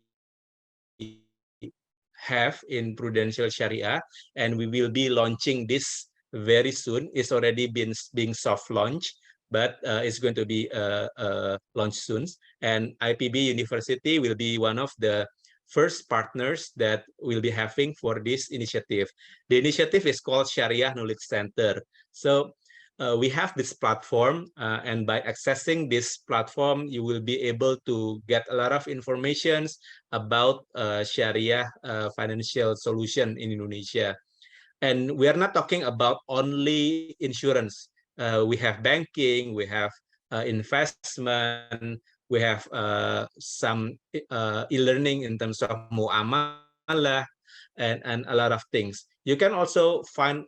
have in Prudential Sharia, and we will be launching this very soon. It's already been being soft launched, but it's going to be launched soon. And IPB University will be one of the first partners that we'll be having for this initiative. The initiative is called Sharia Knowledge Center. So we have this platform, and by accessing this platform, you will be able to get a lot of information about Sharia financial solution in Indonesia. And we are not talking about only insurance. We have banking, we have investment, we have some e-learning in terms of muamalah, and a lot of things. You can also find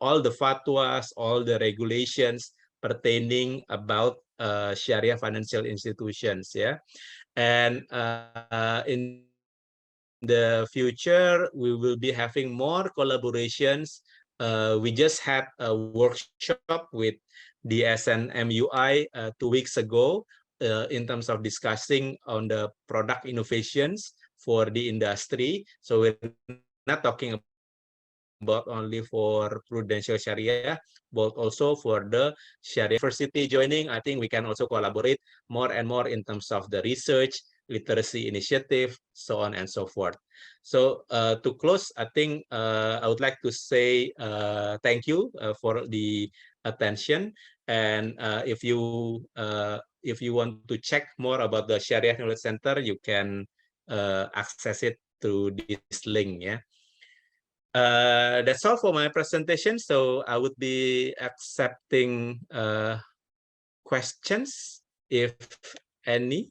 all the fatwas, all the regulations pertaining about Sharia financial institutions. Yeah, and in the future, we will be having more collaborations. We just had a workshop with the SNMUI 2 weeks ago in terms of discussing on the product innovations for the industry. So we're not talking about only for Prudential Sharia, but also for the Sharia University joining. I think we can also collaborate more and more in terms of the research, literacy initiative, so on and so forth. So to close, I think I would like to say thank you for the attention. And if you want to check more about the Sharia Knowledge Center, you can access it through this link. Yeah. That's all for my presentation. So I would be accepting questions, if any.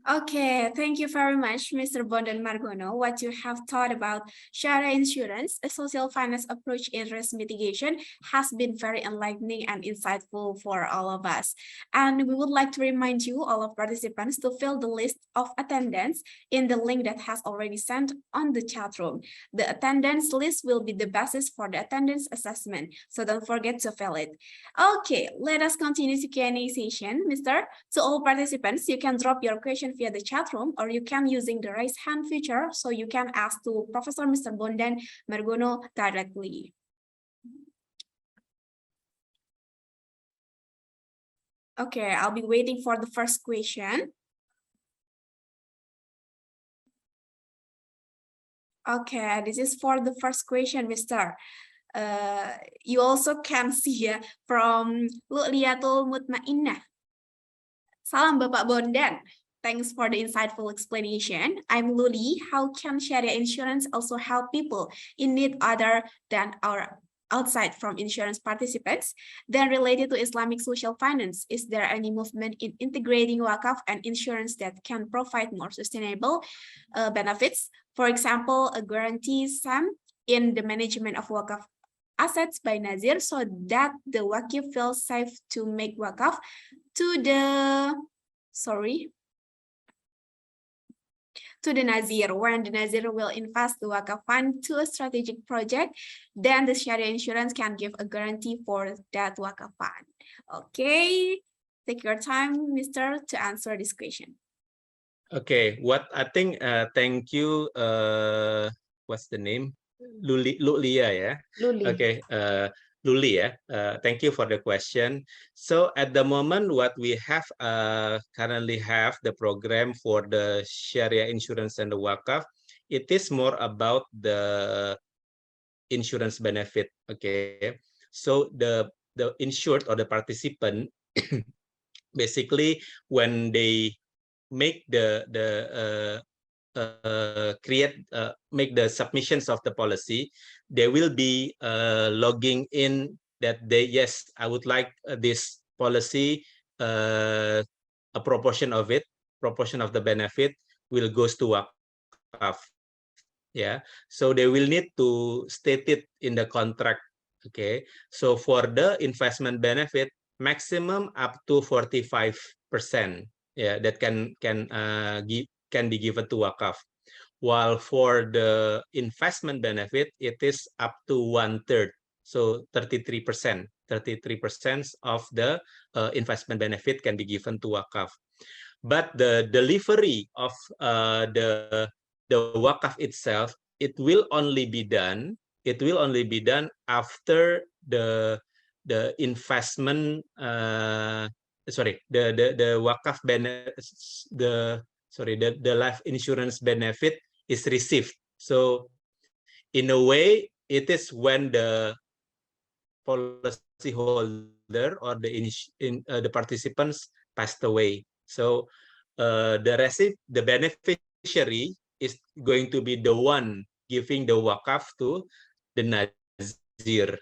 Okay, thank you very much, Mr. Bondan Margono. What you have thought about Sharia insurance, a social finance approach in risk mitigation, has been very enlightening and insightful for all of us. And we would like to remind you, all of participants, to fill the list of attendance in the link that has already sent on the chat room. The attendance list will be the basis for the attendance assessment, so don't forget to fill it. Okay, let us continue the Q&A session, Mr. To all participants, you can drop your question via the chat room, or you can using the raise hand feature, so you can ask to Professor Mr. Bondan Margono directly. Okay, I'll be waiting for the first question. Okay, this is for the first question, Mr. You also can see from Lu'liyatul Mutmainnah. Salam Bapak Bondan. Thanks for the insightful explanation. I'm Luli. How can Sharia insurance also help people in need other than our outside from insurance participants? Then related to Islamic social finance, is there any movement in integrating wakaf and insurance that can provide more sustainable benefits? For example, a guarantee sum in the management of wakaf assets by Nazir so that the wakif feels safe to make wakaf to the Nazir, when the Nazir will invest the wakaf fund to a strategic project, then the Sharia insurance can give a guarantee for that wakaf fund. Okay, take your time, Mr., to answer this question. Okay, what I think, thank you, what's the name? Lulia, yeah? Luli. Okay, Luli, yeah? Thank you for the question. So at the moment, what we have currently have the program for the Sharia insurance and the wakaf, it is more about the insurance benefit, okay? So the insured or the participant, basically when they make make the submissions of the policy, they will be logging in that yes, I would like this policy, a proportion of the benefit will goes to wakaf. Yeah, so they will need to state it in the contract. Okay, so for the investment benefit, maximum up to 45%. Yeah, that can be given to wakaf. While for the investment benefit, it is up to 1/3, so 33%. 33% of the investment benefit can be given to wakaf. But the delivery of the wakaf itself, it will only be done after the investment the wakaf the life insurance benefit is received. So in a way, it is when the policy holder or the participants passed away. So the beneficiary is going to be the one giving the wakaf to the Nazir.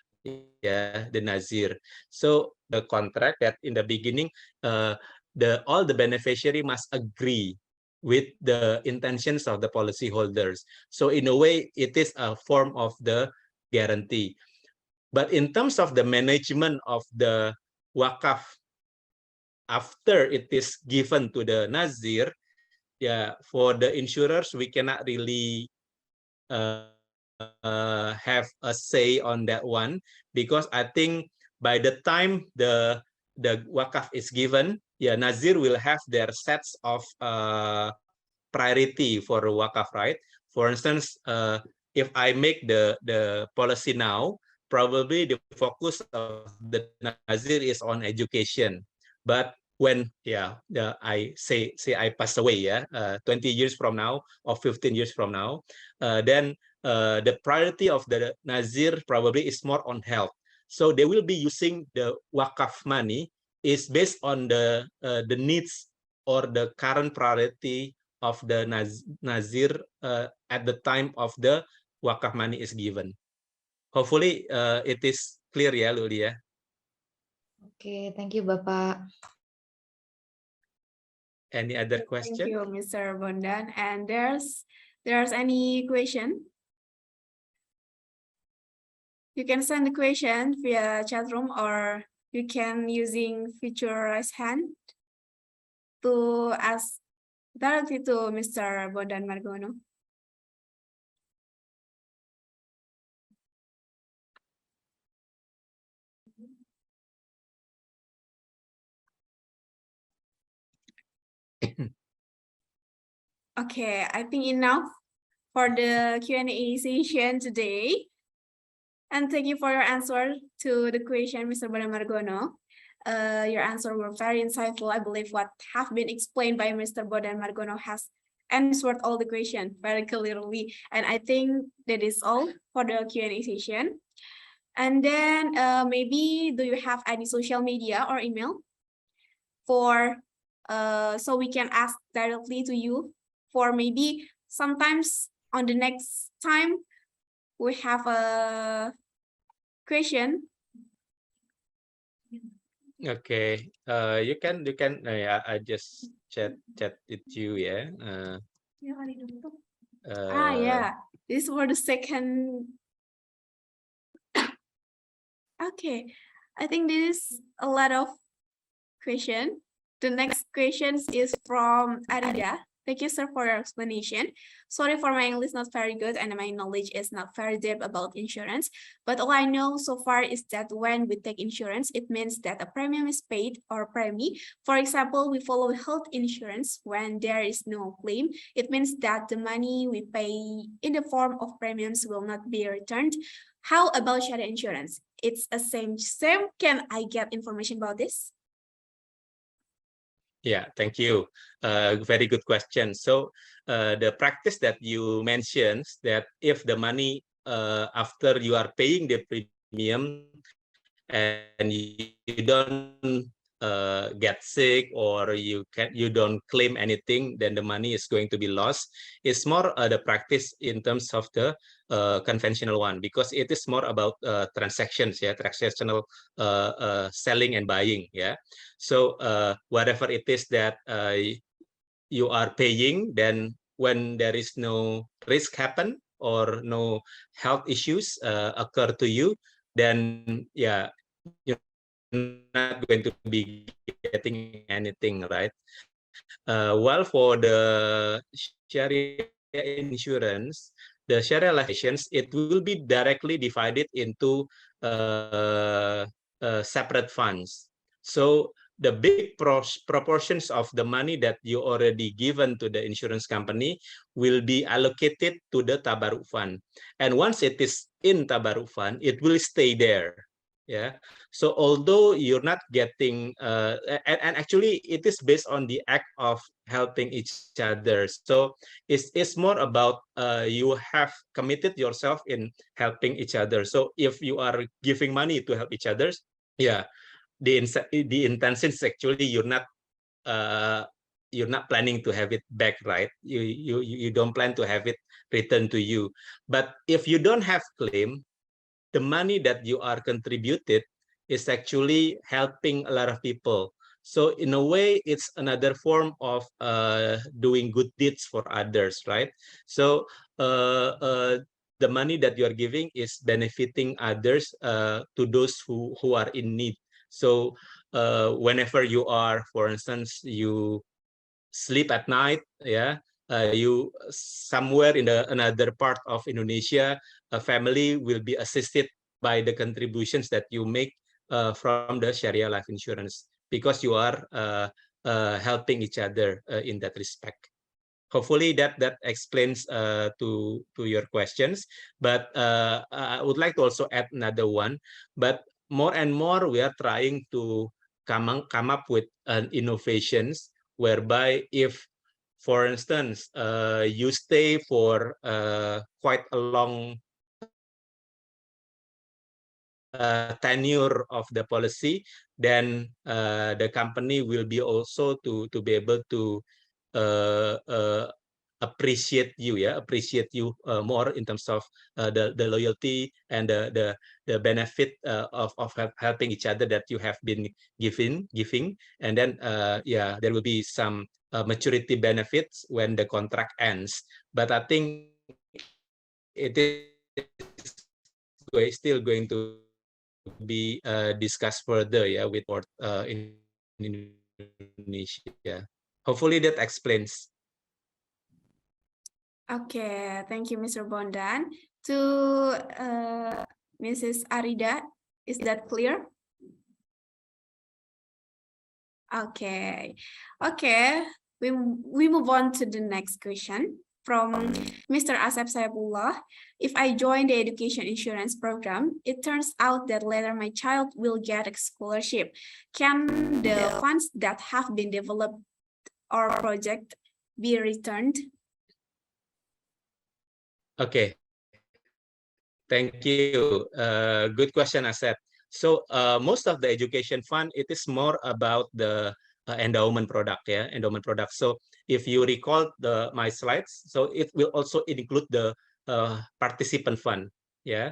Yeah, the Nazir. So the contract that in the beginning, all the beneficiary must agree with the intentions of the policyholders. So in a way, it is a form of the guarantee. But in terms of the management of the wakaf after it is given to the Nazir, yeah, for the insurers, we cannot really have a say on that one, because I think by the time the wakaf is given, yeah, Nazir will have their sets of priority for wakaf, right? For instance, if I make the policy now, probably the focus of the Nazir is on education. But when I say I pass away, 20 years from now or 15 years from now, then the priority of the Nazir probably is more on health. So they will be using the wakaf money is based on the needs or the current priority of the Nazir at the time of the wakaf money is given. Hopefully it is clear, ya, Luli, ya. Oke, thank you Bapak. Any other question? Thank you, Mr. Bondan. And there's any question? You can send the question via chat room, or you can using feature raise hand to ask directly to Mr. Bondan Margono. Okay, I think enough for the Q&A session today. And thank you for your answer to the question, Mr. Bondan Margono. Your answer were very insightful. I believe what have been explained by Mr. Bondan Margono has answered all the questions very clearly. And I think that is all for the Q&A session. And then maybe do you have any social media or email for so we can ask directly to you for maybe sometimes on the next time we have a question. Okay, you can I just chat with you, yeah. Yeah, this for the second. Okay, I think this is a lot of question. The next question is from Arida. Thank you, sir, for your explanation. Sorry for my English not very good and my knowledge is not very deep about insurance. But all I know so far is that when we take insurance, it means that a premium is paid or premium. For example, we follow health insurance when there is no claim. It means that the money we pay in the form of premiums will not be returned. How about Sharia insurance? It's a same. Can I get information about this? Yeah, thank you. Very good question. So the practice that you mentioned, that if the money after you are paying the premium and you don't get sick or you don't claim anything, then the money is going to be lost. It's more the practice in terms of the conventional one, because it is more about transactions, yeah, transactional selling and buying, yeah. So whatever it is that you are paying, then when there is no risk happen or no health issues occur to you, then yeah, you're not going to be getting anything, right? While for the Sharia insurance, the Sharia life insurance, it will be directly divided into separate funds. So the big proportions of the money that you already given to the insurance company will be allocated to the Tabarruk fund. And once it is in Tabarruk fund, it will stay there. Yeah. So although you're not getting, and actually it is based on the act of helping each other. So it's more about you have committed yourself in helping each other. So if you are giving money to help each other, yeah, the intention is actually you're not planning to have it back, right? You don't plan to have it returned to you. But if you don't have claim, the money that you are contributed is actually helping a lot of people. So in a way, it's another form of doing good deeds for others, right? So the money that you are giving is benefiting others, to those who are in need. So whenever you are, for instance, you sleep at night, yeah, you somewhere in another part of Indonesia, a family will be assisted by the contributions that you make from the Sharia life insurance, because you are helping each other in that respect. Hopefully that explains to your questions. But I would like to also add another one. But more and more we are trying to come up with innovations whereby if, for instance, you stay for quite a long tenure of the policy, then the company will be also to be able to appreciate you, more in terms of the loyalty and the benefit of helping each other that you have been giving, and then yeah, there will be some maturity benefits when the contract ends. But I think it is still going to be discussed further, yeah, with in Indonesia. Hopefully that explains. Okay, thank you, Mr. Bondan. To Mrs. Arida, is that clear? Okay, we move on to the next question from Mr. Asep Saifullah. If I join the education insurance program, it turns out that later my child will get a scholarship. Can the funds that have been developed or project be returned Okay, thank you. Good question, Asep. So most of the education fund, it is more about the endowment product, yeah, endowment product. So if you recall my slides, so it will also include the participant fund, yeah,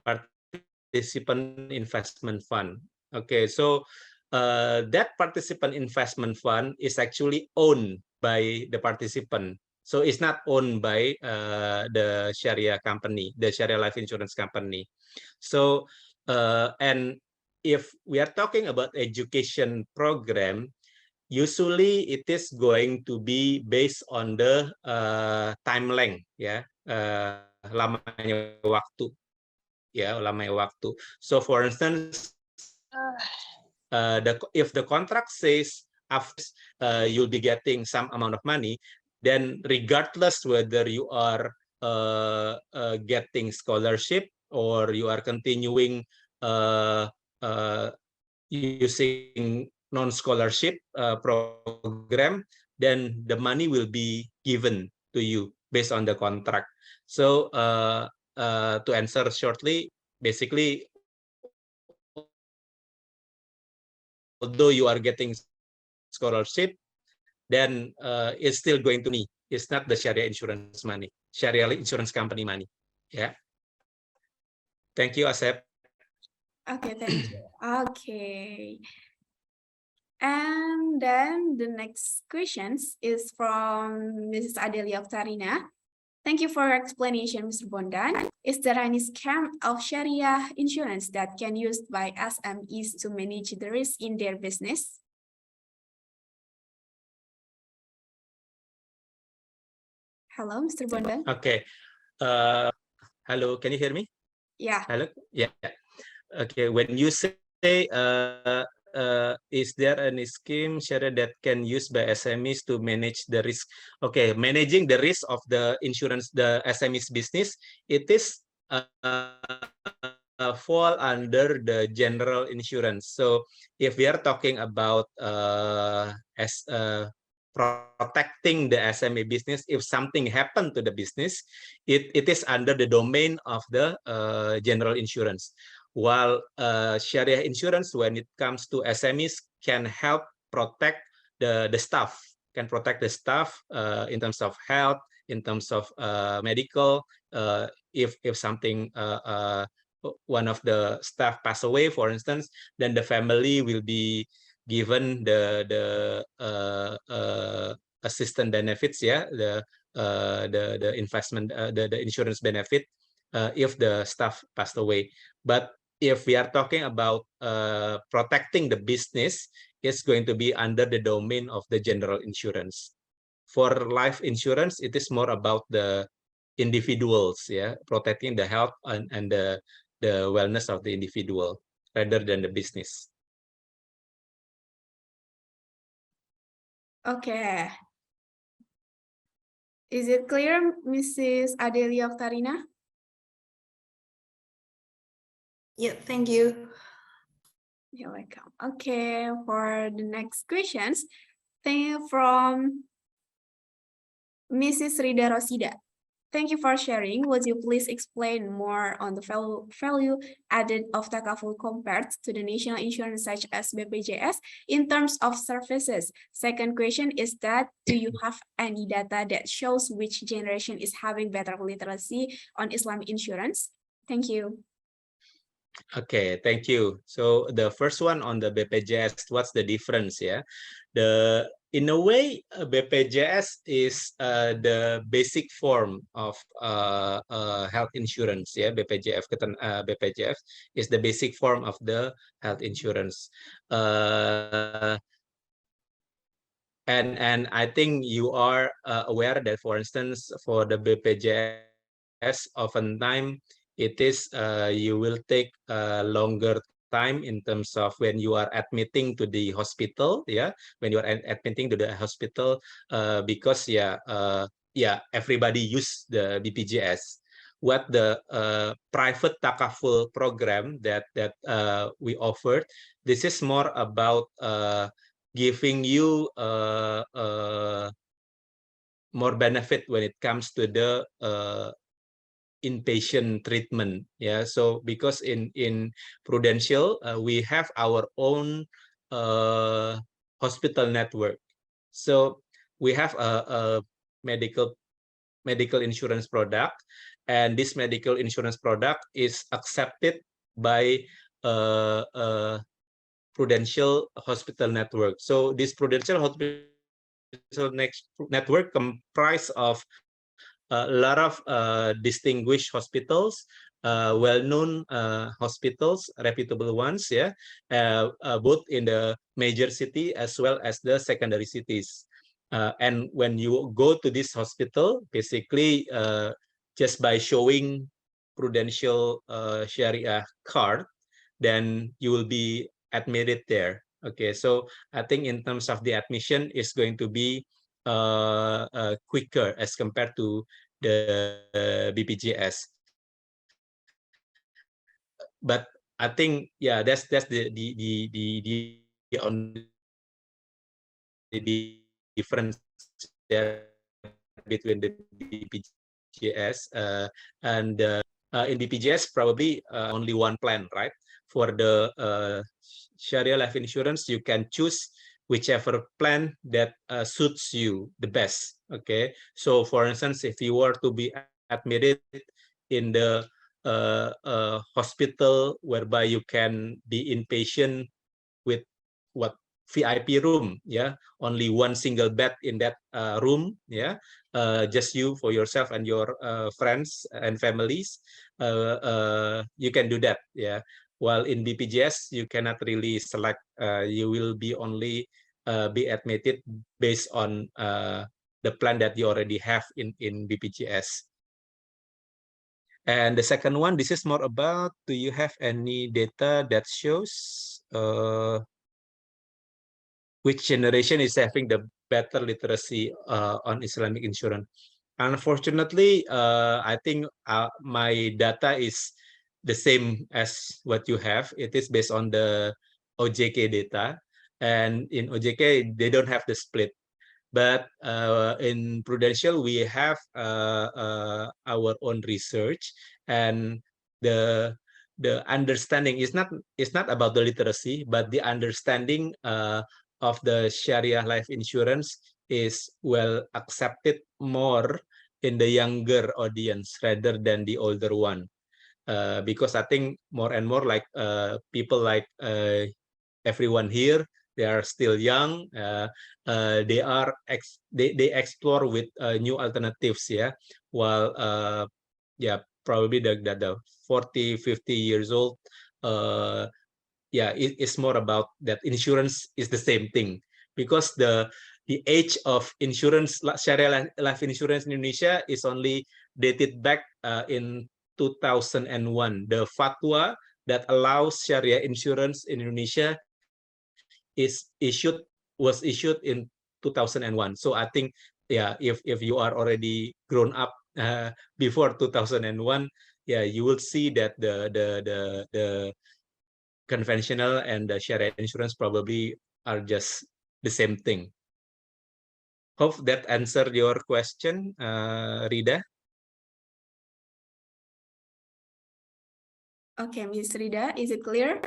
participant investment fund. Okay, so that participant investment fund is actually owned by the participant. So it's not owned by the Sharia company, the Sharia life insurance company. So, and if we are talking about education program, usually it is going to be based on the time length, ya, lamanya waktu, ya, lamanya waktu. So, for instance, if the contract says after you'll be getting some amount of money, then regardless whether you are getting scholarship or you are continuing using non-scholarship program, then the money will be given to you based on the contract. So to answer shortly, basically, although you are getting scholarship, then it's still going to me. It's not the Sharia insurance money, Sharia insurance company money. Yeah. Thank you, Asep. Okay, thank you. Okay. And then the next questions is from Mrs. Adelia Oktarina. Thank you for your explanation, Mr. Bondan. Is there any scam of Sharia insurance that can be used by SMEs to manage the risk in their business? Hello, Mr. Bondan. Okay. Hello, can you hear me? Yeah. Hello. Yeah. Okay. When you say is there any scheme Sharia that can use by SMEs to manage the risk? Okay, managing the risk of the insurance, the SMEs business, it is fall under the general insurance. So if we are talking about protecting the SME business, if something happened to the business, it is under the domain of the general insurance. While Sharia insurance, when it comes to SMEs, can help protect the staff, can protect the staff in terms of health, in terms of medical. If something one of the staff pass away, for instance, then the family will be given the assistant benefits, yeah, the investment, the insurance benefit if the staff passed away. But if we are talking about protecting the business, it's going to be under the domain of the general insurance. For life insurance, it is more about the individuals, yeah, protecting the health and the wellness of the individual rather than the business. Okay. Is it clear, Mrs. Adelia Oktarina? Yeah, thank you. You're welcome. Okay, for the next questions, thank you from Mrs. Rida Rosida. Thank you for sharing. Would you please explain more on the value added of Takaful compared to the national insurance such as BPJS in terms of services? Second question is that, do you have any data that shows which generation is having better literacy on Islamic insurance? Thank you. Okay, thank you. So the first one on the BPJS, what's the difference? Yeah, in a way, BPJS is the basic form of health insurance. Yeah, BPJF is the basic form of the health insurance. And I think you are aware that, for instance, for the BPJS, oftentimes it is you will take a longer time in terms of when you are admitting to the hospital, yeah, when you are admitting to the hospital, because everybody use the BPJS. What the private takaful program that we offered, this is more about giving you more benefit when it comes to the inpatient treatment. Yeah, so because in Prudential we have our own hospital network, so we have a medical insurance product, and this medical insurance product is accepted by Prudential Hospital Network. So this Prudential Hospital Network comprised of a lot of distinguished hospitals, well-known hospitals, reputable ones, yeah, both in the major city as well as the secondary cities. And when you go to this hospital, basically just by showing Prudential Sharia card, then you will be admitted there. Okay, so I think in terms of the admission is going to be quicker as compared to the BPJS. But I think, yeah, that's the only difference between the BPJS and in BPJS probably only one plan, right? For the Sharia life insurance, you can choose whichever plan that suits you the best. Okay, so for instance, if you were to be admitted in the hospital whereby you can be inpatient with what VIP room, yeah, only one single bed in that room, yeah, just you for yourself and your friends and families, you can do that, yeah. While in BPJS, you cannot really select, you will be only be admitted based on the plan that you already have in BPJS. And the second one, this is more about, do you have any data that shows which generation is having the better literacy on Islamic insurance? Unfortunately, I think my data is the same as what you have. It is based on the OJK data, and in OJK they don't have the split. But in Prudential we have our own research, and the understanding is not about the literacy, but the understanding of the Sharia life insurance is well accepted more in the younger audience rather than the older one, because I think more and more like people like everyone here, they are still young, they explore with new alternatives, yeah, while yeah, probably the 40-50 years old, yeah, it's more about that insurance is the same thing, because the age of insurance, Sharia life insurance in Indonesia is only dated back in 2001. The fatwa that allows Sharia insurance in Indonesia was issued in 2001. So I think, yeah, if you are already grown up before 2001, yeah, you will see that the conventional and the Sharia insurance probably are just the same thing. Hope that answered your question, Rida. Okay, Ms. Rida, is it clear?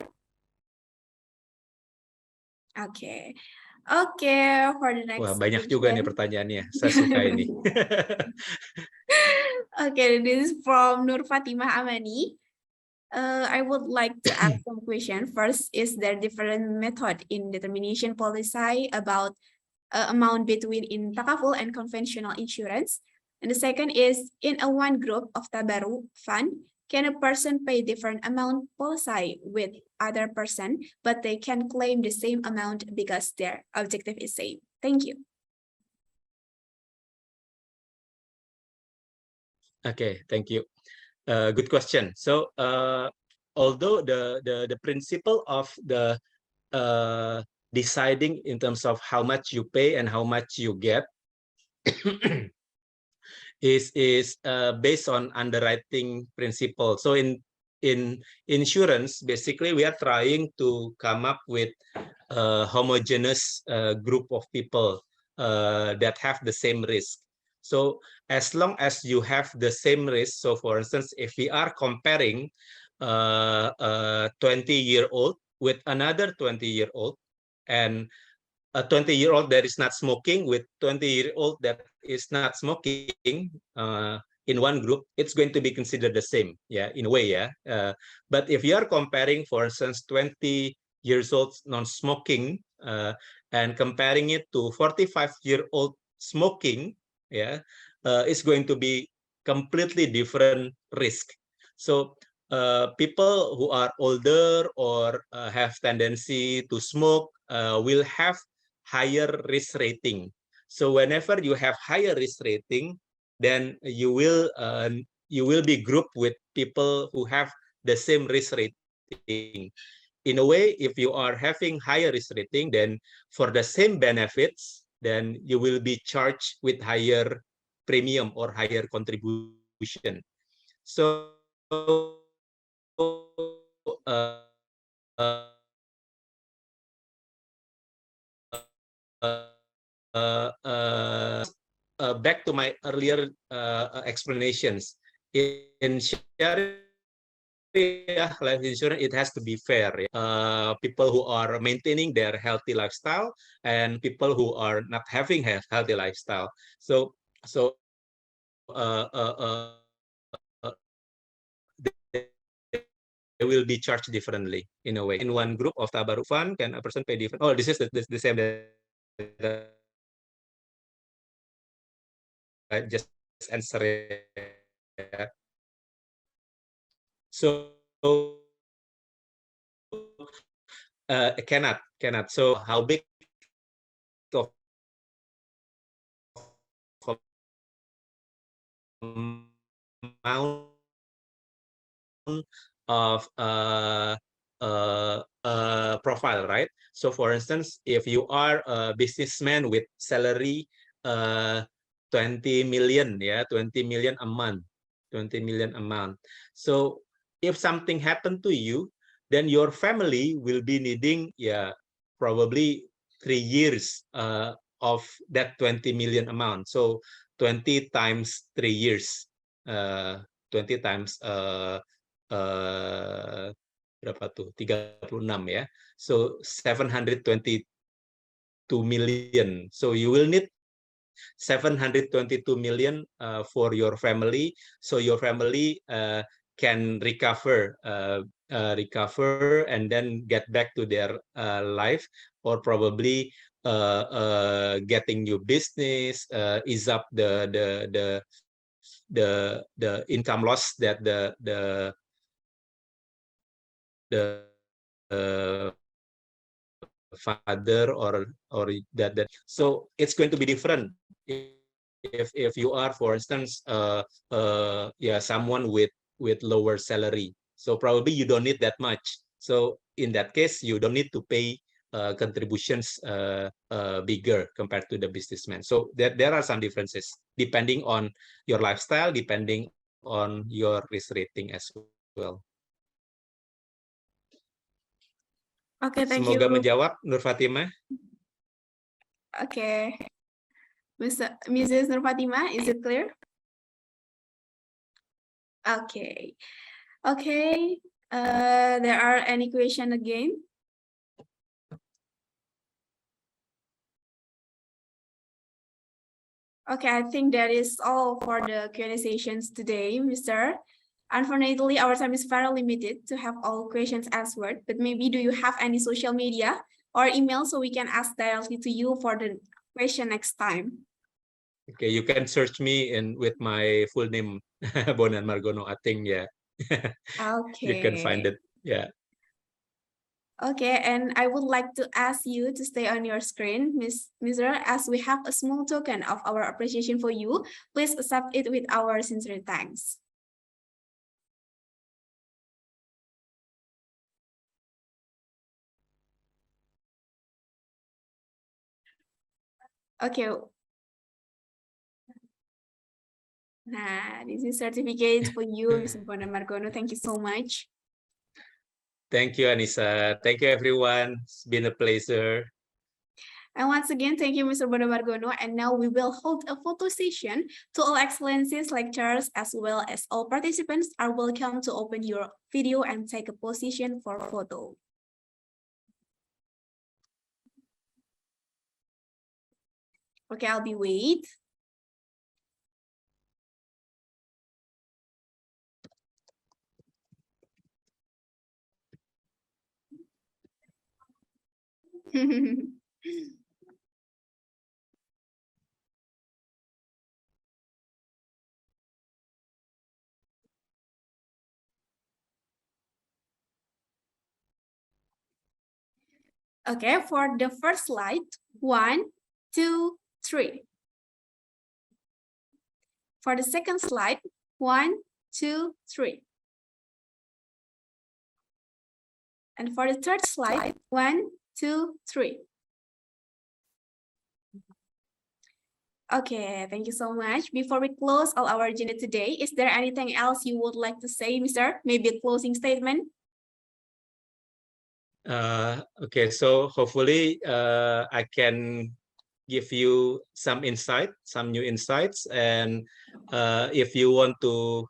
Okay. Okay, for the next Wah, banyak juga nih pertanyaannya. Saya suka ini. Okay, this is from Nur Fatimah Amani. I would like to ask some questions. First, is there different method in determination policy about amount between in takaful and conventional insurance? And the second is, in a one group of tabaru fund, can a person pay different amount policy with other person, but they can claim the same amount because their objective is same? Thank you. Okay, thank you. Good question. So, although the principle of the deciding in terms of how much you pay and how much you get is based on underwriting principle. So in insurance, basically we are trying to come up with a homogeneous group of people that have the same risk. So as long as you have the same risk, so for instance, if we are comparing a 20-year-old with another 20-year-old, and a 20-year-old that is not smoking with 20-year-old that is not smoking in one group, it's going to be considered the same, yeah, in a way, yeah. But if you are comparing, for instance, 20 years old non-smoking and comparing it to 45-year-old smoking, yeah, it's going to be completely different risk. So people who are older or have tendency to smoke will have higher risk rating. So whenever you have higher risk rating, then you will be grouped with people who have the same risk rating. In a way, if you are having higher risk rating, then for the same benefits, then you will be charged with higher premium or higher contribution. So uh, uh, back to my earlier explanations, in Sharia life insurance, it has to be fair. People who are maintaining their healthy lifestyle and people who are not having a healthy lifestyle. So they will be charged differently in a way. In one group of Tabarruk fund, can a person pay different? Oh, this is the same that I just answer it. So cannot. So how big of amount of profile, right? So for instance, if you are a businessman with salary 20 million, yeah, 20 million a month, 20 million a month. So if something happened to you, then your family will be needing, yeah, probably 3 years of that 20 million amount. So 20 times 3 years, 20 times berapa tuh? 36 ya. So 722 million. So you will need 722 million for your family. So your family can recover and then get back to their life, or probably getting new business, ease up the income loss that the father or that. So it's going to be different if you are, for instance, yeah, someone with lower salary. So probably you don't need that much. So in that case, you don't need to pay contributions bigger compared to the businessman. So there are some differences depending on your lifestyle, depending on your risk rating as well. Okay, thank Semoga you. menjawab, Nur Fatimah. Okay. Mrs. Nur Fatimah, is it clear? Okay. Okay. There are any question again? Okay, I think that is all for the Q&A sessions today, Mr. Unfortunately, our time is very limited to have all questions answered, but maybe do you have any social media or email so we can ask directly to you for the question next time? Okay, you can search me with my full name, Bonan Margono. I think, yeah. Okay. You can find it, yeah. Okay, and I would like to ask you to stay on your screen, Mr. As we have a small token of our appreciation for you, please accept it with our sincere thanks. Okay. Nah, this is certificate for you, Mr. Bonan Margono. Thank you so much. Thank you, Anissa. Thank you, everyone. It's been a pleasure. And once again, thank you, Mr. Bono Margono. And now we will hold a photo session. To all excellencies, lecturers, as well as all participants are welcome to open your video and take a position for photo. Okay, I'll be wait. Okay, for the first slide, 1, 2, 3. For the second slide, 1, 2, 3. And for the third slide, 1, 2, 3. Okay, thank you so much. Before we close all our agenda today, is there anything else you would like to say, Mr.? Maybe a closing statement? Okay, so hopefully I can give you some insight, some new insights. And if you want to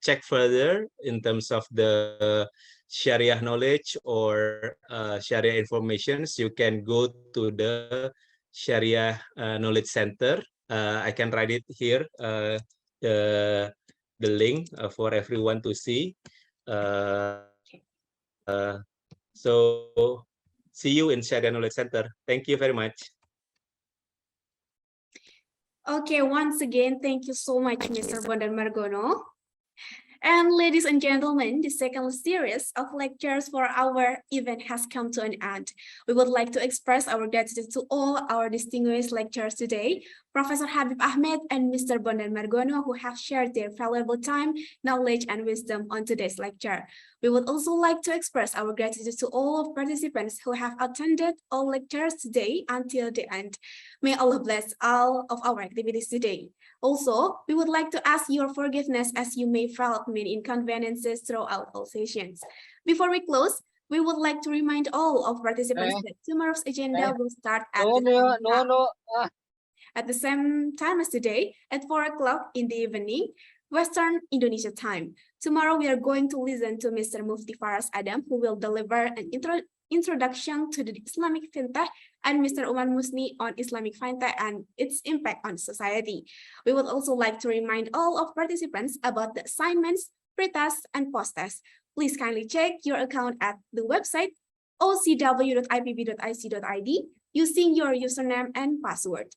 check further in terms of the Sharia knowledge or Sharia informations, you can go to the Sharia Knowledge Center. I can write it here, the link for everyone to see. So see you in Sharia Knowledge Center. Thank you very much. Okay, once again, thank you so much, Mr. Bondan Margono. And ladies and gentlemen, the second series of lectures for our event has come to an end. We would like to express our gratitude to all our distinguished lecturers today, Professor Habib Ahmed and Mr. Bondan Margono, who have shared their valuable time, knowledge, and wisdom on today's lecture. We would also like to express our gratitude to all of participants who have attended all lectures today until the end. May Allah bless all of our activities today. Also, we would like to ask your forgiveness as you may felt many inconveniences throughout all sessions. Before we close, we would like to remind all of participants that tomorrow's agenda will start at the same time as today at 4 o'clock in the evening, Western Indonesia time. Tomorrow, we are going to listen to Mr. Mufti Faraz Adam, who will deliver an introduction to the Islamic fintech, and Mr. Umar Musni on Islamic fintech and its impact on society. We would also like to remind all of participants about the assignments, pre-tests, and post-tests. Please kindly check your account at the website ocw.ipb.ic.id using your username and password.